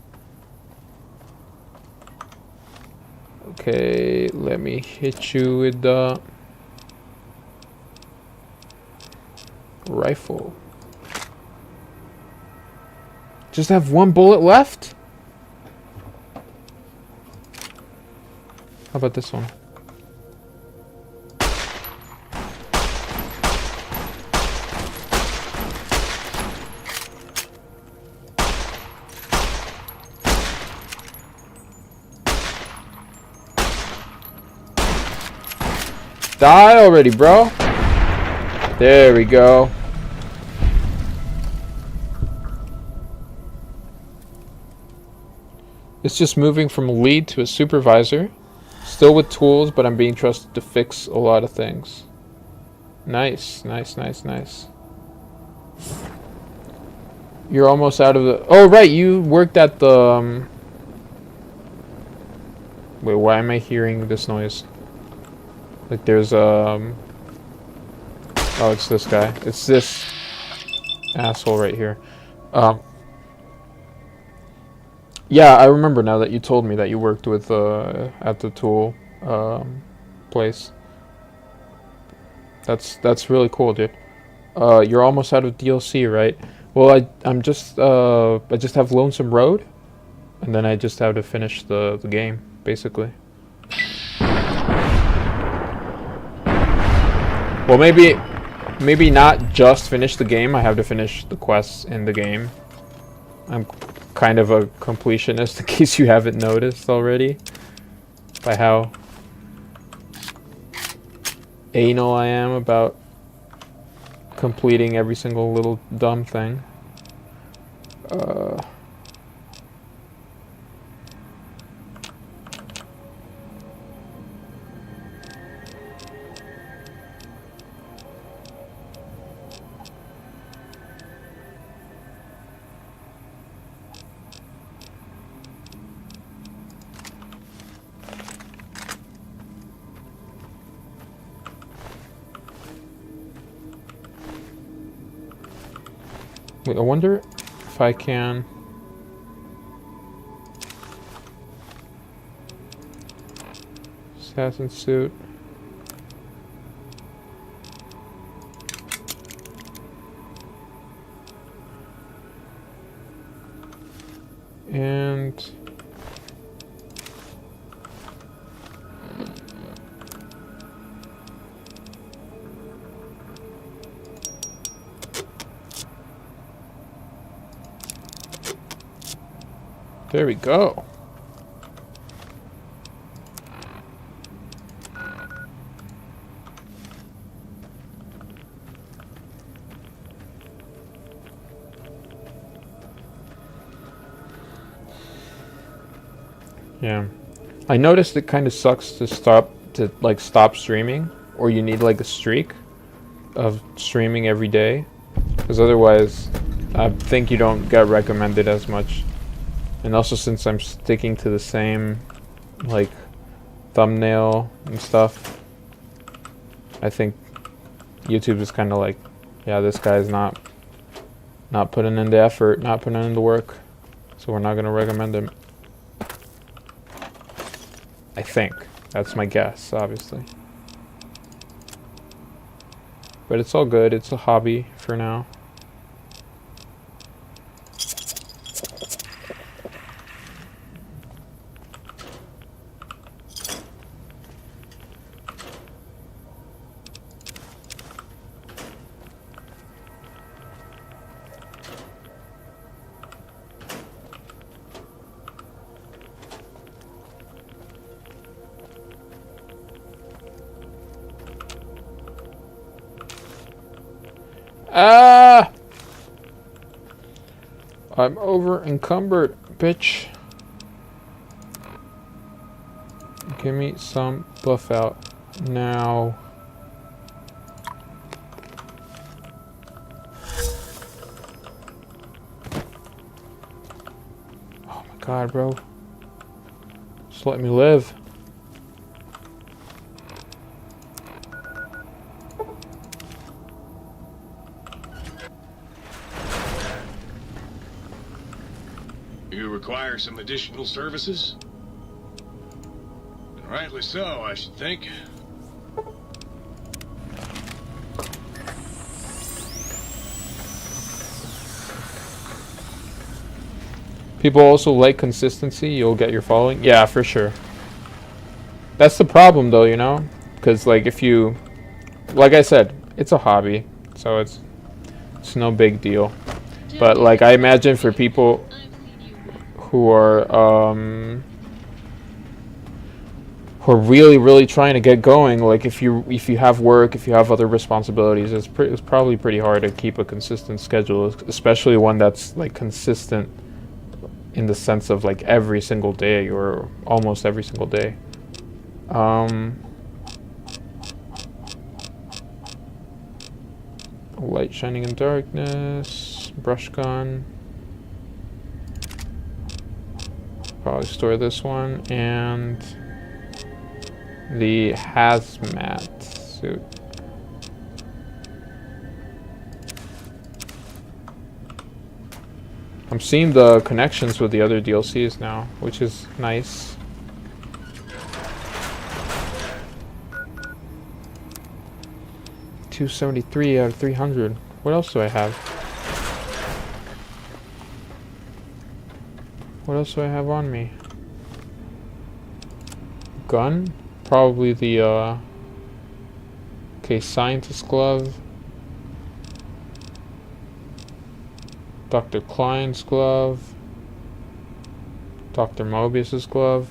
Okay, let me hit you with the rifle. Just have one bullet left? How about this one? Die already, bro. There we go. It's just moving from a lead to a supervisor. Still with tools, but I'm being trusted to fix a lot of things. Nice, nice, nice, nice. You're almost out of the... Oh, right, you worked at the... Wait, why am I hearing this noise? Like there's Oh, it's this guy. It's this asshole right here. Yeah, I remember now that you told me that you worked with at the tool place. That's really cool, dude. You're almost out of DLC, right? Well, I just have Lonesome Road, and then I just have to finish the game, basically. Well, maybe not just finish the game. I have to finish the quests in the game. I'm kind of a completionist, in case you haven't noticed already, by how anal I am about completing every single little dumb thing. Wait, I wonder if I can... Assassin suit. And... There we go. Yeah. I noticed it kind of sucks to stop streaming, or you need like a streak of streaming every day, because otherwise I think you don't get recommended as much. And also, since I'm sticking to the same like thumbnail and stuff, I think YouTube is kind of like, yeah, this guy's not Not putting in the effort, not putting in the work. So we're not going to recommend him. I think. That's my guess, obviously. But it's all good. It's a hobby for now. Ah! I'm over encumbered, bitch. Give me some buff out now. Oh my god, bro. Just let me live. You require some additional services? Rightly so, I should think. People also like consistency. You'll get your following. Yeah, for sure. That's the problem, though, you know? Because, like, if you... Like I said, it's a hobby. So it's no big deal. But, like, I imagine for people who are really trying to get going, like if you have work, if you have other responsibilities, it's probably pretty hard to keep a consistent schedule, especially one that's like consistent in the sense of like every single day or almost every single day. Light shining in darkness, brush gun. Probably store this one and the hazmat suit. I'm seeing the connections with the other DLCs now, which is nice. $273 out of 300. What else do I have? What else do I have on me? Gun? Probably the, okay, scientist glove. Dr. Klein's glove. Dr. Mobius's glove.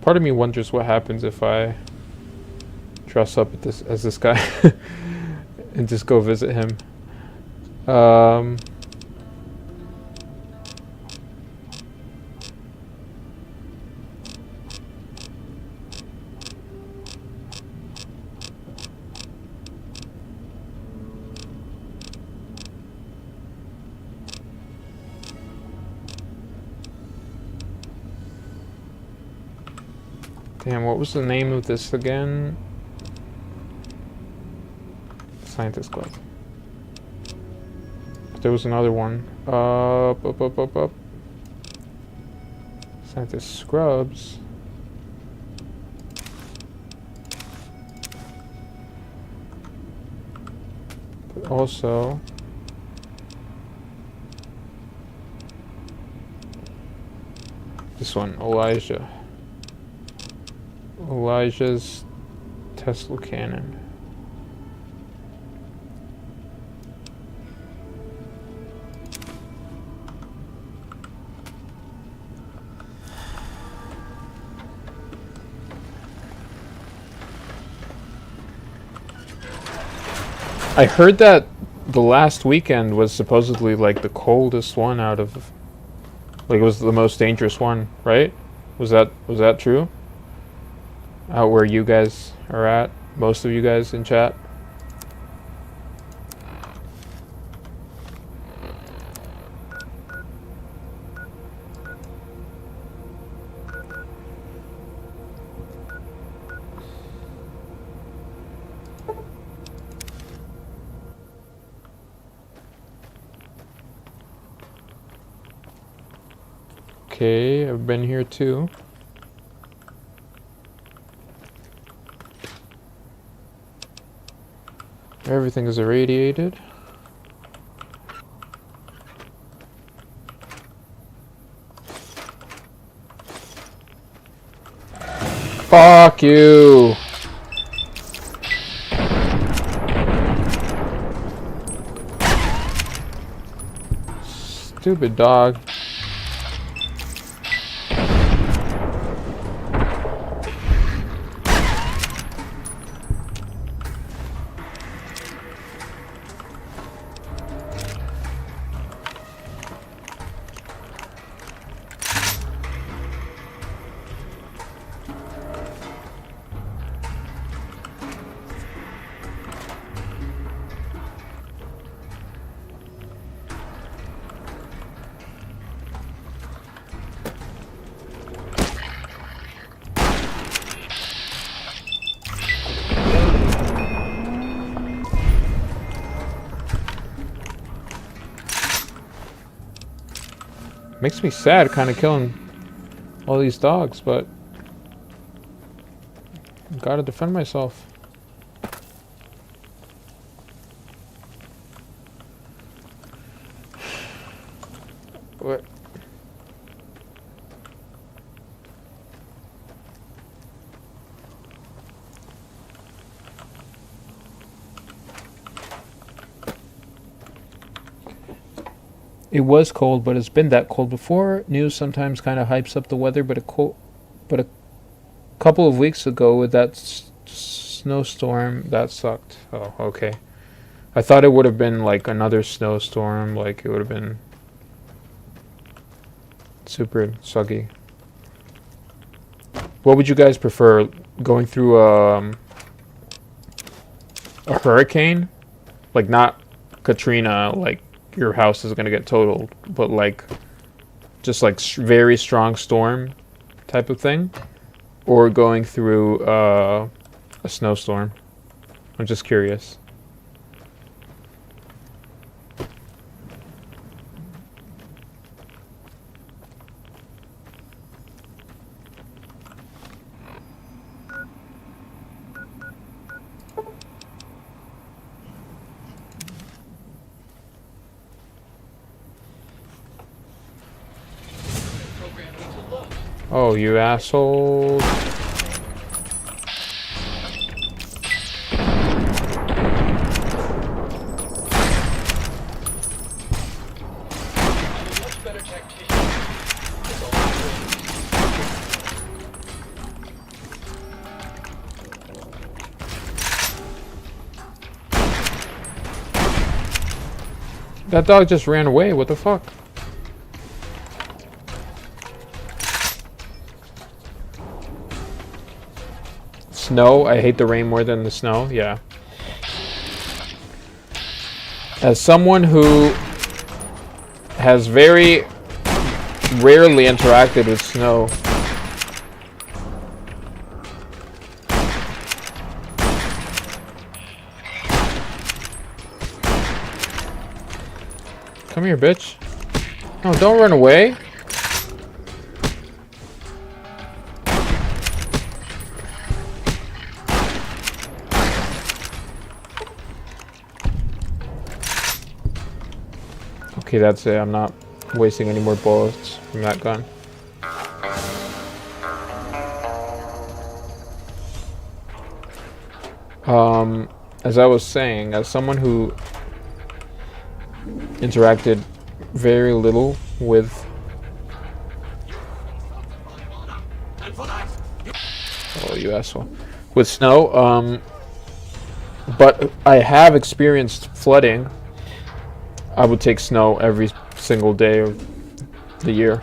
Part of me wonders what happens if I dress up as this guy and just go visit him. Damn, what was the name of this again? Scientist Club. There was another one. Up. Scientist Scrubs. But also... this one, Elijah. Elijah's Tesla cannon. I heard that the last weekend was supposedly like the coldest one out of, like it was the most dangerous one, right? Was that true? Out where you guys are at, most of you guys in chat. Okay, I've been here too. Everything is irradiated. Fuck you! Stupid dog. Makes me sad kind of killing all these dogs, but gotta defend myself. What? It was cold, but it's been that cold before. News sometimes kind of hypes up the weather, but a couple of weeks ago with that snowstorm, that sucked. Oh, okay. I thought it would have been like another snowstorm, like it would have been super sucky. What would you guys prefer, going through a hurricane? Like not Katrina, like your house is gonna get totaled, but like just like very strong storm type of thing, or going through a snowstorm? I'm just curious. Oh, you assholes. That dog just ran away, what the fuck? Snow, I hate the rain more than the snow, yeah. As someone who has very rarely interacted with snow, come here, bitch. No, don't run away. Okay, that's it. I'm not wasting any more bullets from that gun. As I was saying, as someone who interacted very little with oh, you asshole, with snow, but I have experienced flooding. I would take snow every single day of the year.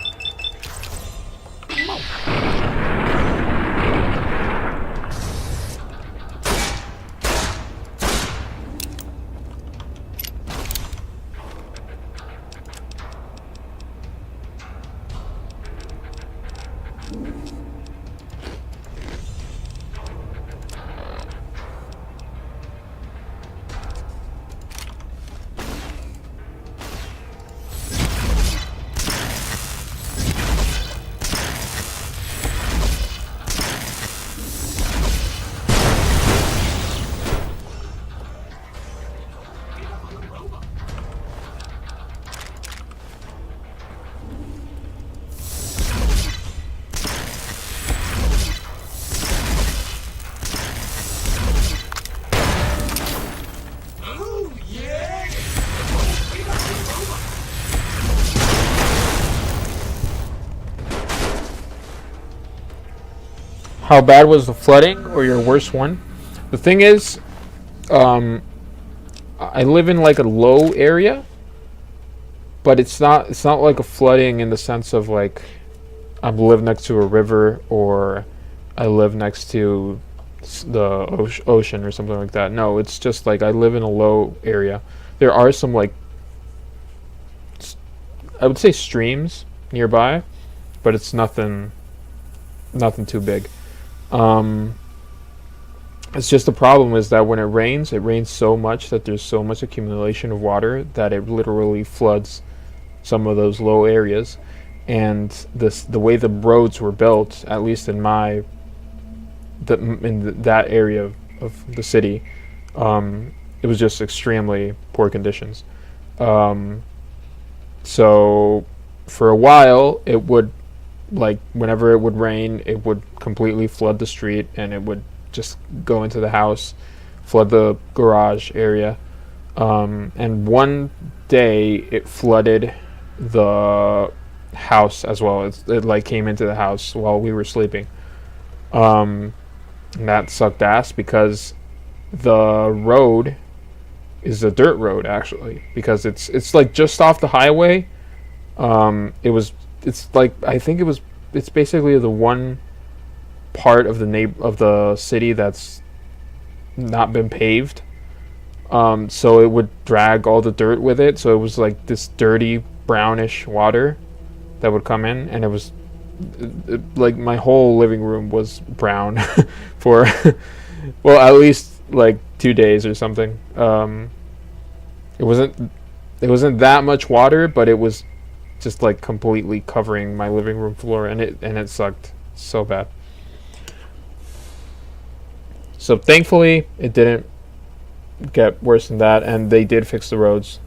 how bad was the flooding or your worst one? The thing is, I live in like a low area, but it's not like a flooding in the sense of like I live next to a river or I live next to the ocean or something like that. No, it's just like I live in a low area. There are some like I would say streams nearby, but it's nothing too big. It's just the problem is that when it rains so much that there's so much accumulation of water that it literally floods some of those low areas. And the way the roads were built, at least in that area of the city, it was just extremely poor conditions. So for a while, it would, like, whenever it would rain, it would completely flood the street, and it would just go into the house, flood the garage area. And one day, it flooded the house as well. It like came into the house while we were sleeping. And that sucked ass because the road is a dirt road actually, because it's like just off the highway. It's basically the one part of the city that's not been paved. So it would drag all the dirt with it, so it was like this dirty brownish water that would come in, and it was like my whole living room was brown for well, at least like 2 days or something. It wasn't that much water, but it was just like completely covering my living room floor, and it sucked so bad. So thankfully it didn't get worse than that, and they did fix the roads.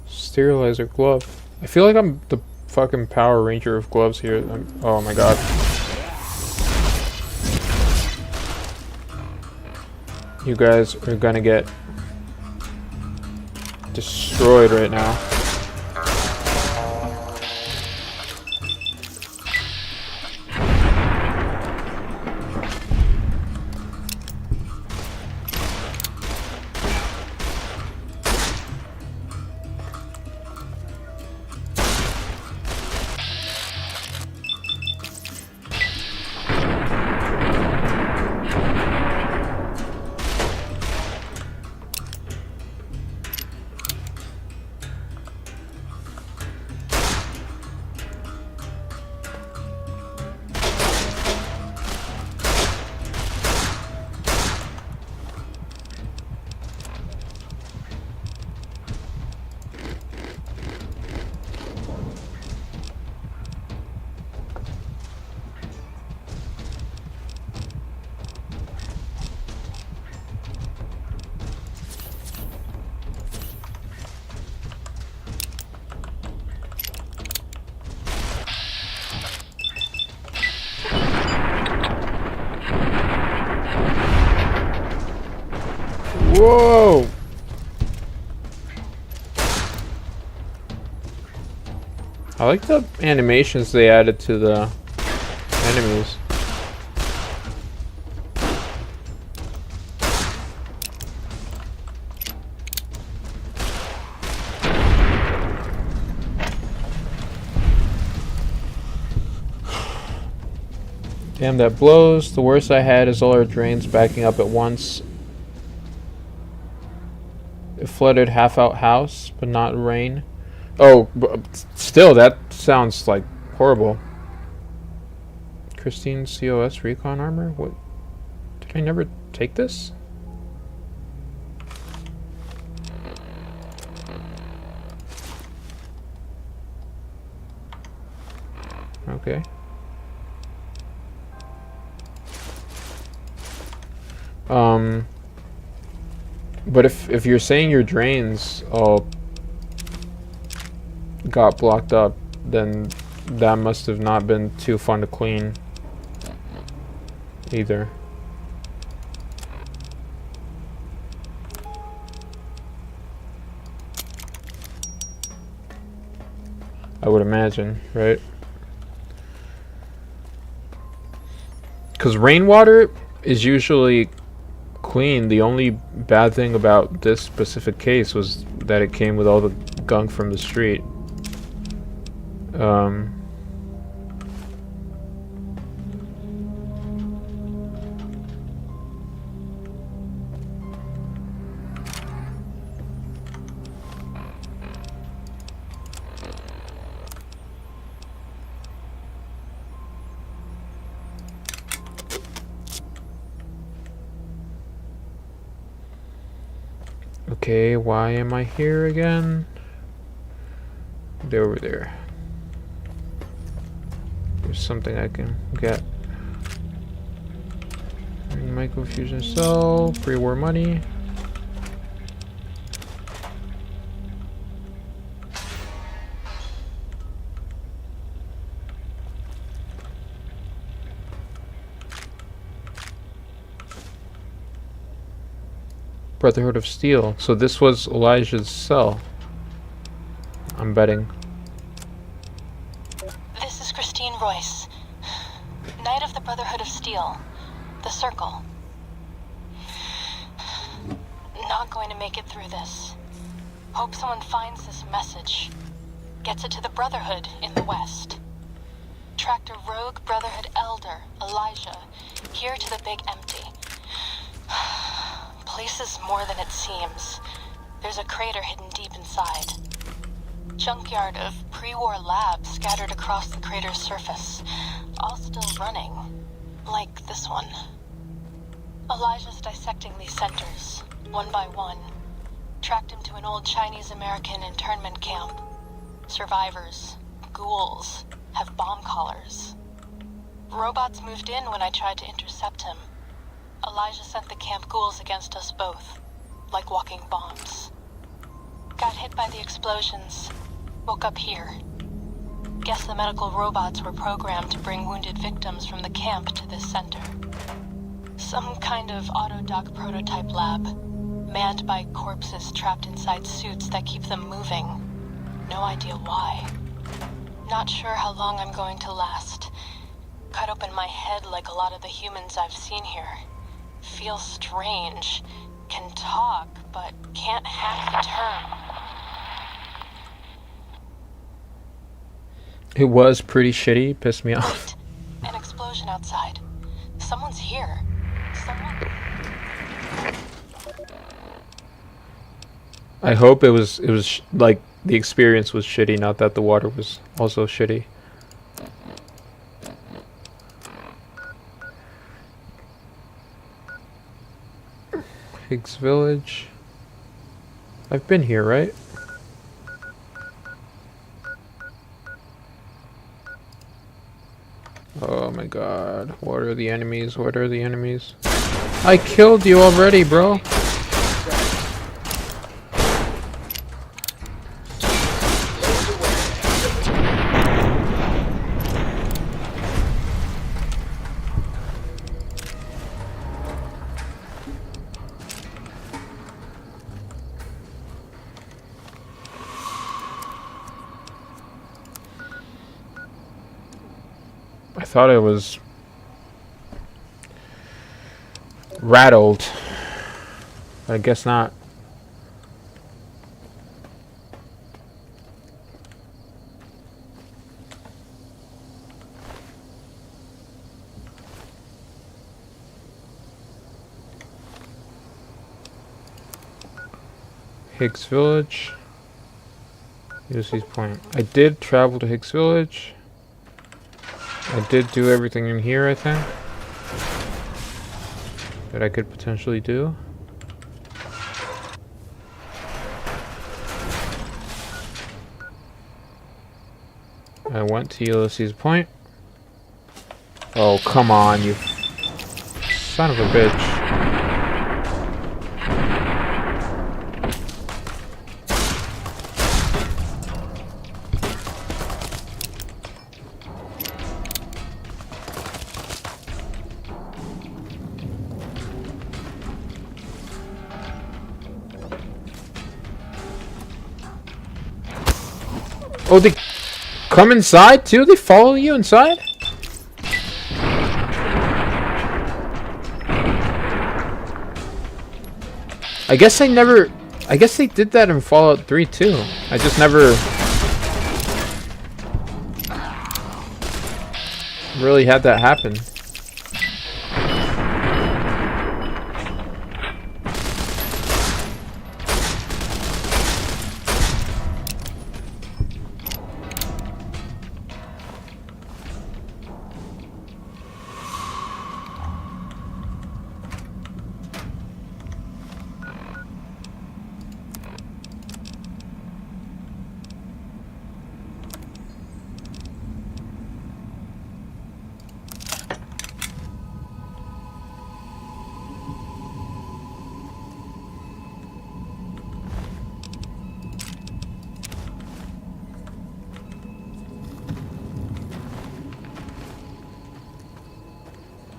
Sterilizer glove. I feel like I'm the fucking Power Ranger of gloves here. Oh my god. You guys are gonna get destroyed right now. Whoa! I like the animations they added to the enemies. Damn, that blows. The worst I had is all our drains backing up at once. It flooded half out house, but not rain. Oh, Still, that sounds like horrible. Christine COS recon armor? What? Did I never take this? Okay. But if you're saying your drains all got blocked up, then that must have not been too fun to clean either. I would imagine, right? Because rainwater is usually clean. The only bad thing about this specific case was that it came with all the gunk from the street. Okay, why am I here again? They're over there. There's something I can get. Microfusion cell, pre-war money. Brotherhood of Steel. So this was Elijah's cell. I'm betting. This is Christine Royce, Knight of the Brotherhood of Steel, the Circle. Not going to make it through this. Hope someone finds this message. Gets it to the Brotherhood in the West. Tracked a rogue Brotherhood elder, Elijah, here to the Big Empty. Place is more than it seems. There's a crater hidden deep inside. Junkyard of pre-war labs scattered across the crater's surface, all still running, like this one. Elijah's dissecting these centers, one by one. Tracked him to an old Chinese-American internment camp. Survivors, ghouls, have bomb collars. Robots moved in when I tried to intercept him. Elijah sent the camp ghouls against us both, like walking bombs. Got hit by the explosions. Woke up here. Guess the medical robots were programmed to bring wounded victims from the camp to this center. Some kind of autodoc prototype lab, manned by corpses trapped inside suits that keep them moving. No idea why. Not sure how long I'm going to last. Cut open my head like a lot of the humans I've seen here. Feels strange. Can talk, but can't hack the term. It was pretty shitty. Pissed me off. Wait, an explosion outside. Someone's here. Someone... I hope it was like the experience was shitty, not that the water was also shitty. Higgs Village. I've been here, right? Oh my god. What are the enemies? What are the enemies? I killed you already, bro. I thought I was rattled. I guess not. Higgs Village. Ulysses Point. I did travel to Hicks Village. I did do everything in here, I think, that I could potentially do. I went to Ulysses Point. Oh, come on, you son of a bitch. Oh, they come inside too? They follow you inside? I guess they did that in Fallout 3 too. I just never really had that happen.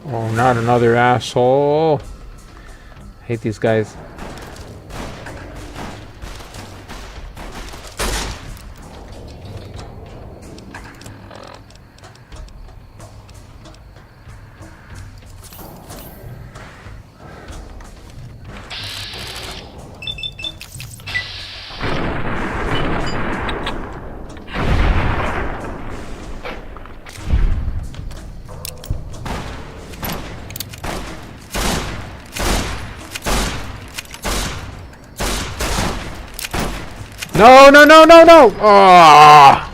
Oh, not another asshole. Hate these guys. No, no, no, no, no! Ah!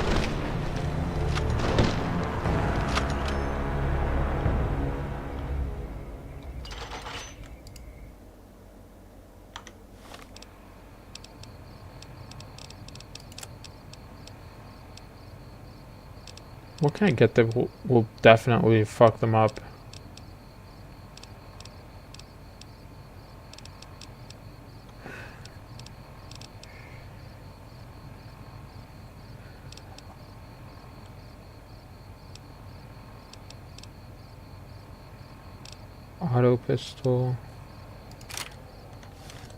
What can I get that will definitely fuck them up? Auto pistol.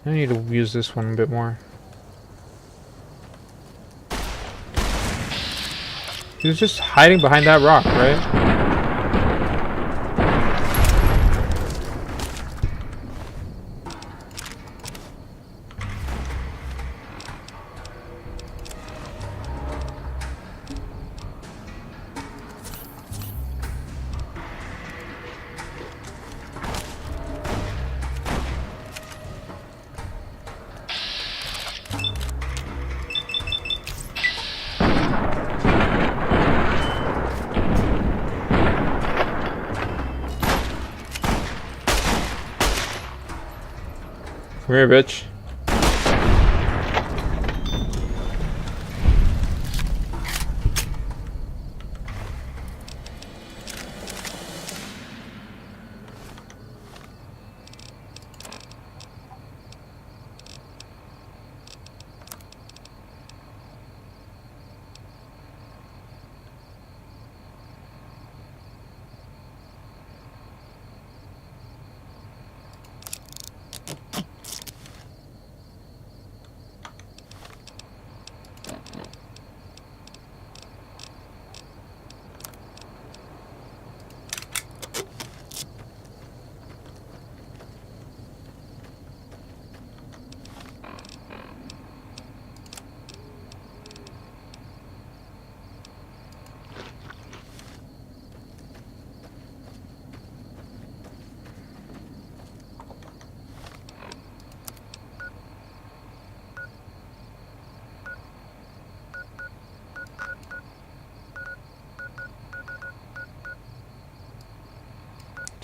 I need to use this one a bit more. He was just hiding behind that rock, right? Come here, bitch.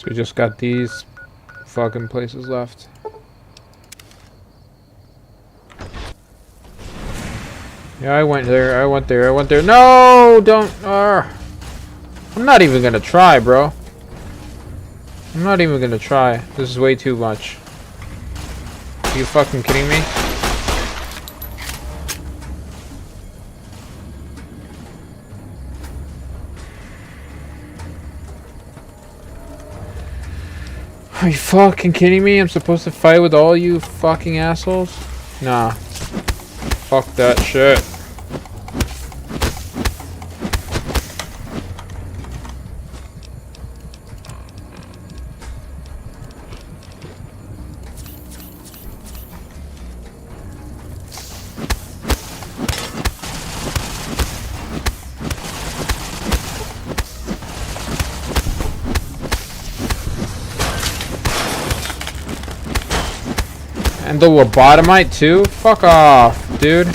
So we just got these fucking places left. Yeah, I went there. I went there. I went there. No, don't. I'm not even gonna try, bro. I'm not even gonna try. This is way too much. Are you fucking kidding me? Are you fucking kidding me? I'm supposed to fight with all you fucking assholes? Nah. Fuck that shit. And the lobotomite too? Fuck off, dude.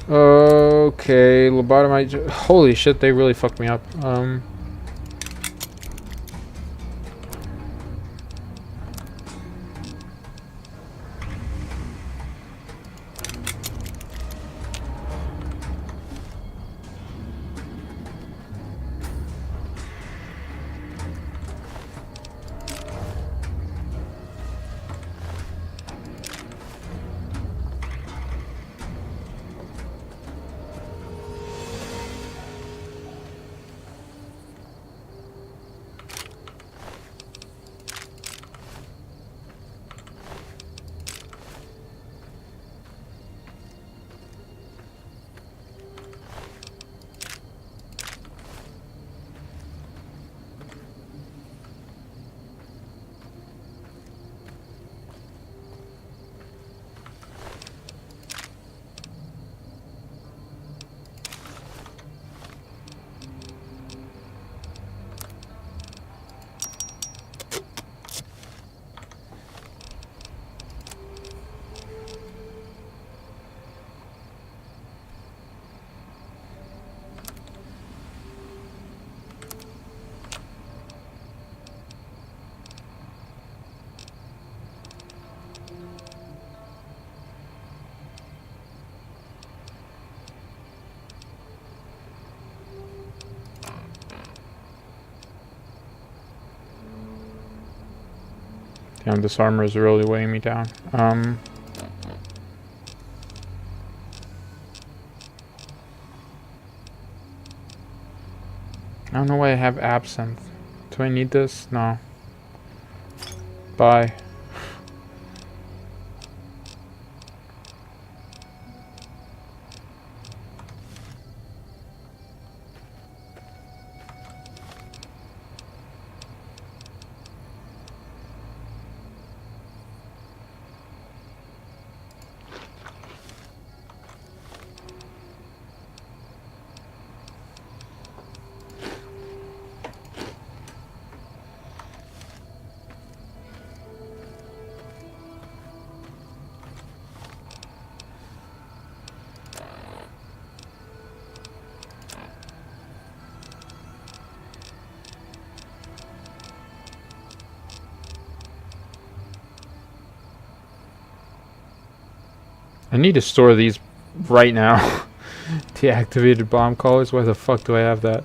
Okay, lobotomite. Holy shit, they really fucked me up. Damn, this armor is really weighing me down. I don't know why I have absinthe. Do I need this? No. Bye. I need to store these right now. Deactivated bomb collars. Why the fuck do I have that?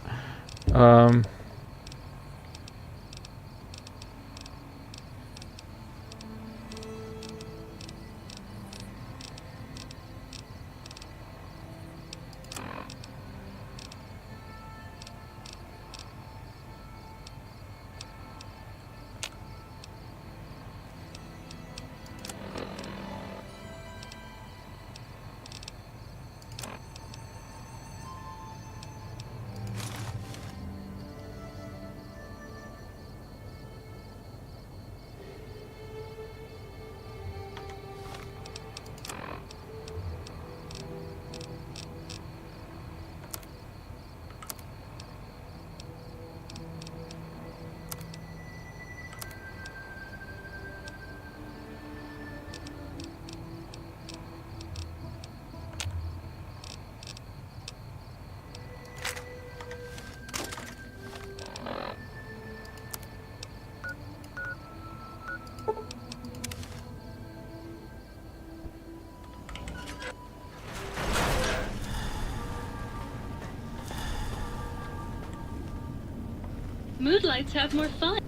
Moonlights have more fun.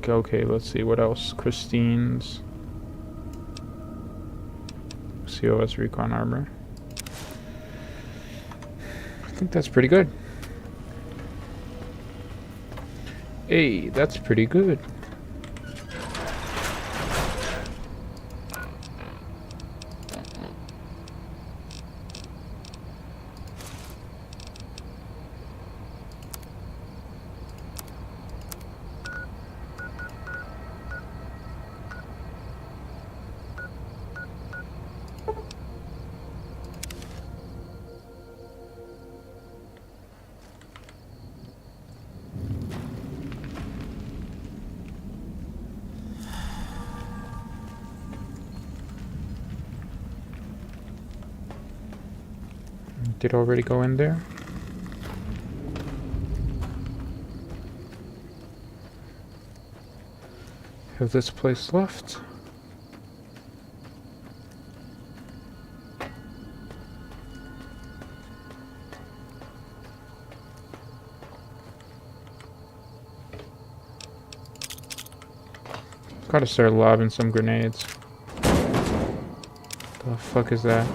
Okay, let's see what else. Christine's COS recon armor. I think that's pretty good. Hey, that's pretty good. Did already go in there? Have this place left? Gotta start lobbing some grenades. The fuck is that?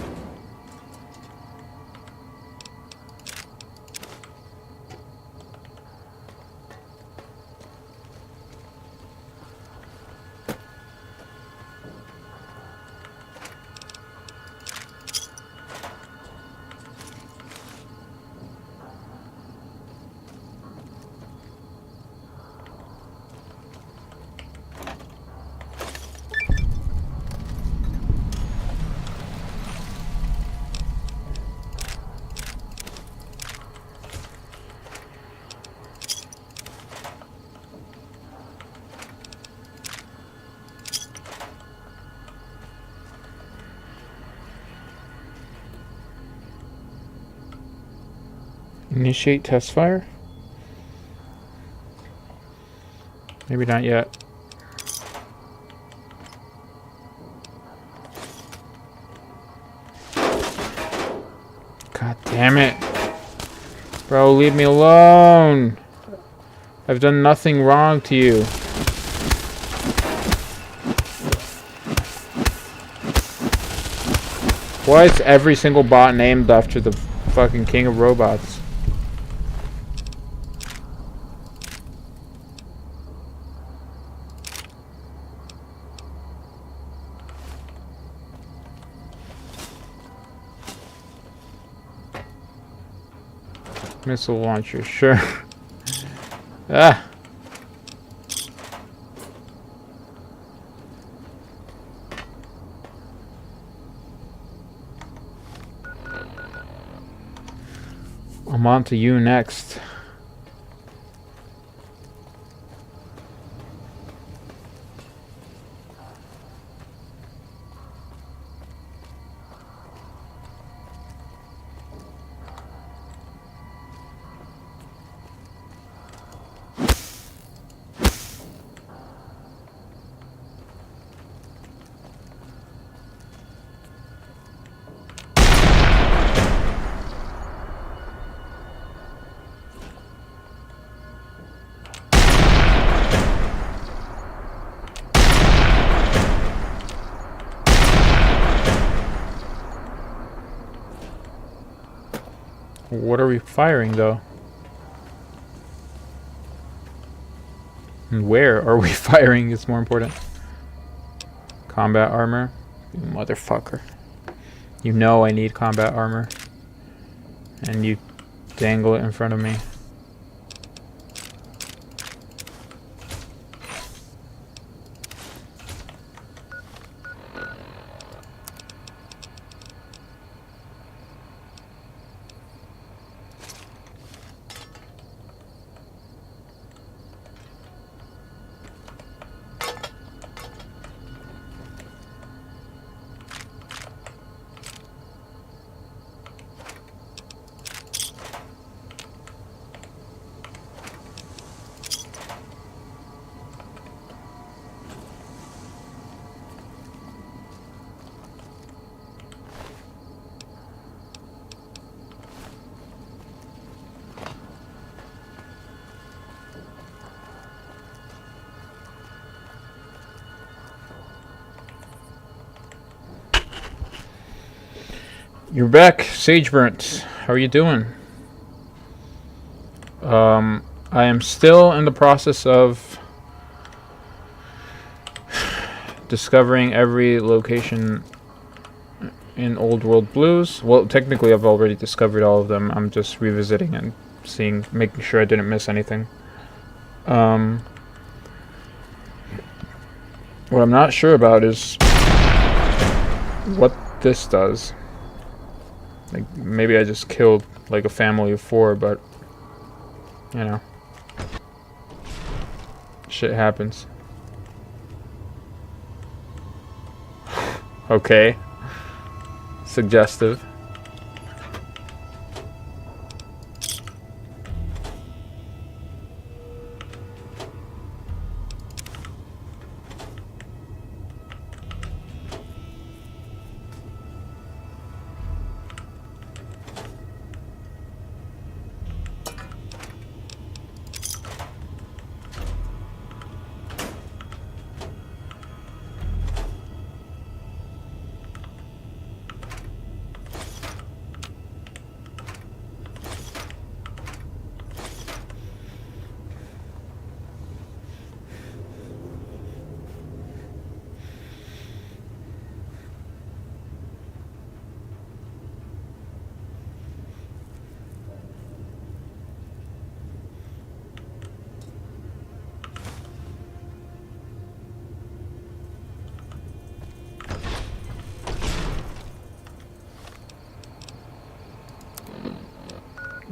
Initiate test fire? Maybe not yet. God damn it. Bro, leave me alone. I've done nothing wrong to you. Why is every single bot named after the fucking king of robots? Missile launcher, sure. Ah. I'm on to you next. What are we firing, though? And where are we firing is more important. Combat armor? You motherfucker. You know I need combat armor. And you dangle it in front of me. You're back, Sageburnt. How are you doing? I am still in the process of discovering every location in Old World Blues. Well, technically I've already discovered all of them. I'm just revisiting and making sure I didn't miss anything. What I'm not sure about is what this does. Like, maybe I just killed like a family of 4, but you know, shit happens. Okay. Suggestive.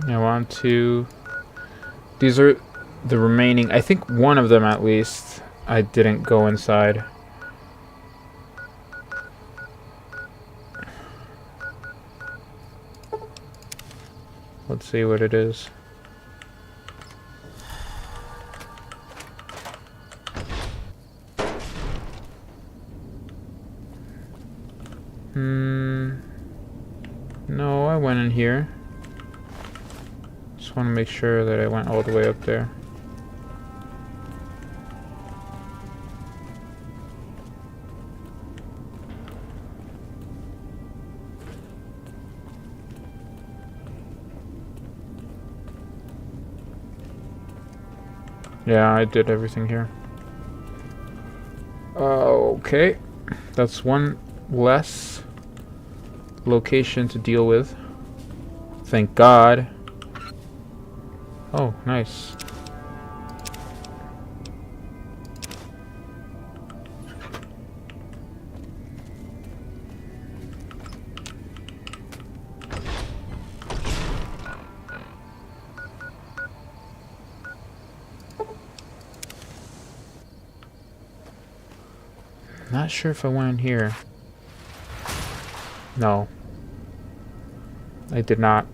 I want to... These are the remaining... I think one of them at least I didn't go inside. Let's see what it is. No, I went in here. Just want to make sure that I went all the way up there. Yeah, I did everything here. Okay. That's one less location to deal with. Thank God. Oh, nice. Not sure if I went in here. No. I did not.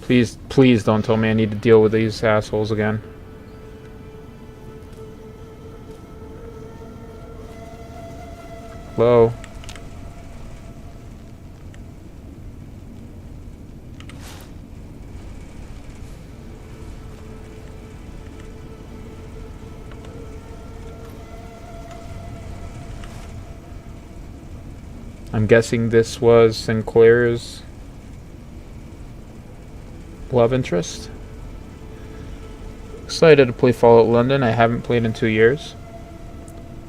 Please, please don't tell me I need to deal with these assholes again. Hello? I'm guessing this was Sinclair's love interest. Excited to play Fallout London. I haven't played in 2 years.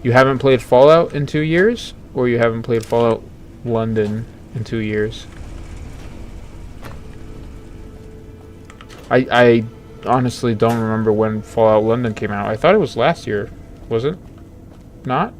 You haven't played Fallout in 2 years? Or you haven't played Fallout London in 2 years? I honestly don't remember when Fallout London came out. I thought it was last year. Was it? Not?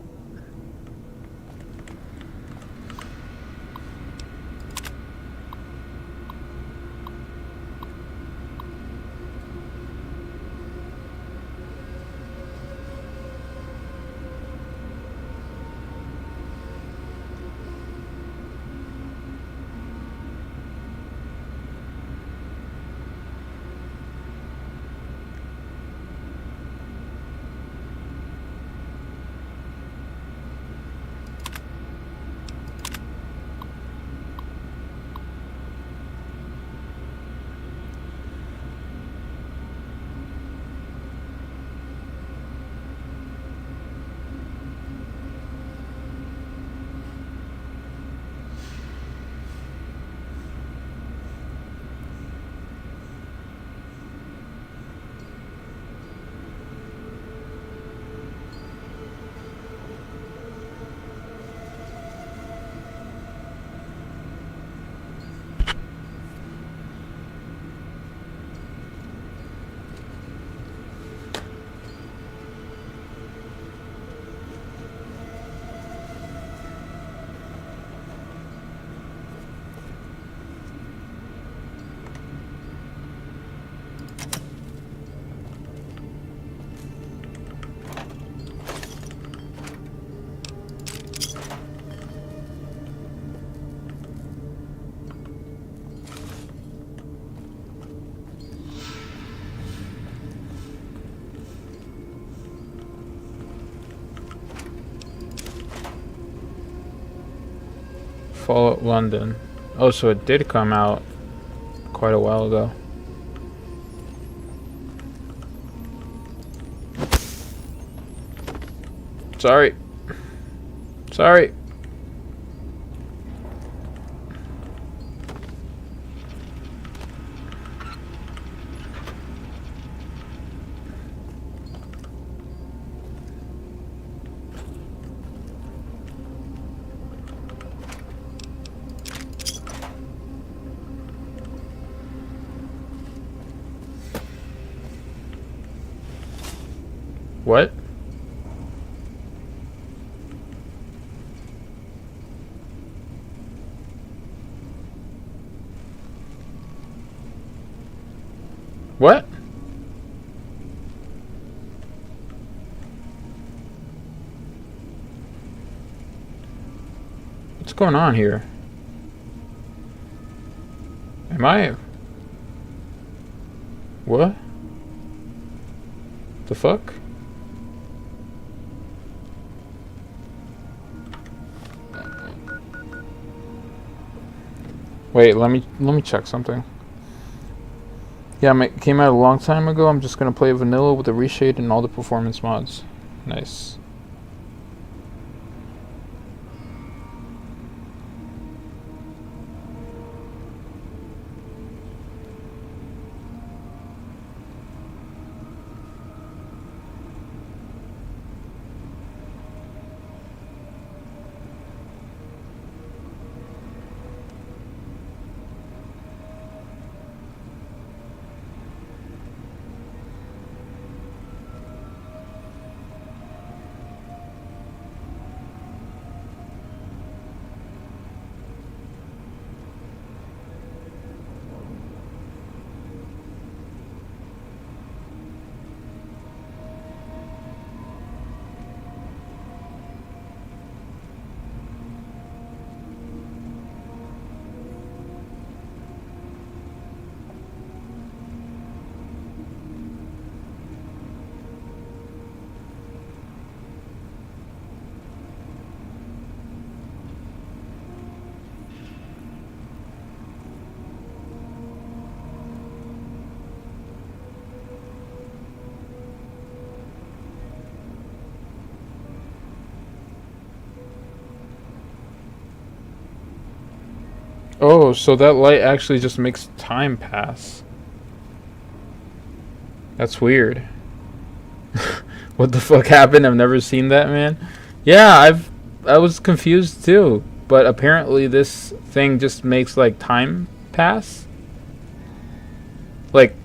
Fallout London. Oh, so it did come out quite a while ago. Sorry. Sorry. What? What? What's going on here? Am I... What? The fuck? Wait, let me check something. Yeah, it came out a long time ago. I'm just gonna play vanilla with the reshade and all the performance mods. Nice. Oh, so that light actually just makes time pass. That's weird. What the fuck happened? I've never seen that, man. Yeah, I was confused too. But apparently this thing just makes like time pass. Like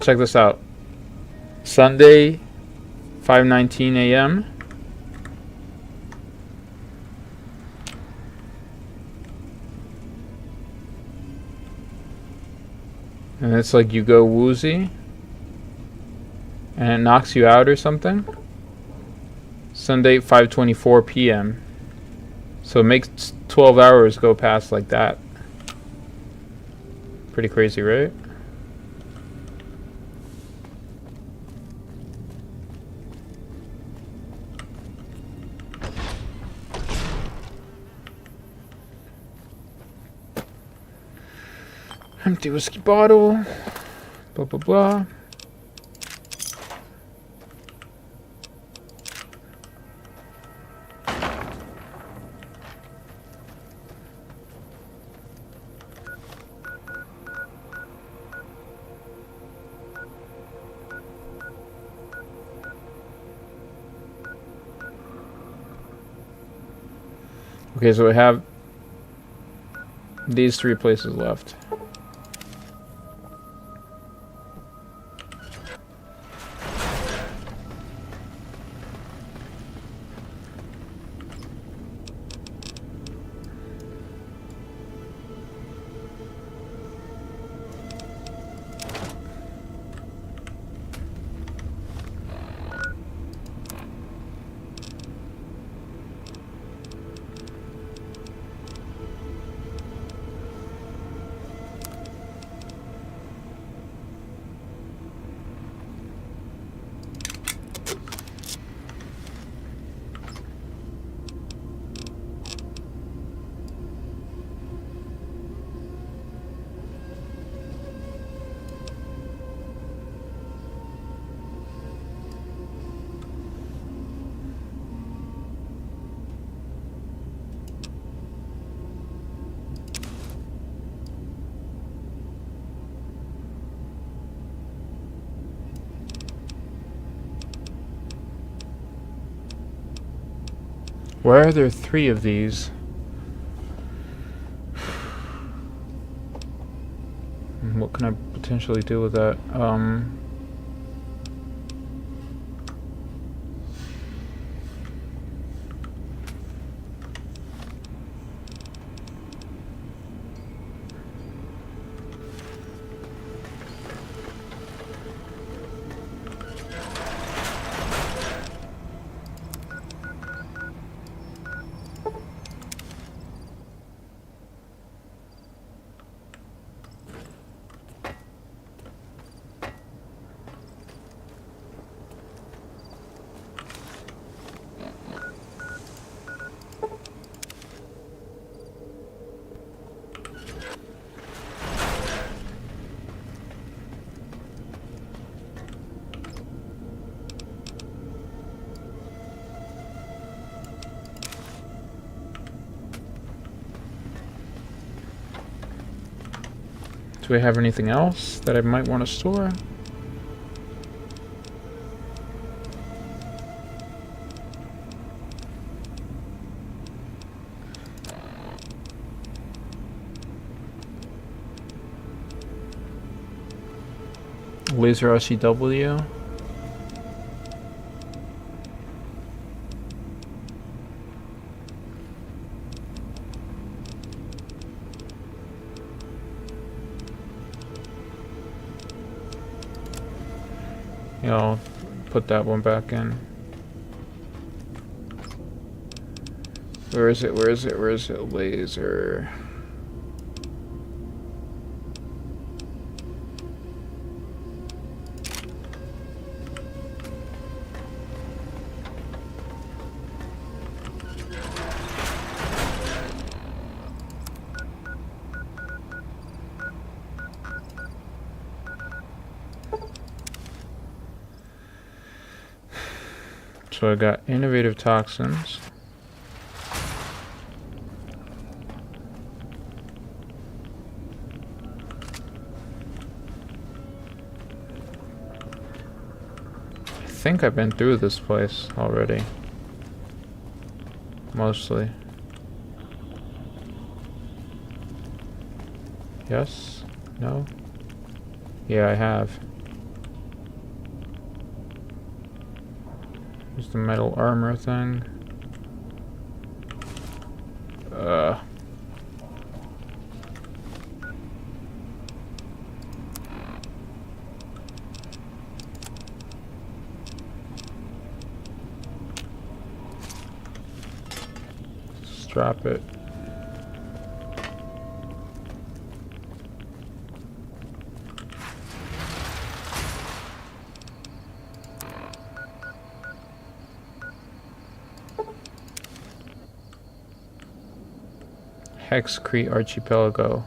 check this out. Sunday, 5:19 a.m. And it's like you go woozy and it knocks you out or something. Sunday, 5:24 p.m. So it makes 12 hours go past like that. Pretty crazy, right? Empty whiskey bottle. Blah, blah, blah. Okay, so we have these 3 places left. Why are there 3 of these? What can I potentially do with that? Do we have anything else that I might want to store? Laser RCW. Yeah, I'll put that one back in. Where is it? Where is it? Where is it? Laser. So I got innovative toxins. I think I've been through this place already. Mostly. Yes? No? Yeah, I have. There's the metal armor thing. Drop it. Hexcrete Archipelago.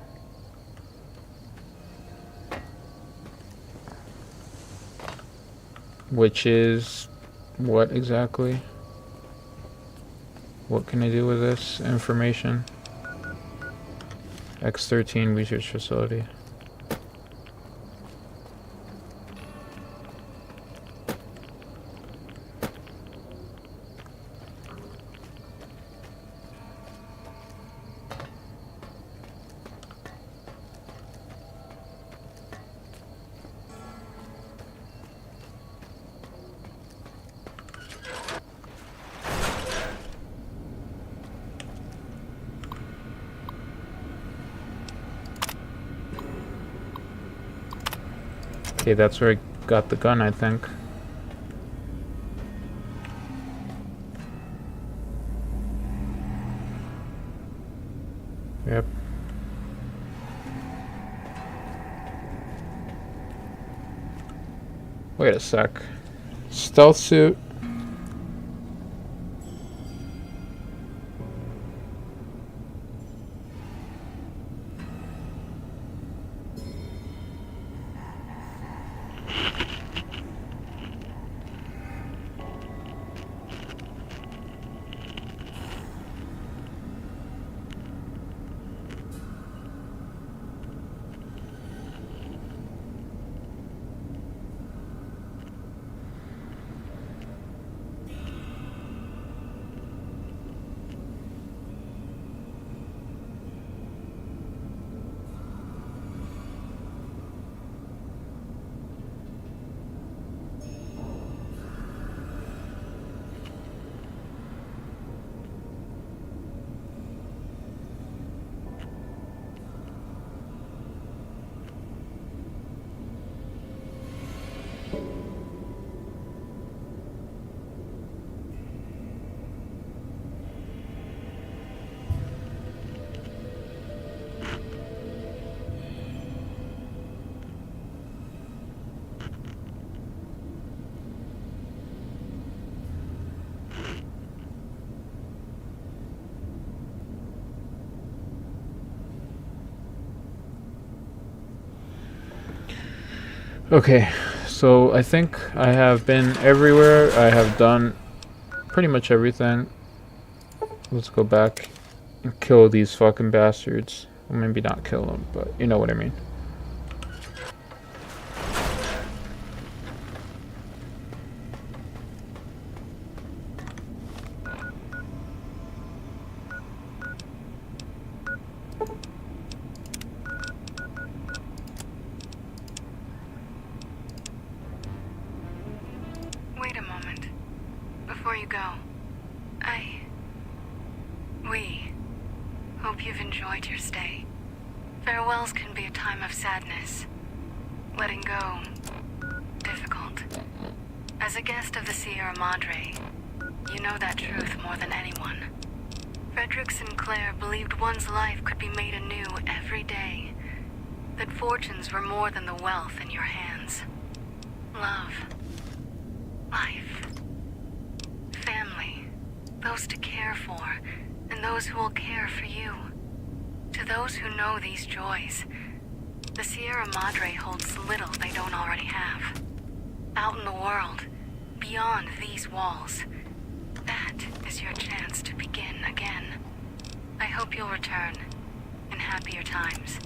Which is what exactly? What can I do with this information? X-13 research facility. Okay, that's where I got the gun, I think. Yep. Wait a sec. Stealth suit. Okay, so I think I have been everywhere. I have done pretty much everything. Let's go back and kill these fucking bastards. Well, maybe not kill them, but you know what I mean. Wait a moment. Before you go, we hope you've enjoyed your stay. Farewells can be a time of sadness. Letting go, difficult. As a guest of the Sierra Madre, you know that truth more than anyone. Frederick Sinclair believed one's life could be made anew every day. That fortunes were more than the wealth in your hands. Love. Life. Family. Those to care for, and those who will care for you. To those who know these joys, the Sierra Madre holds little they don't already have. Out in the world, beyond these walls, that is your chance to begin again. I hope you'll return in happier times.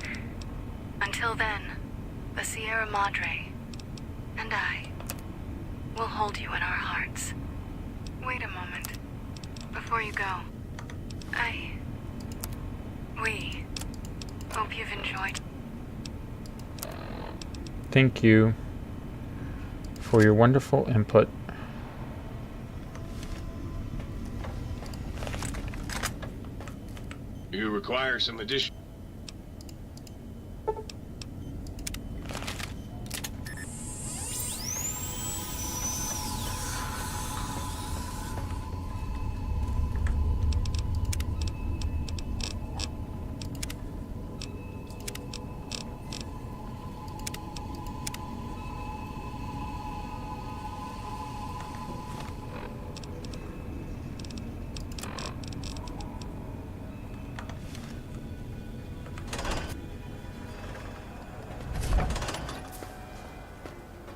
Until then, the Sierra Madre and I will hold you in our hearts. Wait a moment. Before you go, we hope you've enjoyed. Thank you for your wonderful input. require some additional...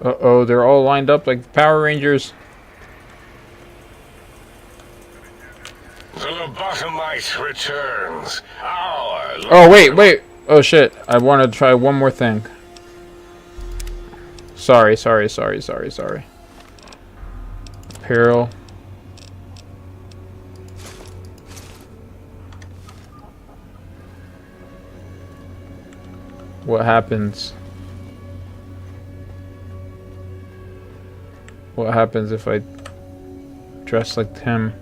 Uh-oh, they're all lined up like Power Rangers. The lobotomite returns. Our Oh, wait. Oh, shit. I want to try one more thing. Sorry. Apparel. What happens? What happens if I dress like him?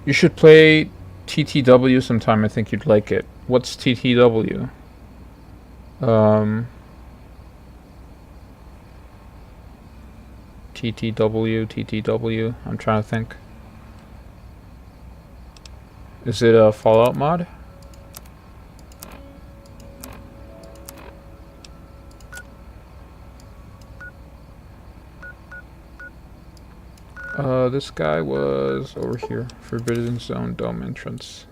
You should play TTW sometime. I think you'd like it. What's TTW? TTW. I'm trying to think. Is it a Fallout mod? This guy was over here. Forbidden Zone Dome entrance.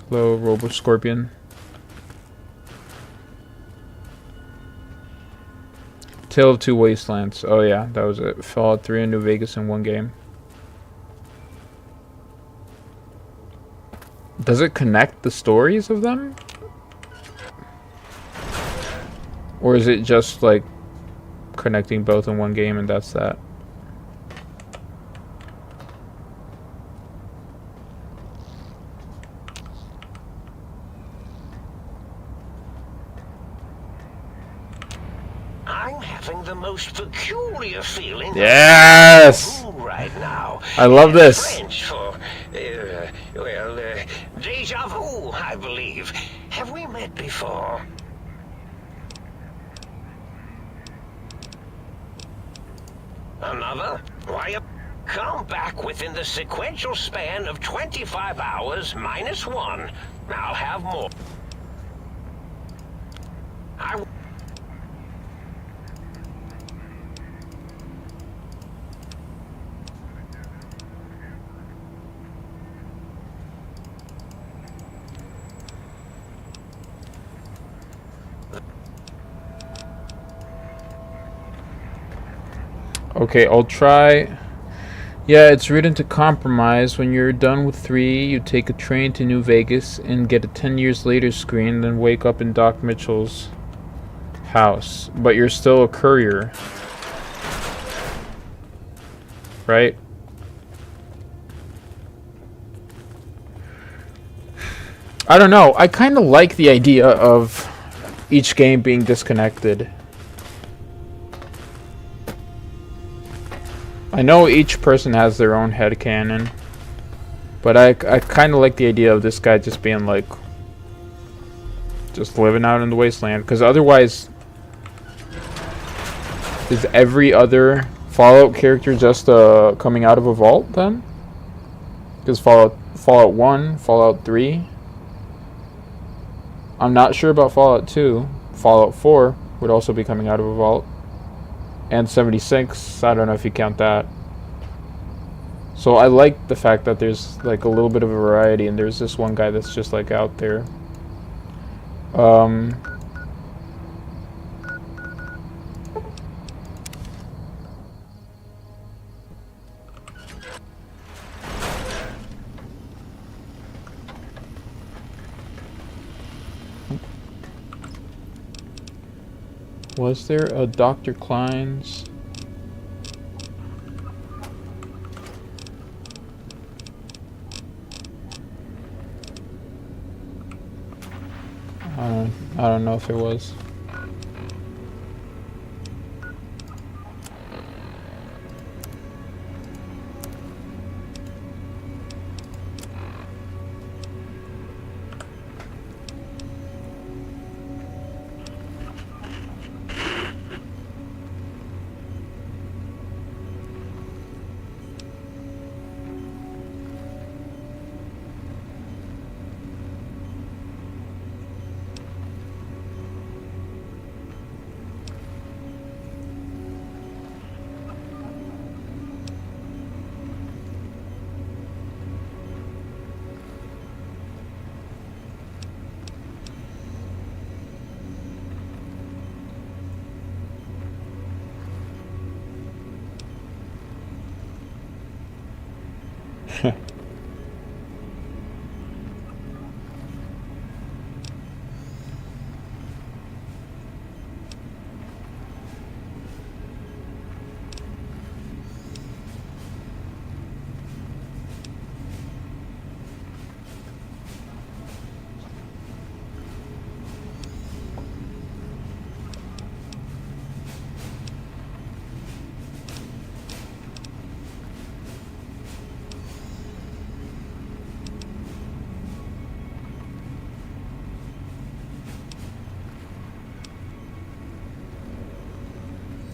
Hello, Robo Scorpion. Tale of Two Wastelands. Oh yeah, that was it. Fallout 3 and New Vegas in one game. Does it connect the stories of them? Or is it just like connecting both in one game and that's that? I'm having the most peculiar feeling. Yes! Right now. I love this. French for, déjà vu, I believe. Have we met before? Another? Why, come back within the sequential span of 25 hours minus 1. I'll have more. Okay, I'll try. Yeah, it's written to compromise. When you're done with 3, you take a train to New Vegas and get a 10 years later screen, then wake up in Doc Mitchell's house. But you're still a courier. Right? I don't know. I kind of like the idea of each game being disconnected. I know each person has their own headcanon, but I kind of like the idea of this guy just being like, just living out in the wasteland, because otherwise, is every other Fallout character just coming out of a vault then? Because Fallout 1, Fallout 3, I'm not sure about Fallout 2, Fallout 4 would also be coming out of a vault. And 76, I don't know if you count that. So I like the fact that there's like a little bit of a variety, and there's this one guy that's just like out there. Was there a Dr. Klein's? I don't know if it was.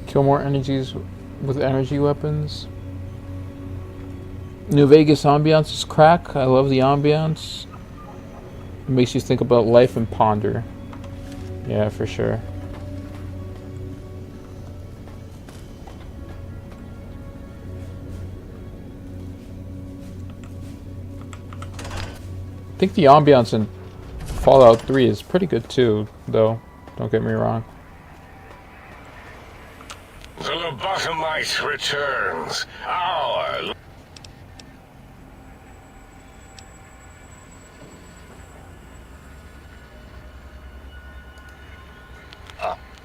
Kill more energies with energy weapons. New Vegas ambiance is crack. I love the ambiance. It makes you think about life and ponder. Yeah, for sure. I think the ambiance in Fallout 3 is pretty good too, though. Don't get me wrong. The lobotomite returns. Our...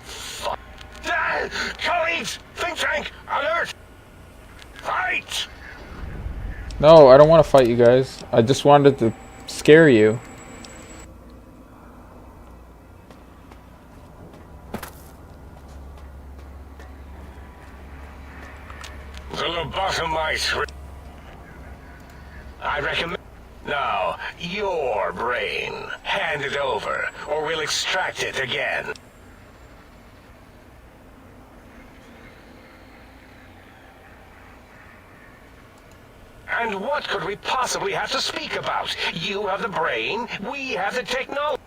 fuck. Colleagues! Think tank! Alert! Fight! No, I don't want to fight you guys. I just wanted to scare you. The lobotomite. I recommend. Now, your brain. Hand it over, or we'll extract it again. And what could we possibly have to speak about? You have the brain, we have the technology.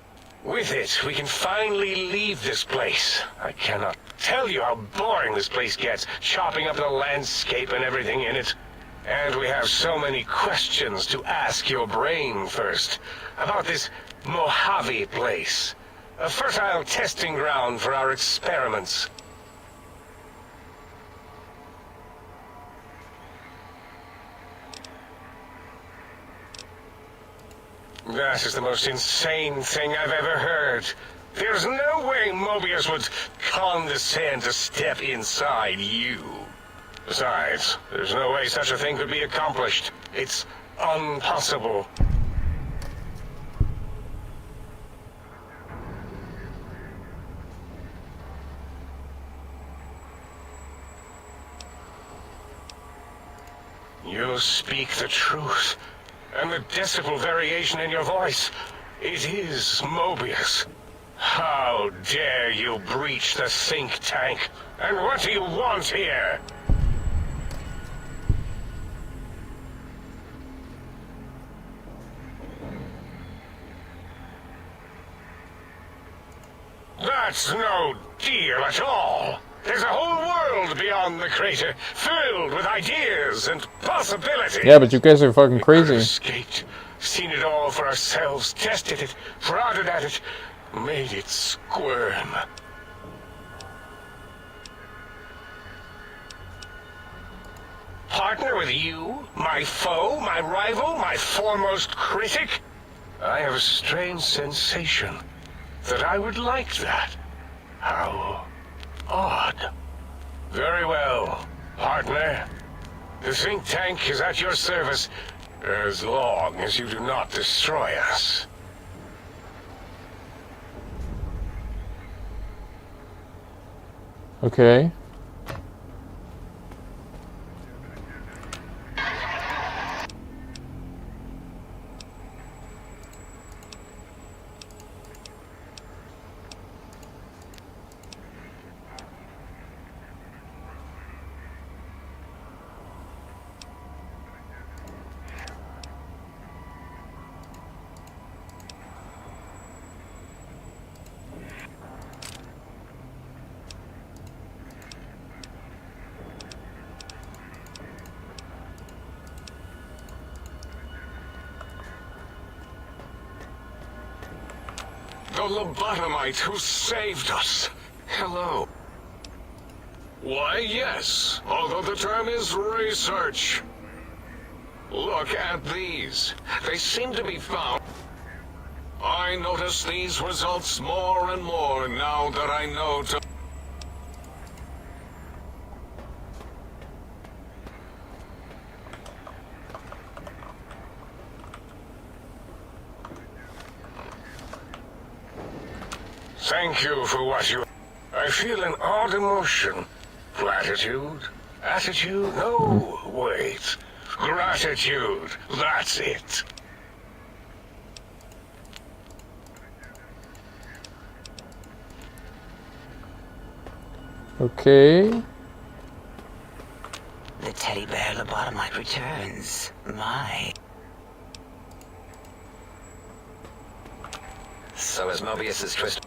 With it, we can finally leave this place. I cannot tell you how boring this place gets, chopping up the landscape and everything in it. And we have so many questions to ask your brain first. About this Mojave place. A fertile testing ground for our experiments. That is the most insane thing I've ever heard. There's no way Mobius would condescend to step inside you. Besides, there's no way such a thing could be accomplished. It's impossible. You speak the truth. And the decibel variation in your voice, it is Mobius. How dare you breach the think tank? And what do you want here? That's no deal at all. There's a whole world beyond the crater, filled with ideas and possibilities. Yeah, but you guys are fucking crazy. Escaped, seen it all for ourselves, tested it, prodded at it, made it squirm. Partner with you, my foe, my rival, my foremost critic? I have a strange sensation that I would like that. How Very well, partner. The think tank is at your service as long as you do not destroy us. Okay. The lobotomite who saved us. Hello. Why, yes, although the term is research. Look at these. They seem to be found. I notice these results more and more now that I know to... Thank you for what you... I feel an odd emotion. Gratitude? Attitude? No, wait. Gratitude. That's it. Okay. The teddy bear lobotomite returns. My. So is Mobius's twist.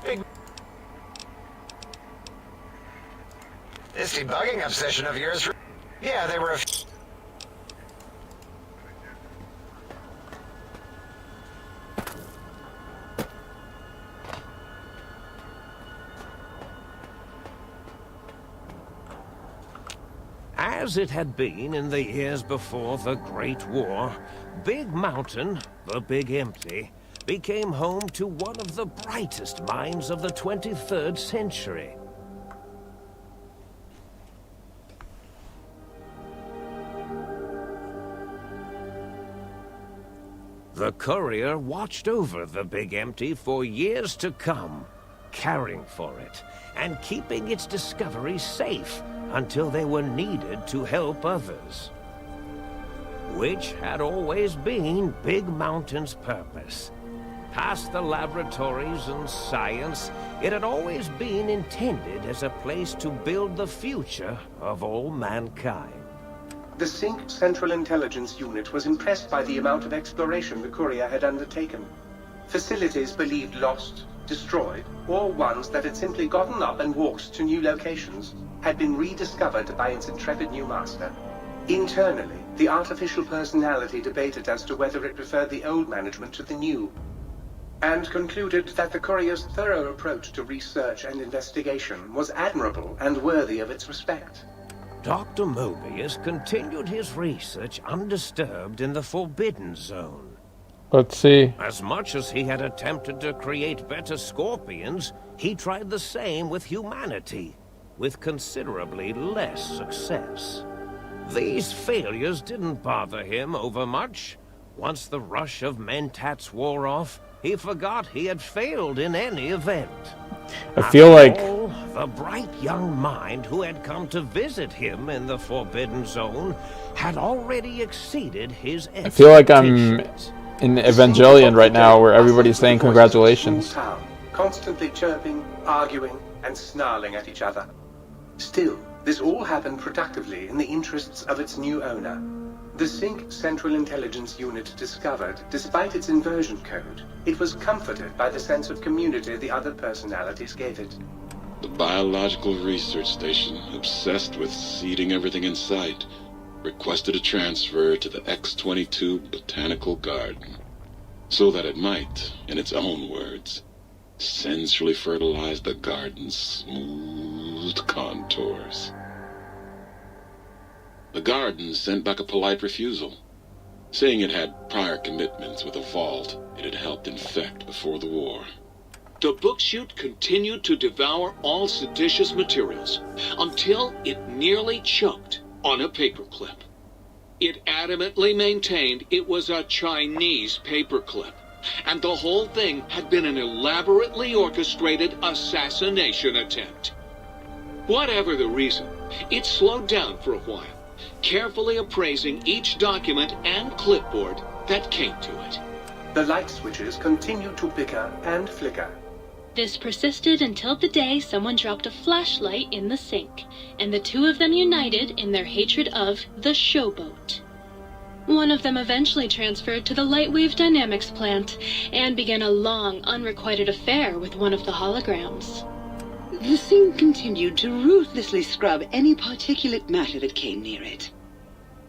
Big... This debugging obsession of yours... Yeah, they were a... As it had been in the years before the Great War, Big Mountain, the Big Empty, became home to one of the brightest minds of the 23rd century. The courier watched over the Big Empty for years to come, caring for it and keeping its discoveries safe until they were needed to help others. Which had always been Big Mountain's purpose. Past the laboratories and science, it had always been intended as a place to build the future of all mankind. The Sync Central Intelligence Unit was impressed by the amount of exploration the courier had undertaken. Facilities believed lost, destroyed, or ones that had simply gotten up and walked to new locations had been rediscovered by its intrepid new master. Internally, the artificial personality debated as to whether it preferred the old management to the new, and concluded that the courier's thorough approach to research and investigation was admirable and worthy of its respect. Dr. Mobius continued his research undisturbed in the Forbidden Zone. Let's see. As much as he had attempted to create better Scorpions, he tried the same with humanity, with considerably less success. These failures didn't bother him overmuch. Once the rush of Mentats wore off, he forgot he had failed in any event. I feel like... All, the bright young mind who had come to visit him in the Forbidden Zone had already exceeded his expectations. I feel like I'm in Evangelion right now, where everybody's saying congratulations. Constantly chirping, arguing, and snarling at each other. Still, this all happened productively in the interests of its new owner. The Sync Central Intelligence Unit discovered, despite its inversion code, it was comforted by the sense of community the other personalities gave it. The Biological Research Station, obsessed with seeding everything in sight, requested a transfer to the X-22 Botanical Garden, so that it might, in its own words, sensually fertilize the garden's smooth contours. The garden sent back a polite refusal, saying it had prior commitments with a vault it had helped infect before the war. The book chute continued to devour all seditious materials until it nearly choked on a paperclip. It adamantly maintained it was a Chinese paperclip, and the whole thing had been an elaborately orchestrated assassination attempt. Whatever the reason, it slowed down for a while, carefully appraising each document and clipboard that came to it. The light switches continued to bicker and flicker. This persisted until the day someone dropped a flashlight in the sink, and the two of them united in their hatred of the Showboat. One of them eventually transferred to the Lightwave Dynamics plant, and began a long, unrequited affair with one of the holograms. The sink continued to ruthlessly scrub any particulate matter that came near it.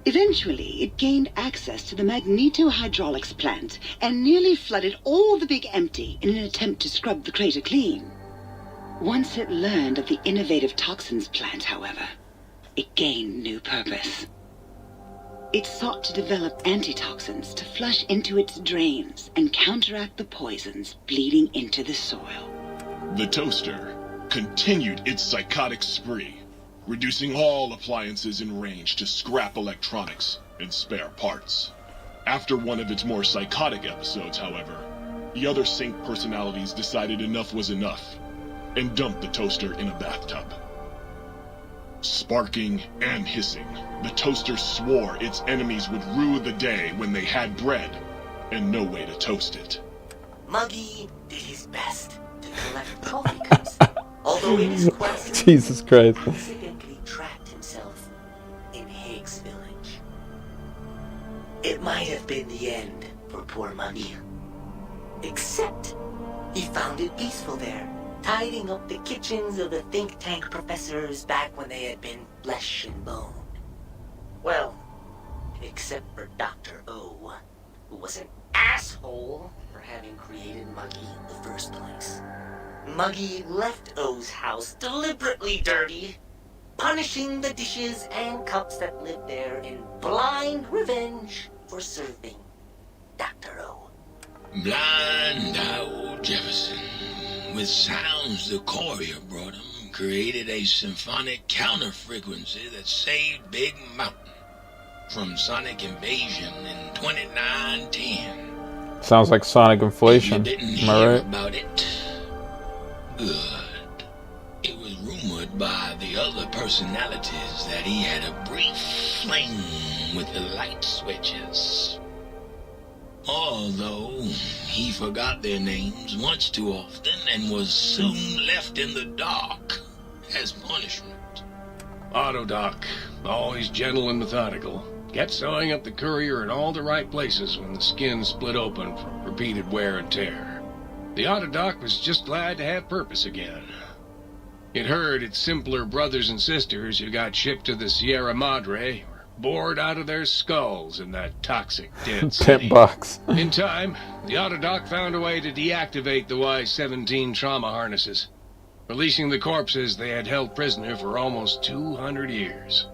Eventually, it gained access to the magnetohydraulics plant and nearly flooded all the Big Empty in an attempt to scrub the crater clean. Once it learned of the innovative toxins plant, however, it gained new purpose. It sought to develop antitoxins to flush into its drains and counteract the poisons bleeding into the soil. The toaster continued its psychotic spree, reducing all appliances in range to scrap electronics and spare parts. After one of its more psychotic episodes, however, the other sink personalities decided enough was enough and dumped the toaster in a bathtub. Sparking and hissing, the toaster swore its enemies would rue the day when they had bread and no way to toast it. Muggy did his best to collect coffee cups, although in his quest, Jesus Christ. he accidentally trapped himself in Higgs Village. It might have been the end for poor Muggy. Except, he found it peaceful there, tidying up the kitchens of the think tank professors back when they had been flesh and bone. Well, except for Dr. O, who was an asshole for having created Muggy in the first place. Muggy left O's house deliberately dirty, punishing the dishes and cups that lived there in blind revenge for serving Dr. O. Blind old Jefferson, with sounds the courier brought him, created a symphonic counter-frequency that saved Big Mountain from sonic invasion in 2910. Sounds like sonic inflation. You didn't Am hear I right? about it? Good. It was rumored by the other personalities that he had a brief fling with the light switches. Although he forgot their names once too often and was soon left in the dark as punishment. Autodoc, always gentle and methodical, kept sewing up the courier in all the right places when the skin split open from repeated wear and tear. The Autodoc was just glad to have purpose again. It heard its simpler brothers and sisters who got shipped to the Sierra Madre were bored out of their skulls in that toxic dead city. Tent box. In time, the Autodoc found a way to deactivate the Y-17 trauma harnesses, releasing the corpses they had held prisoner for almost 200 years.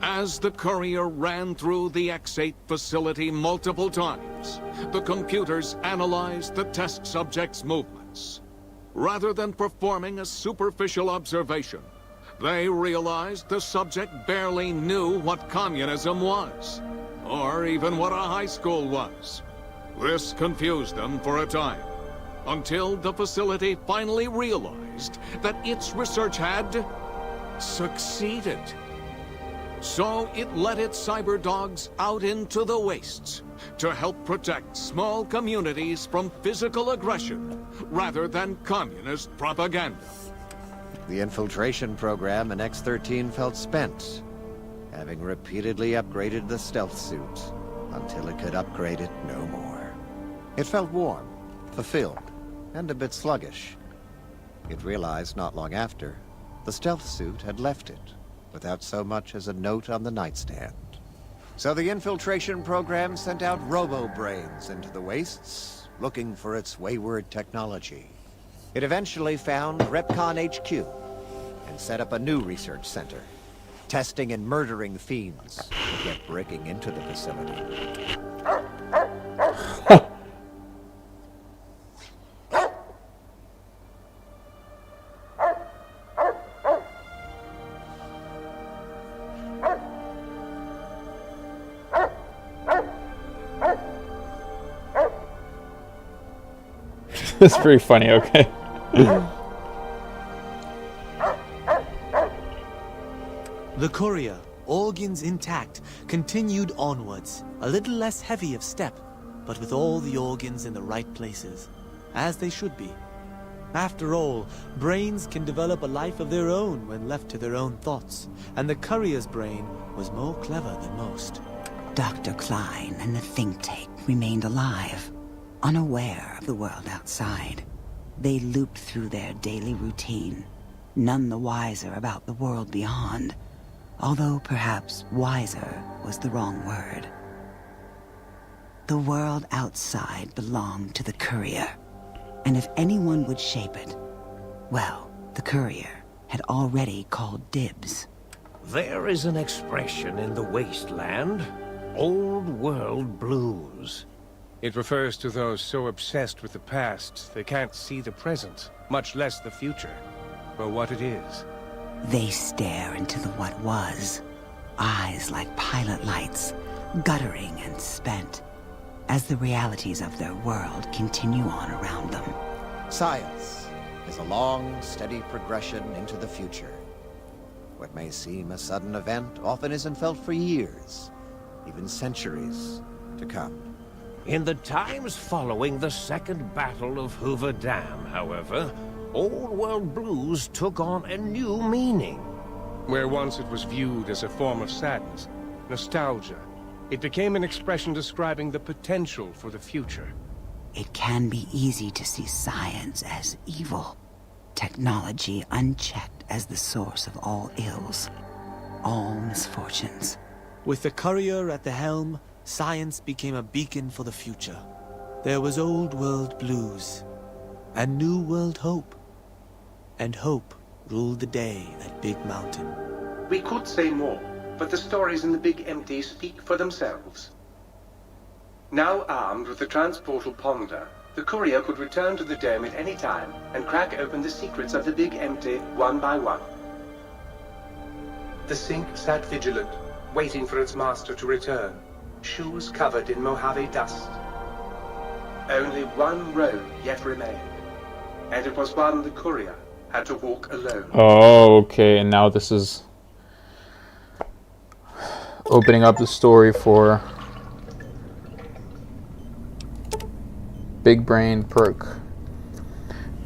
As the courier ran through the X-8 facility multiple times, the computers analyzed the test subject's movements. Rather than performing a superficial observation, they realized the subject barely knew what communism was, or even what a high school was. This confused them for a time, until the facility finally realized that its research had succeeded. So it let its cyber dogs out into the wastes to help protect small communities from physical aggression rather than communist propaganda. The infiltration program in X-13 felt spent, having repeatedly upgraded the stealth suit until it could upgrade it no more. It felt warm, fulfilled, and a bit sluggish. It realized not long after, the stealth suit had left it, without so much as a note on the nightstand. So the infiltration program sent out robo-brains into the wastes, looking for its wayward technology. It eventually found Repcon HQ, and set up a new research center, testing and murdering fiends who kept breaking into the facility. It's pretty funny, okay. The courier, organs intact, continued onwards, a little less heavy of step, but with all the organs in the right places, as they should be. After all, brains can develop a life of their own when left to their own thoughts, and the courier's brain was more clever than most. Dr. Klein and the think tank remained alive, unaware of the world outside. They looped through their daily routine, none the wiser about the world beyond, although perhaps wiser was the wrong word. The world outside belonged to the courier, and if anyone would shape it, well, the courier had already called dibs. There is an expression in the wasteland, old world blues. It refers to those so obsessed with the past they can't see the present, much less the future, for what it is. They stare into the what was, eyes like pilot lights, guttering and spent, as the realities of their world continue on around them. Science is a long, steady progression into the future. What may seem a sudden event often isn't felt for years, even centuries to come. In the times following the Second Battle of Hoover Dam, however, Old World Blues took on a new meaning. Where once it was viewed as a form of sadness, nostalgia, it became an expression describing the potential for the future. It can be easy to see science as evil, technology unchecked as the source of all ills, all misfortunes. With the courier at the helm, science became a beacon for the future. There was old world blues, and new world hope. And hope ruled the day at Big Mountain. We could say more, but the stories in the Big Empty speak for themselves. Now armed with the transportal Ponder, the courier could return to the dome at any time and crack open the secrets of the Big Empty one by one. The Sink sat vigilant, waiting for its master to return, shoes covered in Mojave dust. Only one road yet remained, and it was one the courier had to walk alone. Oh, okay, and now this is opening up the story for Big Brain Perk.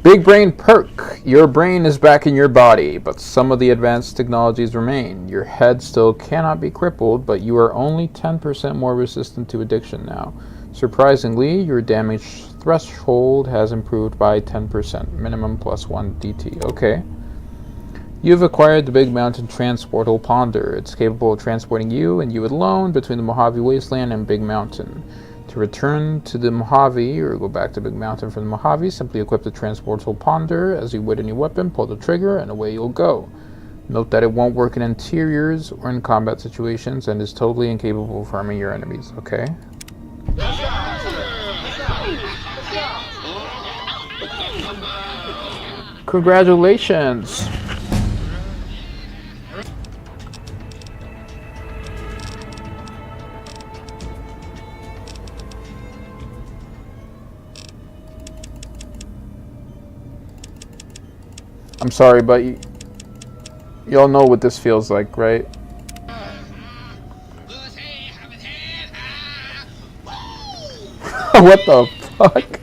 Big Brain Perk. Your brain is back in your body, but some of the advanced technologies remain. Your head still cannot be crippled, but you are only 10% more resistant to addiction now. Surprisingly, your damage threshold has improved by 10%, minimum plus 1 DT. Okay. You've acquired the Big Mountain Transportal Ponder. It's capable of transporting you and you alone between the Mojave Wasteland and Big Mountain. To return to the Mojave, or go back to Big Mountain from the Mojave, simply equip the Transportal Ponder as you would any weapon, pull the trigger, and away you'll go. Note that it won't work in interiors or in combat situations, and is totally incapable of harming your enemies, okay? Congratulations! I'm sorry, but y'all know what this feels like, right? What the fuck?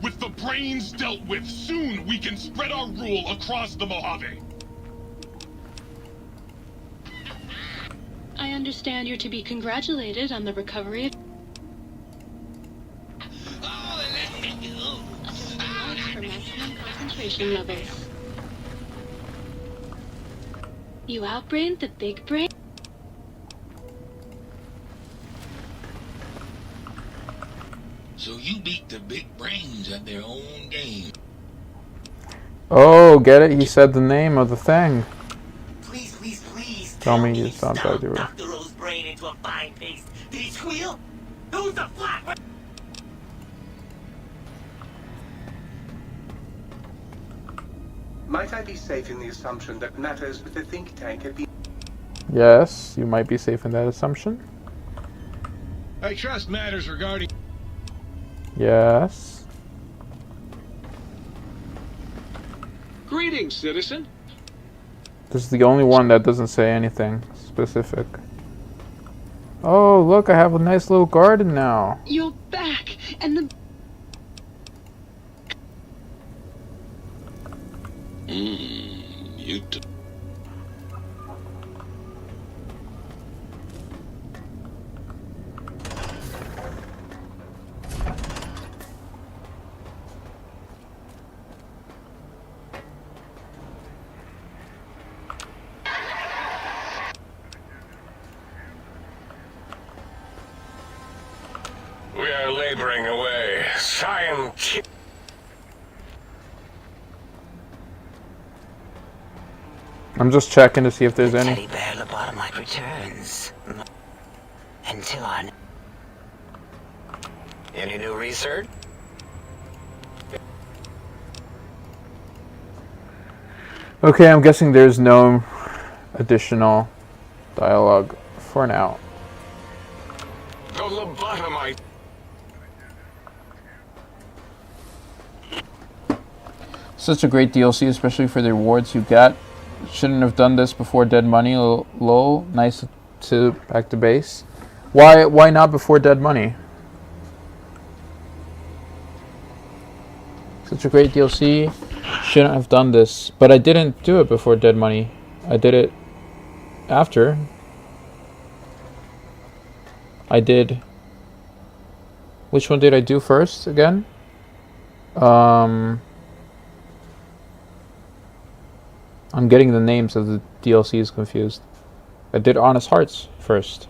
With the brains dealt with, soon we can spread our rule across the Mojave. I understand you're to be congratulated on the recovery of... for maximum concentration levels. You outbrained the big brain? So you beat the big brains at their own game. Oh, get it? He said the name of the thing. Please, please, please. Tell me you stopped that, dude. Dr. O's brain into a fine paste. Did he squeal? Who's the flat? Might I be safe in the assumption that matters with the think tank have been... Yes, you might be safe in that assumption. I trust matters regarding... Yes. Greetings, citizen. This is the only one that doesn't say anything specific. Oh, look, I have a nice little garden now. You're back, and the... You We are laboring away. Scientific. I'm just checking to see if there's any. Teddy bear lobotomite returns. Until our... Any new research? Okay, I'm guessing there's no additional dialogue for now. The lobotomite. Such a great DLC, especially for the rewards you got. Shouldn't have done this before Dead Money. Lol. Nice to back to base. Why not before Dead Money? Such a great DLC. Shouldn't have done this, but I didn't do it before Dead Money. I did it after. I did. Which one did I do first again? I'm getting the names of the DLCs confused. I did Honest Hearts first.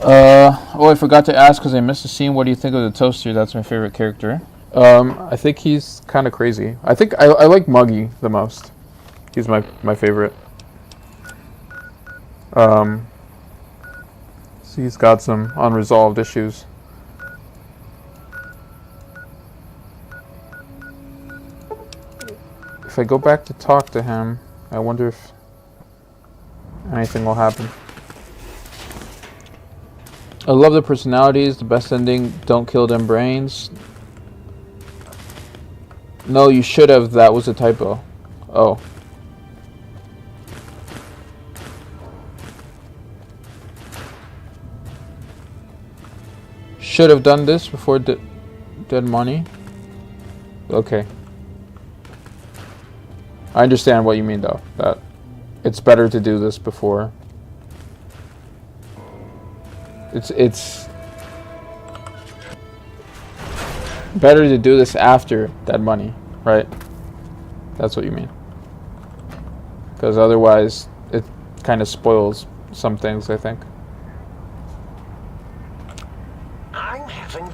Oh, I forgot to ask because I missed a scene. What do you think of the Toaster? That's my favorite character. I think he's kind of crazy. I think I like Muggy the most. He's my favorite. So he's got some unresolved issues. If I go back to talk to him, I wonder if anything will happen. I love the personalities, the best ending, don't kill them brains. No, you should have, that was a typo. Oh. Should have done this before Dead Money. Okay. I understand what you mean though, that it's better to do this before. It's better to do this after Dead Money, right? That's what you mean. Because otherwise it kind of spoils some things, I think. I'm having...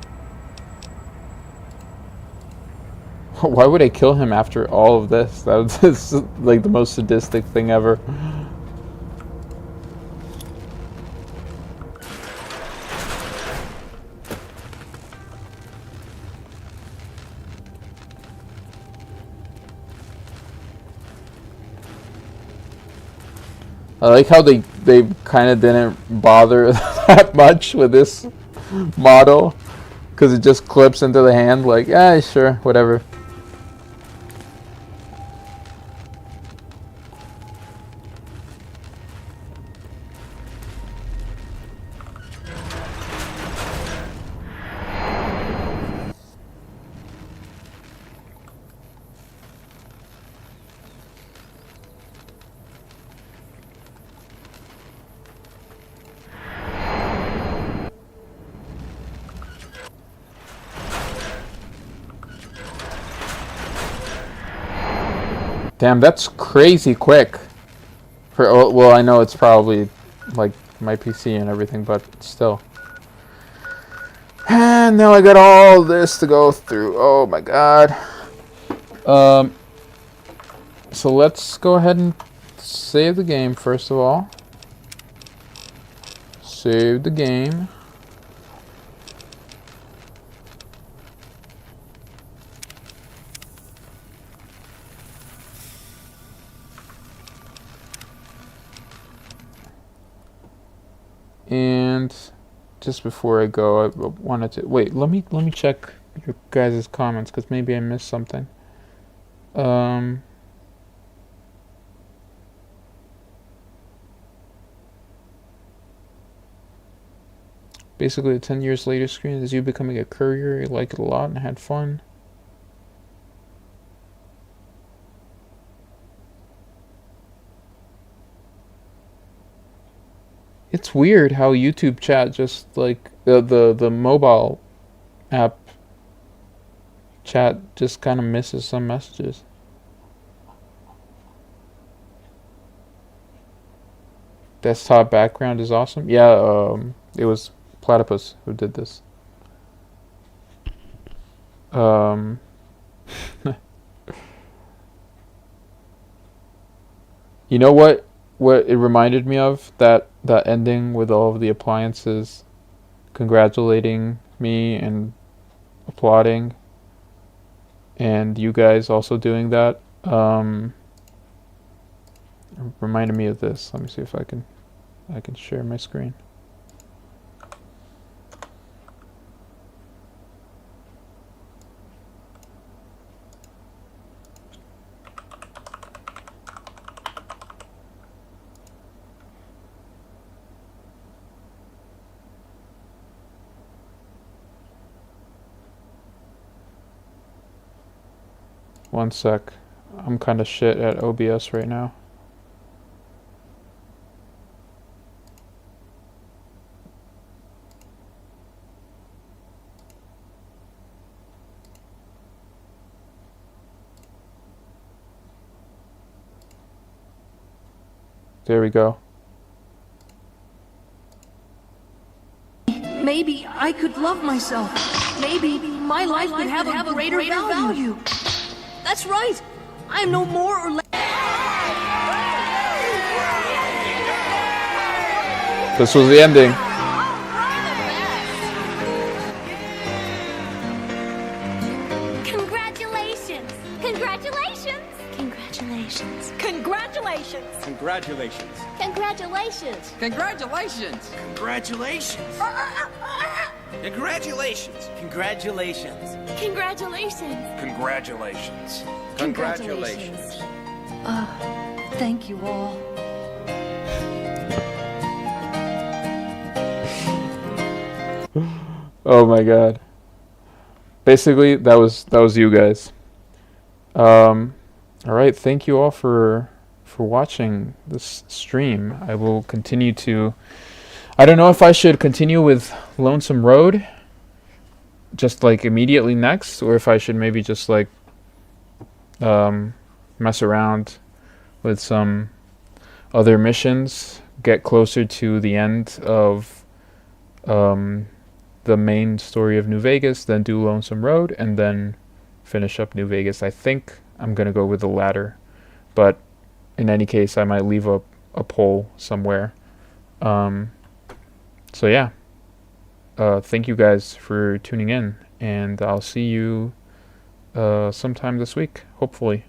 Why would I kill him after all of this? That was like the most sadistic thing ever. I like how they kind of didn't bother that much with this model, because it just clips into the hand like, yeah, sure, whatever. Damn, that's crazy quick. Well, I know it's probably like my PC and everything, but still. And now I got all this to go through. Oh my god. So let's go ahead and save the game first of all. Save the game. And just before I go, I wanted to wait. Let me check your guys' comments because maybe I missed something. Basically, the 10 years later screen is you becoming a courier. You like it a lot and had fun. It's weird how YouTube chat just like the mobile app chat just kind of misses some messages. Desktop background is awesome. Yeah, it was Platypus who did this. You know what it reminded me of? That ending with all of the appliances congratulating me and applauding, and you guys also doing that. Reminded me of this. Let me see if I can share my screen. One sec. I'm kind of shit at OBS right now. There we go. Maybe I could love myself. Maybe my life could have a greater value. That's right. I am no more or less. This was the ending. Congratulations! Congratulations! Congratulations! Congratulations! Congratulations. Congratulations! Congratulations. Congratulations. Congratulations. Congratulations. Congratulations! Congratulations. Congratulations. Thank you all. Oh my god. Basically, that was you guys. Alright, thank you all for watching this stream. I will continue to... I don't know if I should continue with Lonesome Road just like immediately next, or if I should maybe just like mess around with some other missions, get closer to the end of the main story of New Vegas, then do Lonesome Road, and then finish up New Vegas. I think I'm gonna go with the latter, but in any case I might leave a poll somewhere. So yeah, thank you guys for tuning in, and I'll see you sometime this week, hopefully.